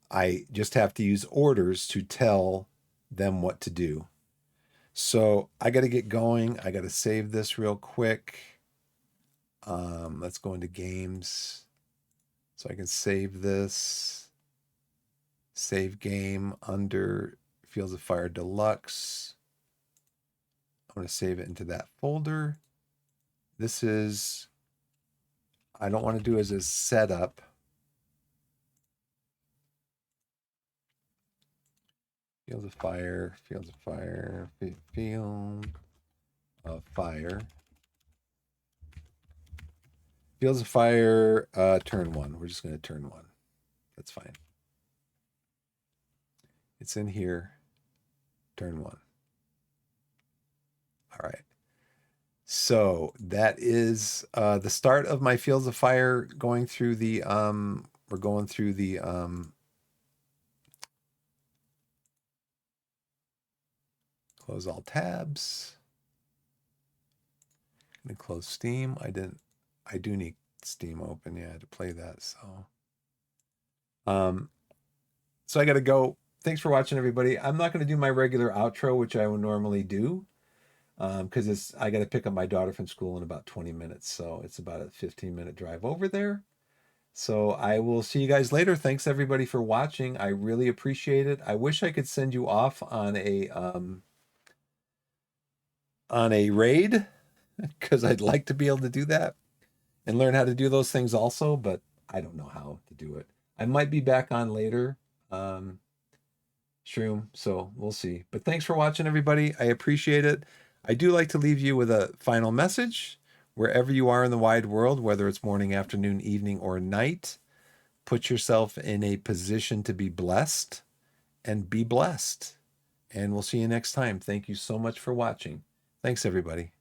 I just have to use orders to tell them what to do. So I got to get going. I got to save this real quick. Let's go into games so I can save this. Save game under Fields of Fire Deluxe. I'm going to save it into that folder. This is, I don't want to do as a setup. Fields of Fire, Fields of Fire, Field of Fire. Fields of Fire, turn 1. We're just going to turn 1. That's fine. It's in here. Turn 1. All right. So that is the start of my Fields of Fire going through the, we're going through the, close all tabs. I'm gonna close Steam. I do need Steam open, yeah, to play that, so. So I gotta go. Thanks for watching, everybody. I'm not gonna do my regular outro, which I would normally do, because I gotta pick up my daughter from school in about 20 minutes, so it's about a 15-minute drive over there. So I will see you guys later. Thanks everybody for watching. I really appreciate it. I wish I could send you off on a raid, because I'd like to be able to do that and learn how to do those things also, but I don't know how to do it. I might be back on later, Shroom, so we'll see. But thanks for watching, everybody. I appreciate it. I do like to leave you with a final message. Wherever you are in the wide world, whether it's morning, afternoon, evening, or night, put yourself in a position to be blessed and be blessed. And we'll see you next time. Thank you so much for watching. Thanks, everybody.